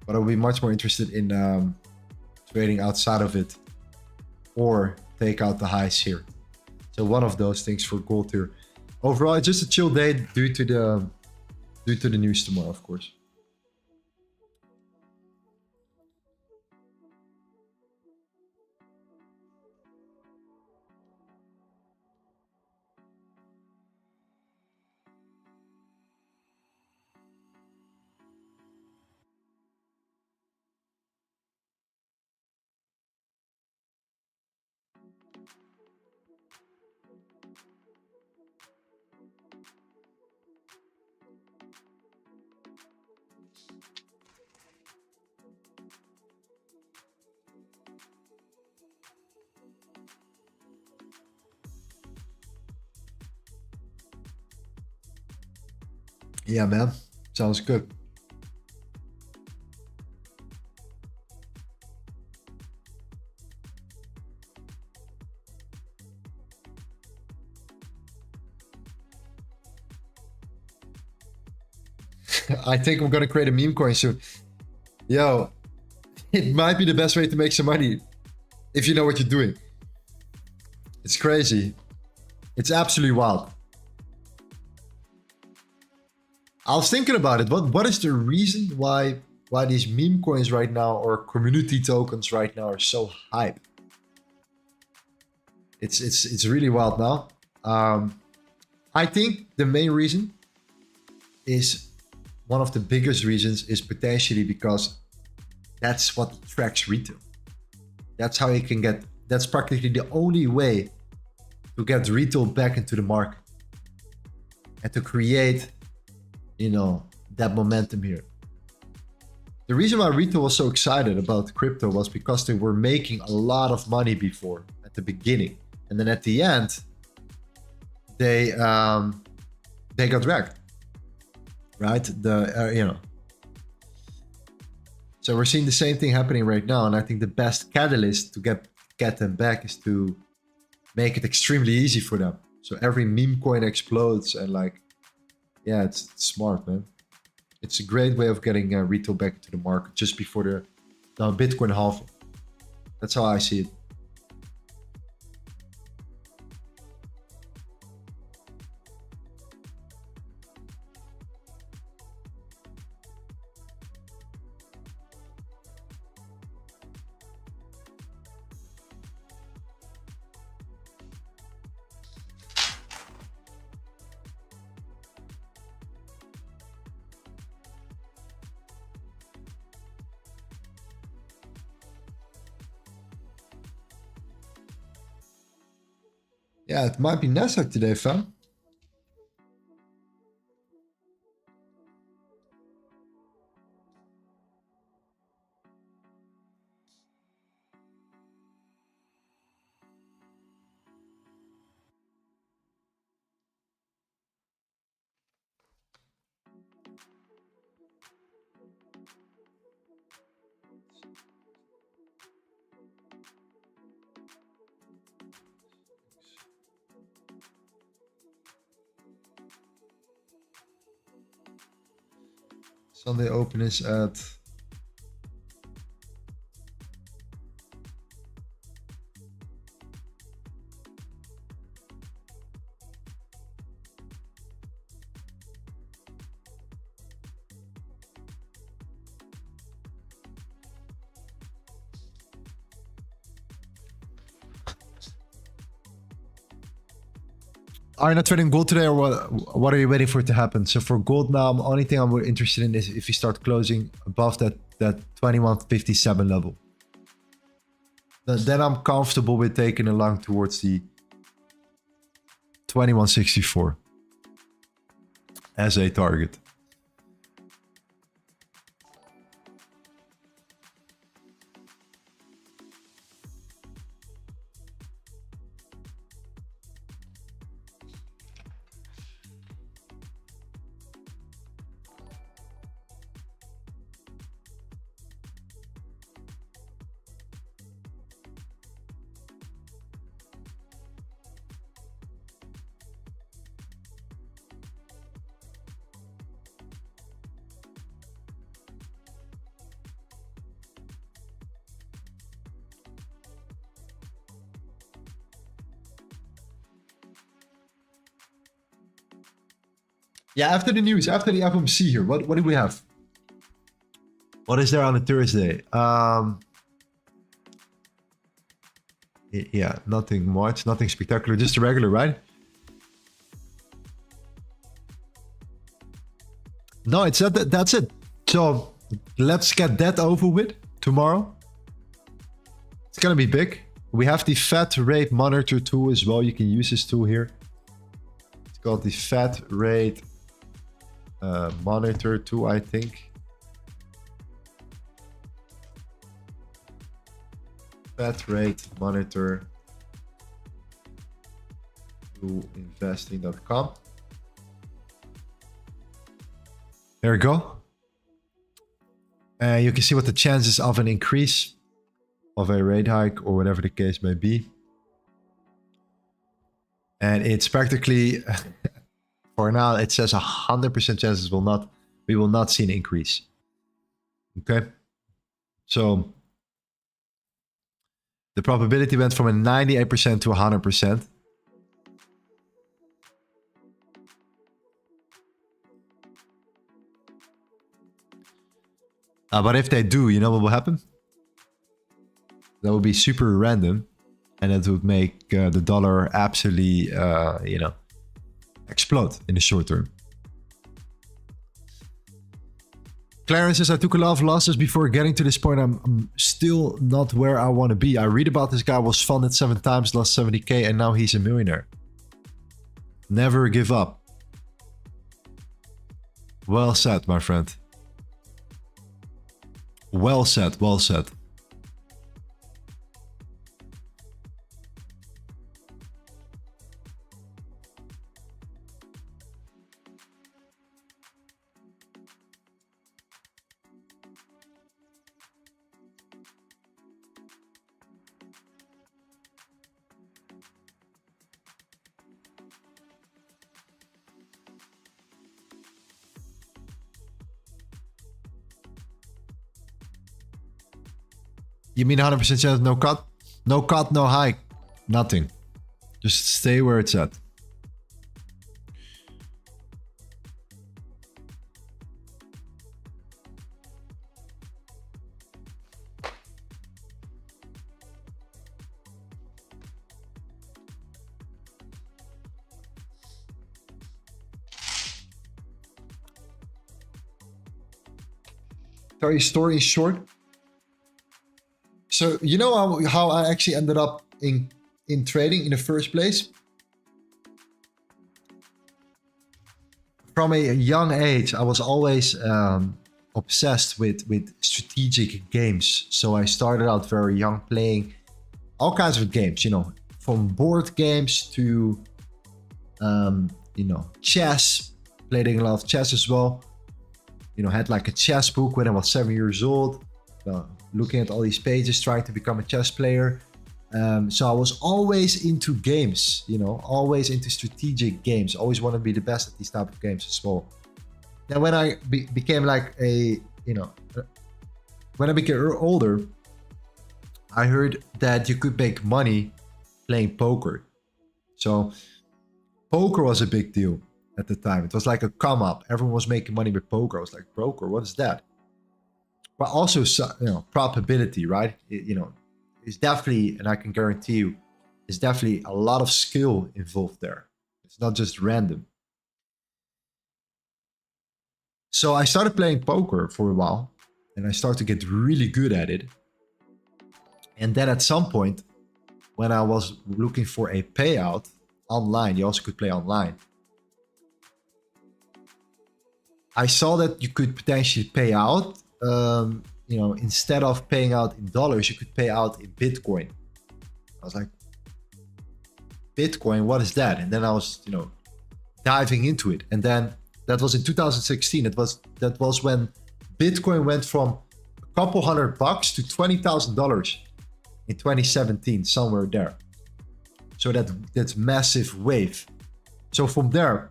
Speaker 1: but I'll be much more interested in trading outside of it or take out the highs here. So one of those things for gold here. Overall, it's just a chill day due to Due to the news tomorrow, of course. Yeah, man. Sounds good. I think I'm gonna create a meme coin soon. Yo, it might be the best way to make some money if you know what you're doing. It's crazy. It's absolutely wild. I was thinking about it. What is the reason why these meme coins right now or community tokens right now are so hype? It's really wild now. I think the main reason is one of the biggest reasons is potentially because that's what attracts retail. That's how you can get. That's practically the only way to get retail back into the market and to create, you know, that momentum here. The reason why retail was so excited about crypto was because they were making a lot of money before at the beginning, and then at the end, they got wrecked, right? You know. So we're seeing the same thing happening right now, and I think the best catalyst to get them back is to make it extremely easy for them. So every meme coin explodes, and like, yeah, it's smart, man. It's a great way of getting retail back into the market just before the Bitcoin halving. That's how I see it. Yeah, it might be Nasdaq today, fam. Sunday open is at Are you not trading gold today, or what are you waiting for it to happen? So for gold now, the only thing I'm interested in is if you start closing above that 2157 level. Then I'm comfortable with taking a long towards the 2164 as a target. Yeah, after the news, after the FOMC here, what do we have? What is there on a Thursday? Yeah, nothing much, nothing spectacular, just a regular, right? No, it's that's it. So let's get that over with tomorrow. It's gonna be big. We have the Fed rate monitor tool as well. You can use this tool here. It's called the Fed rate monitor tool, I think. Fed rate monitor to investing.com. There we go. You can see what the chances of an increase of a rate hike or whatever the case may be. And it's practically, for now, it says 100% chances we will not see an increase. Okay. So the probability went from a 98% to 100%. But if they do, you know what will happen? That would be super random, and it would make the dollar absolutely, explode in the short term. Clarence says, I took a lot of losses before getting to this point. I'm still not where I want to be. I read about this guy was funded 7 times, lost 70K, and now he's a millionaire. Never give up. Well said, my friend. Well said, well said. You mean 100% chance, no cut? No cut, no hike. Nothing. Just stay where it's at. Tell your story short. So you know how I actually ended up in trading in the first place? From a young age, I was always obsessed with strategic games. So I started out very young playing all kinds of games, you know, from board games to, chess. Playing a lot of chess as well. You know, had like a chess book when I was 7 years old. Looking at all these pages, trying to become a chess player. So I was always into games, you know, always into strategic games. Always want to be the best at these type of games as well. Now, when I became like when I became older, I heard that you could make money playing poker. So poker was a big deal at the time. It was like a come up. Everyone was making money with poker. I was like, poker, what is that? But also, probability, right? It's definitely, and I can guarantee you, there's definitely a lot of skill involved there. It's not just random. So I started playing poker for a while, and I started to get really good at it. And then at some point, when I was looking for a payout online, you also could play online. I saw that you could potentially pay out. Instead of paying out in dollars, you could pay out in Bitcoin. I was like, Bitcoin, what is that? And then I was, diving into it. And then that was in 2016. That was when Bitcoin went from a couple $100 to $20,000 in 2017, somewhere there. So that's massive wave. So from there,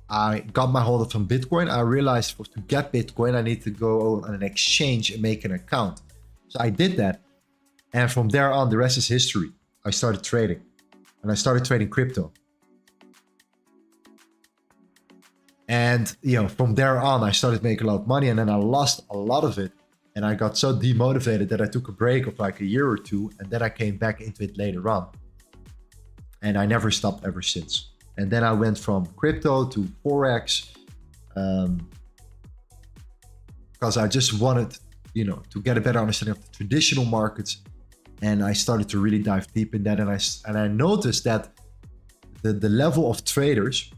Speaker 1: I got my hold of some Bitcoin. I realized to get Bitcoin, I need to go on an exchange and make an account. So I did that. And from there on, the rest is history. I started trading. And I started trading crypto. And, you know, from there on, I started making a lot of money, and then I lost a lot of it. And I got so demotivated that I took a break of like a year or two, and then I came back into it later on. And I never stopped ever since. And then I went from crypto to Forex, because I just wanted, you know, to get a better understanding of the traditional markets. And I started to really dive deep in that. And I noticed that the level of traders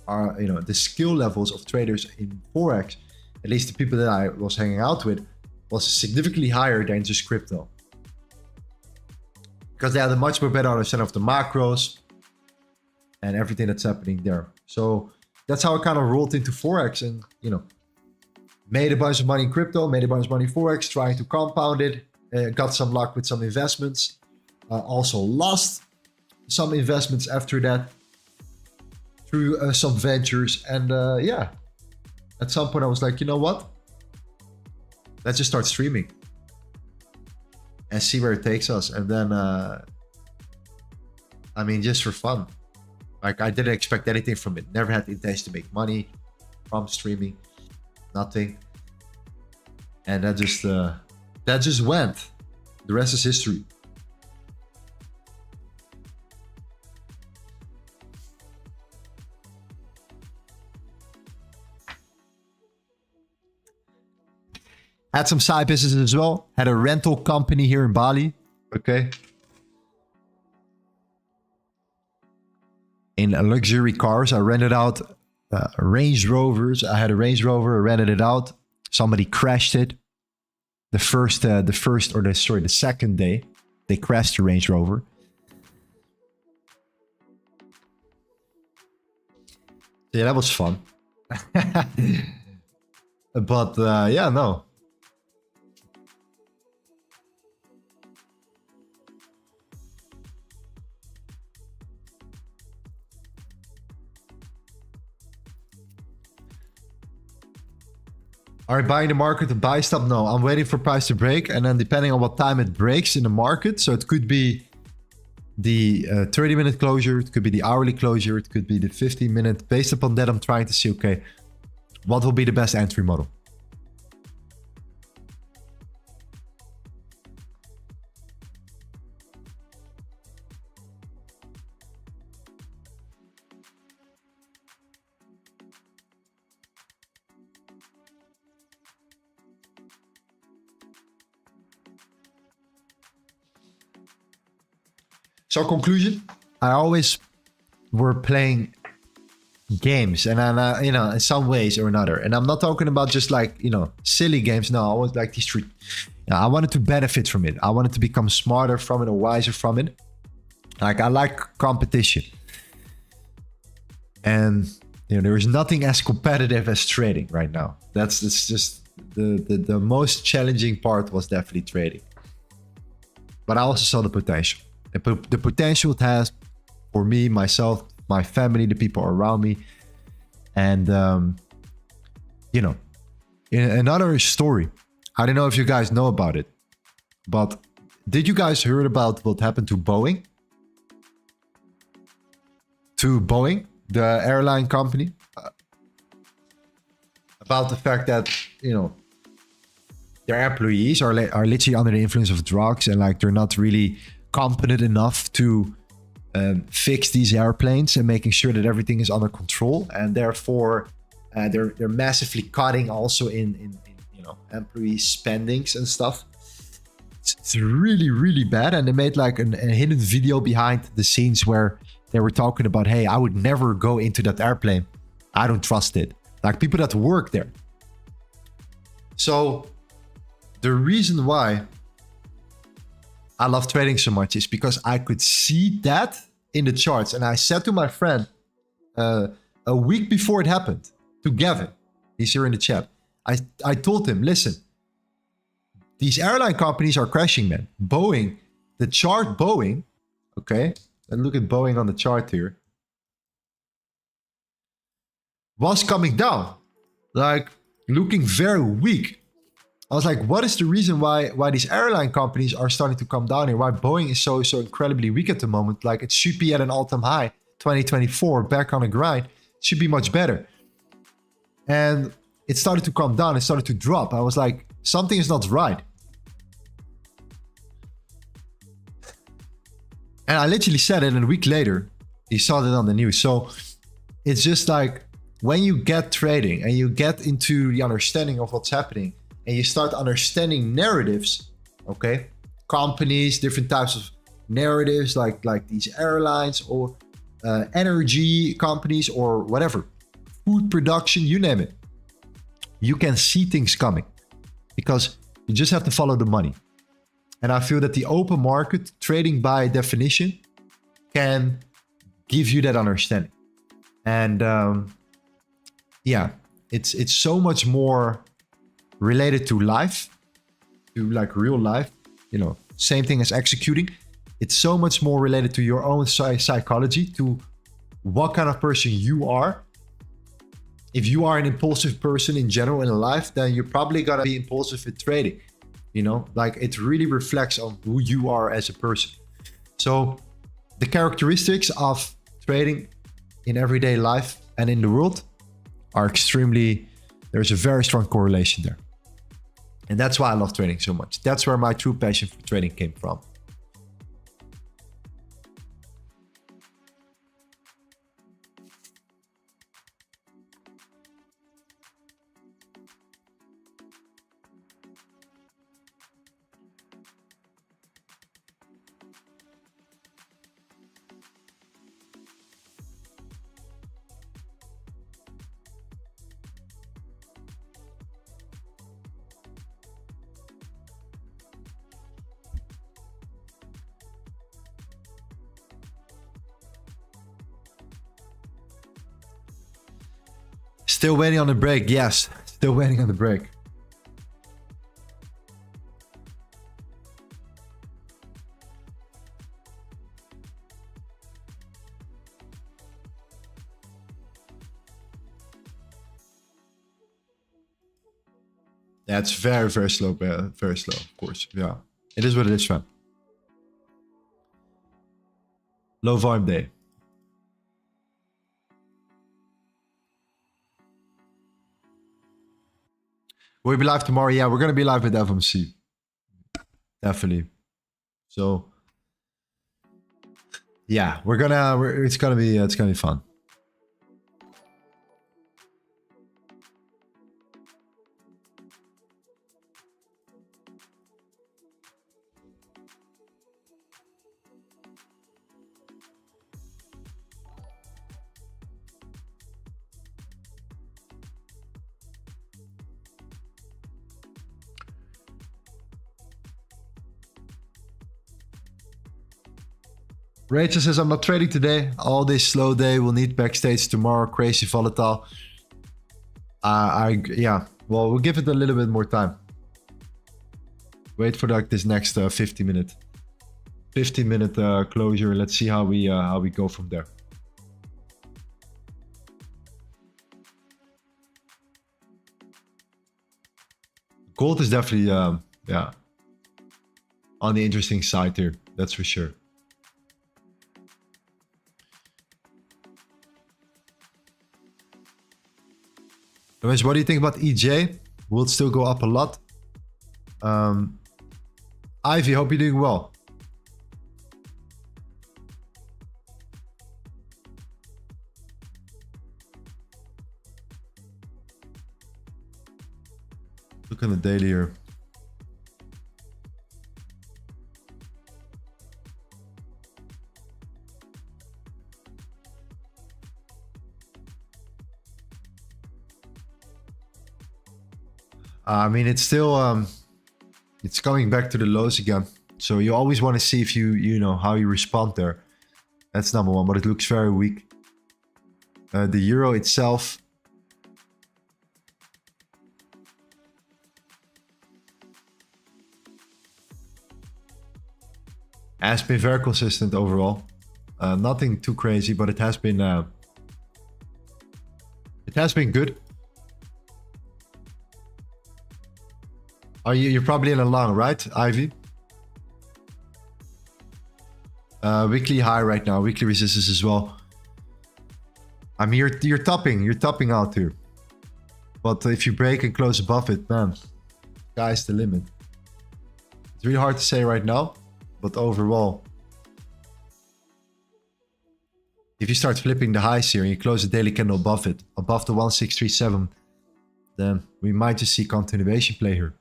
Speaker 1: are, you know, the skill levels of traders in Forex, at least the people that I was hanging out with, was significantly higher than just crypto. Because they had a much more better understanding of the macros and everything that's happening there. So that's how I kind of rolled into Forex, and, you know, made a bunch of money in crypto, made a bunch of money in Forex, trying to compound it, got some luck with some investments, also lost some investments after that through some ventures. And yeah, at some point I was like, you know what? Let's just start streaming and see where it takes us. And then, I mean, just for fun. Like, I didn't expect anything from it. Never had the intention to make money from streaming. Nothing. And that just went. The rest is history. Had some side businesses as well. Had a rental company here in Bali. Okay. In luxury cars, I rented out Range Rovers. I had a Range Rover, I rented it out. Somebody crashed it. The second day, they crashed the Range Rover. Yeah, that was fun. But yeah, no. Are you buying the market to buy stuff? No, I'm waiting for price to break, and then depending on what time it breaks in the market, so it could be the 30-minute closure, it could be the hourly closure, it could be the 15-minute. Based upon that, I'm trying to see, okay, what will be the best entry model? So conclusion, I always were playing games, and I, you know, in some ways or another. And I'm not talking about just like, you know, silly games. No, I was like these three. I wanted to benefit from it. I wanted to become smarter from it or wiser from it. Like, I like competition. And, you know, there is nothing as competitive as trading right now. It's just the most challenging part was definitely trading. But I also saw the potential. The potential it has for me, myself, my family, the people around me. And, you know, in another story, I don't know if you guys know about it, but did you guys heard about what happened to Boeing? To Boeing, the airline company? About the fact that, you know, their employees are literally under the influence of drugs, and like they're not really competent enough to fix these airplanes and making sure that everything is under control, and therefore they're massively cutting also in you know, employee spendings and stuff. It's really bad, and they made like a hidden video behind the scenes where they were talking about, hey, I would never go into that airplane. I don't trust it. Like, people that work there. So the reason why I love trading so much is because I could see that in the charts. And I said to my friend a week before it happened, to Gavin, he's here in the chat, I told him, listen, these airline companies are crashing, man. Boeing, the chart Boeing, okay, and look at Boeing on the chart here, was coming down, like looking very weak. I was like, what is the reason why these airline companies are starting to come down here? Why Boeing is so incredibly weak at the moment? Like, it should be at an all-time high, 2024, back on a grind. It should be much better. And it started to calm down. It started to drop. I was like, something is not right. And I literally said it, and a week later, he saw that on the news. So it's just like when you get trading and you get into the understanding of what's happening and you start understanding narratives, okay? Companies, different types of narratives like these airlines or energy companies or whatever, food production, you name it. You can see things coming because you just have to follow the money. And I feel that the open market, trading by definition, can give you that understanding. And yeah, it's so much more related to life, to like real life, you know, same thing as executing. It's so much more related to your own psychology, to what kind of person you are. If you are an impulsive person in general in life, then you're probably gonna be impulsive with trading. You know, like it really reflects on who you are as a person. So the characteristics of trading in everyday life and in the world are extremely, there's a very strong correlation there. And that's why I love trading so much. That's where my true passion for trading came from. Still waiting on the break. Yes, still waiting on the break. Yeah, it's very, very slow. Very slow, of course. Yeah, it is what it is, fam. Low volume day. We'll be live tomorrow. Yeah, we're gonna be live with FMC. Definitely. So yeah, it's gonna be fun. Rachel says, I'm not trading today. All this slow day. We'll need backstage tomorrow. Crazy volatile. Yeah. Well, we'll give it a little bit more time. Wait for like this next 15 minute closure. Let's see how we go from there. Gold is definitely yeah, on the interesting side here. That's for sure. Lorenzo, what do you think about EJ? Will it still go up a lot? Ivy, hope you're doing well. Look on the daily here. I mean, it's still, it's coming back to the lows again. So you always want to see if you know, how you respond there. That's number one, but it looks very weak. The euro itself. Has been very consistent overall. Nothing too crazy, but it has been good. You're probably in a long, right, Ivy? Weekly high right now, weekly resistance as well. I mean, you're topping out here. But if you break and close above it, man, sky's the limit. It's really hard to say right now, but overall, if you start flipping the highs here and you close the daily candle above it, above the 1637, then we might just see continuation play here.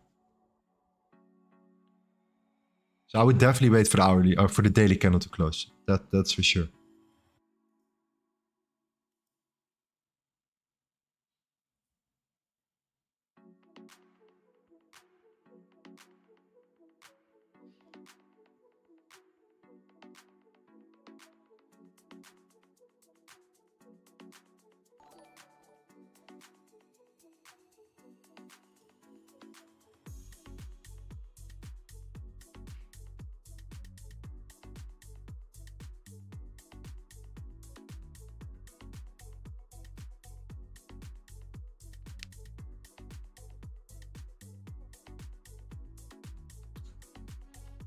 Speaker 1: So I would definitely wait for the hourly or for the daily candle to close. That's for sure.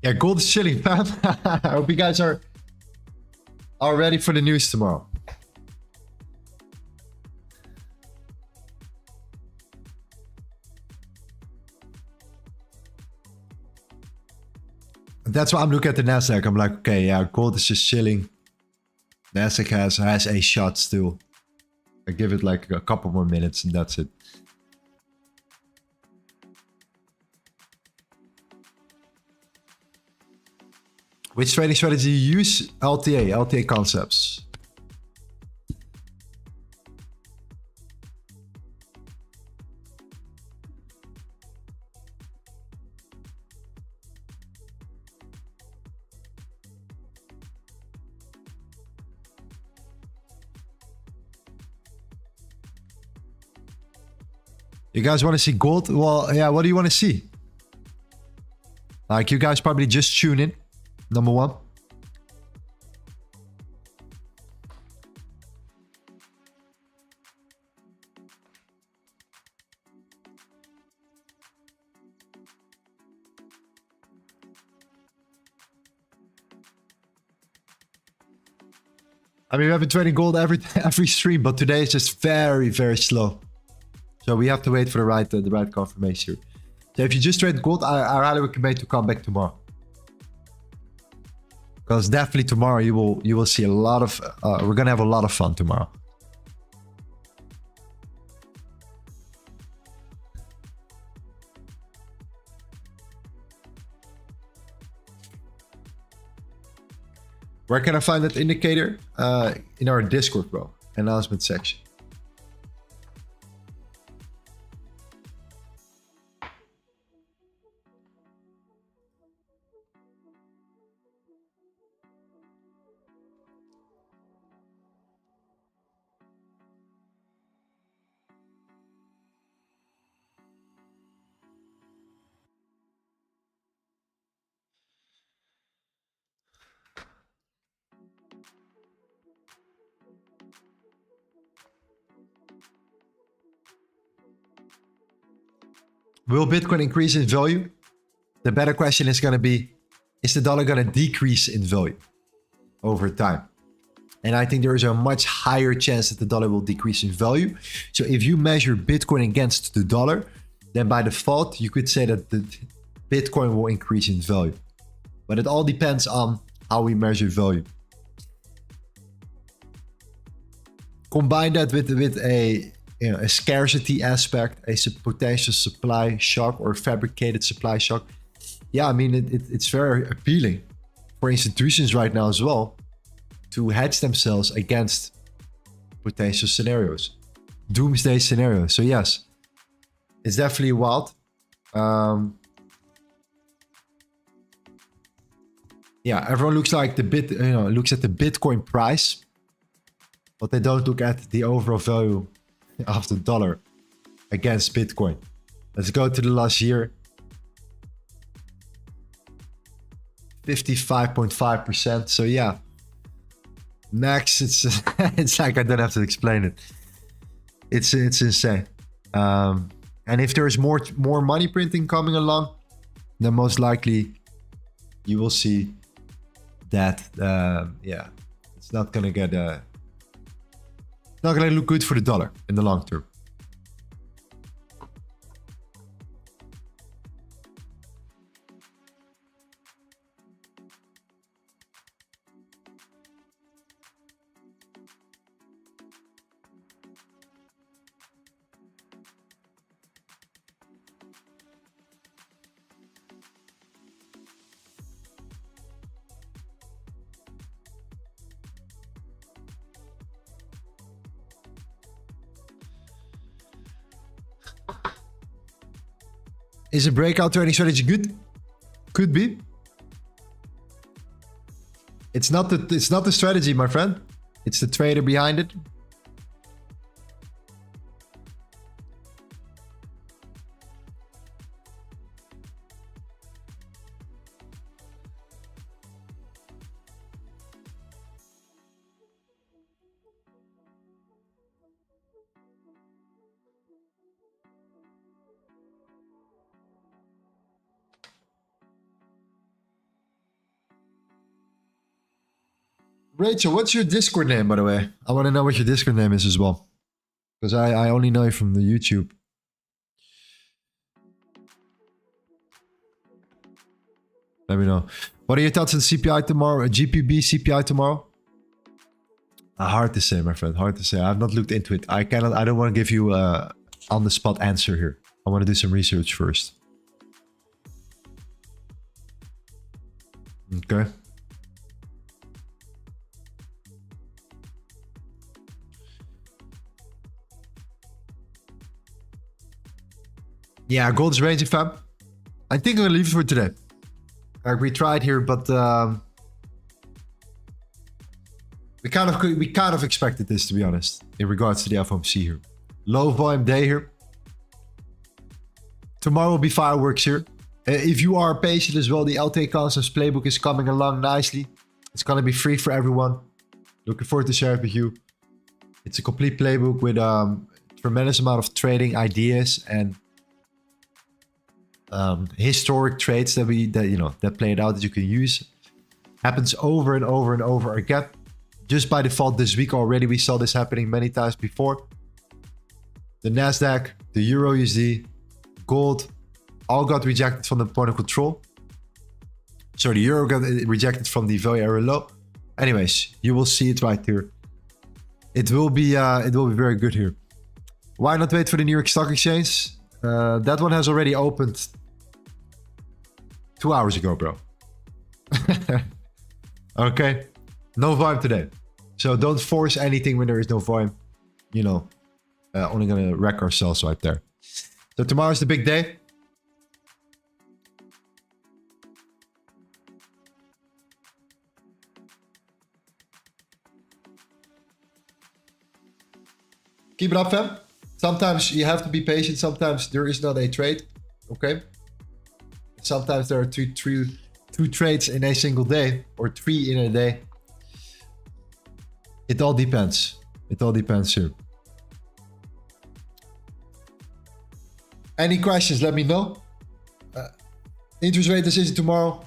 Speaker 1: Yeah, gold is chilling, fam. I hope you guys are ready for the news tomorrow. That's why I'm looking at the Nasdaq. I'm like, okay, yeah, gold is just chilling. Nasdaq has a shot still. I give it like a couple more minutes and that's it. Which trading strategy you use? LTA concepts. You guys want to see gold? Well, yeah, what do you want to see? Like, you guys probably just tune in. Number one. I mean, we have been trading gold every stream, but today is just very, very slow. So we have to wait for the right confirmation here. So if you just trade gold, I highly recommend to come back tomorrow. Because definitely tomorrow you will see a lot of we're gonna have a lot of fun tomorrow. Where can I find that indicator? In our Discord, bro. Announcement section. Will Bitcoin increase in value? The better question is going to be, is the dollar going to decrease in value over time? And I think there is a much higher chance that the dollar will decrease in value. So if you measure Bitcoin against the dollar, then by default, you could say that the Bitcoin will increase in value. But it all depends on how we measure value. Combine that with a scarcity aspect, a potential supply shock or fabricated supply shock. Yeah, I mean, it's very appealing for institutions right now as well to hedge themselves against potential scenarios, doomsday scenarios. So yes, it's definitely wild. Yeah, everyone looks like looks at the Bitcoin price, but they don't look at the overall value of the dollar against Bitcoin. Let's go to the last year. 55.5%. So yeah, max. It's like I don't have to explain it. It's insane. And if there's more money printing coming along, then most likely you will see that. Yeah, it's not gonna get not gonna look good for the dollar in the long term. Is a breakout trading strategy good? Could be. It's not the strategy, my friend. It's the trader behind it. Rachel, what's your Discord name, by the way? I want to know what your Discord name is as well. Because I only know you from the YouTube. Let me know. What are your thoughts on CPI tomorrow? GPB CPI tomorrow? Hard to say, my friend. Hard to say. I have not looked into it. I don't want to give you a on-the-spot answer here. I want to do some research first. Okay. Yeah, gold is ranging, fam. I think I'm gonna leave it for today. We tried here, but we kind of expected this, to be honest, in regards to the FOMC here. Low volume day here. Tomorrow will be fireworks here. If you are patient as well, the LTA Concepts playbook is coming along nicely. It's gonna be free for everyone. Looking forward to share it with you. It's a complete playbook with tremendous amount of trading ideas and historic trades that played out that you can use. Happens over and over and over again. Just by default this week already, we saw this happening many times before. The Nasdaq, the EURUSD, gold, all got rejected from the point of control. So the euro got rejected from the value area low. Anyways, you will see it right here. It will be very good here. Why not wait for the New York Stock Exchange? That one has already opened 2 hours ago, bro. Okay. No volume today. So don't force anything when there is no volume. You know, only gonna wreck ourselves right there. So tomorrow's the big day. Keep it up, fam. Sometimes you have to be patient. Sometimes there is not a trade. Okay. Sometimes there are two trades in a single day, or 3 in a day. It all depends. It all depends here. Any questions? Let me know. Interest rate decision tomorrow.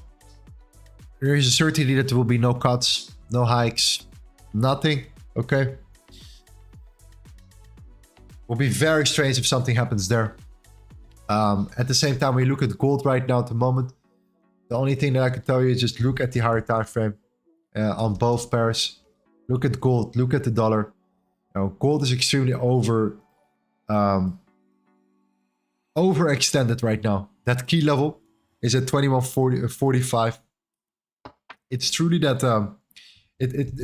Speaker 1: There is a certainty that there will be no cuts, no hikes, nothing. Okay. Will be very strange if something happens there. At the same time, we look at gold right now at the moment. The only thing that I can tell you is just look at the higher time frame on both pairs. Look at gold, look at the dollar. Gold is extremely overextended right now. That key level is at 21.45. It's truly that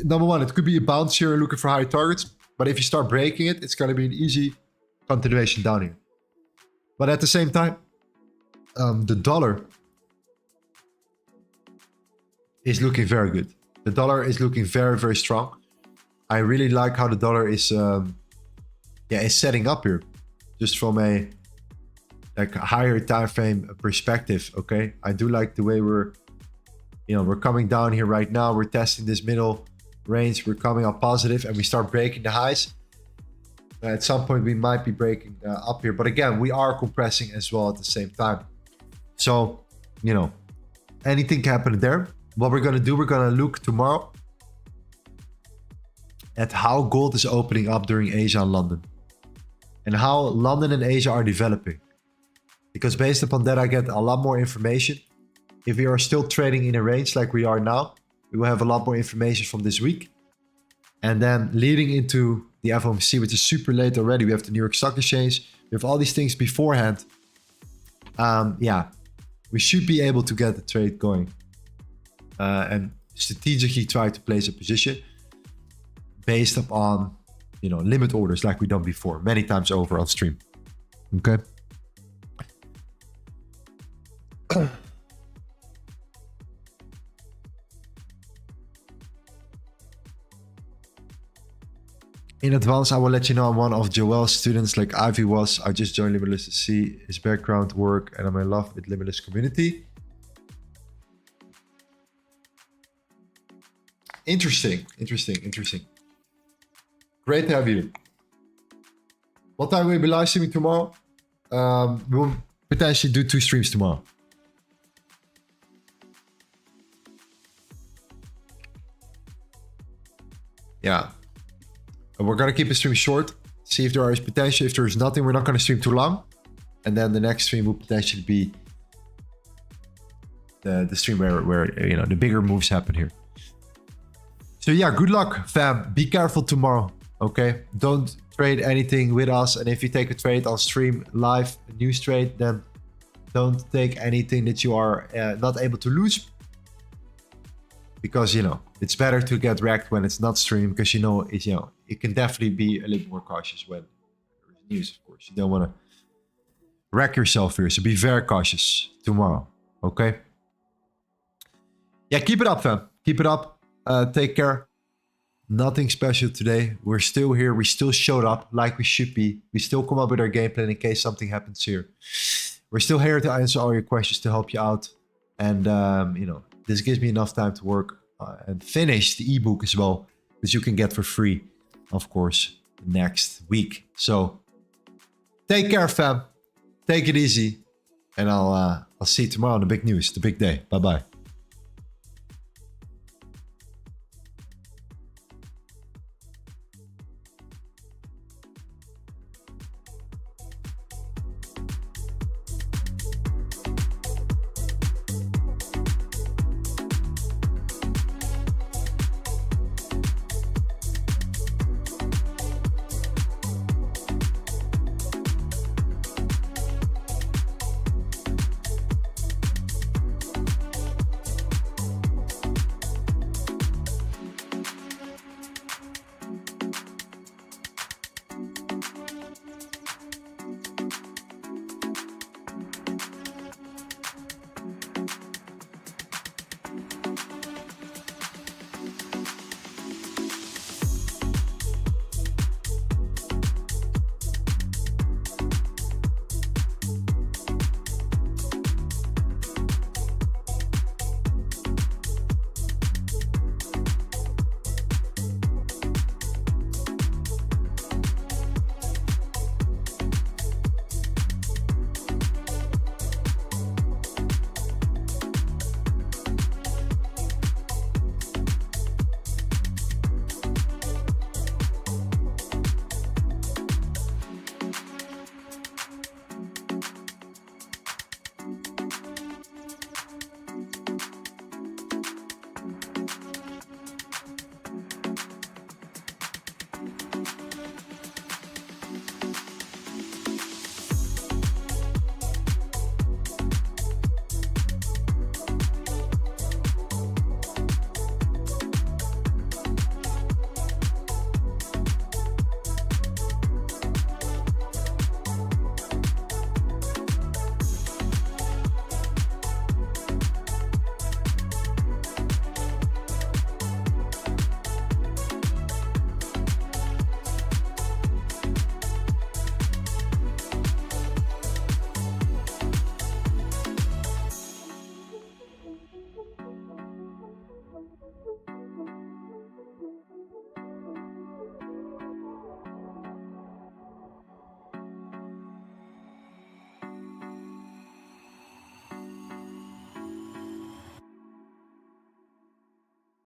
Speaker 1: number one, it could be a bounce here looking for higher targets. But if you start breaking it, it's going to be an easy continuation down here. But at the same time, the dollar is looking very good. The dollar is looking very, very strong. I really like how the dollar is setting up here, just from a higher time frame perspective. Okay, I do like the way we're coming down here right now. We're testing this middle range. We're coming up positive, and we start breaking the highs. At some point, we might be breaking up here, but again, we are compressing as well at the same time. So, anything can happen there. What we're going to do, we're going to look tomorrow at how gold is opening up during Asia and London, and how London and Asia are developing. Because based upon that, I get a lot more information. If we are still trading in a range like we are now, we will have a lot more information from this week. And then leading into the FOMC, which is super late already. We have the New York Stock Exchange. We have all these things beforehand. We should be able to get the trade going. And strategically try to place a position based upon, limit orders like we've done before, many times over on stream. Okay. In advance, I will let you know I'm one of Joel's students like Ivy was. I just joined Limitless to see his background work and I'm in love with Limitless community. Interesting. Great to have you. What time will we be live streaming tomorrow? We will potentially do 2 streams tomorrow. Yeah. And we're going to keep the stream short. See if there is potential. If there's nothing, we're not going to stream too long. And then the next stream will potentially be the stream where you know, the bigger moves happen here. So yeah, good luck, fam. Be careful tomorrow, okay? Don't trade anything with us. And if you take a trade on stream live, a news trade, then don't take anything that you are not able to lose. Because, you know, it's better to get wrecked when it's not streamed, because you know, it can definitely be a little more cautious when there's news, of course. You don't want to wreck yourself here, so be very cautious tomorrow, okay? Yeah, keep it up, fam. Keep it up. Take care. Nothing special today. We're still here. We still showed up like we should be. We still come up with our game plan in case something happens here. We're still here to answer all your questions, to help you out. And, you know, this gives me enough time to work and finish the ebook as well, which you can get for free, of course, next week. So take care, fam. Take it easy. And I'll see you tomorrow on the big news, the big day. Bye-bye.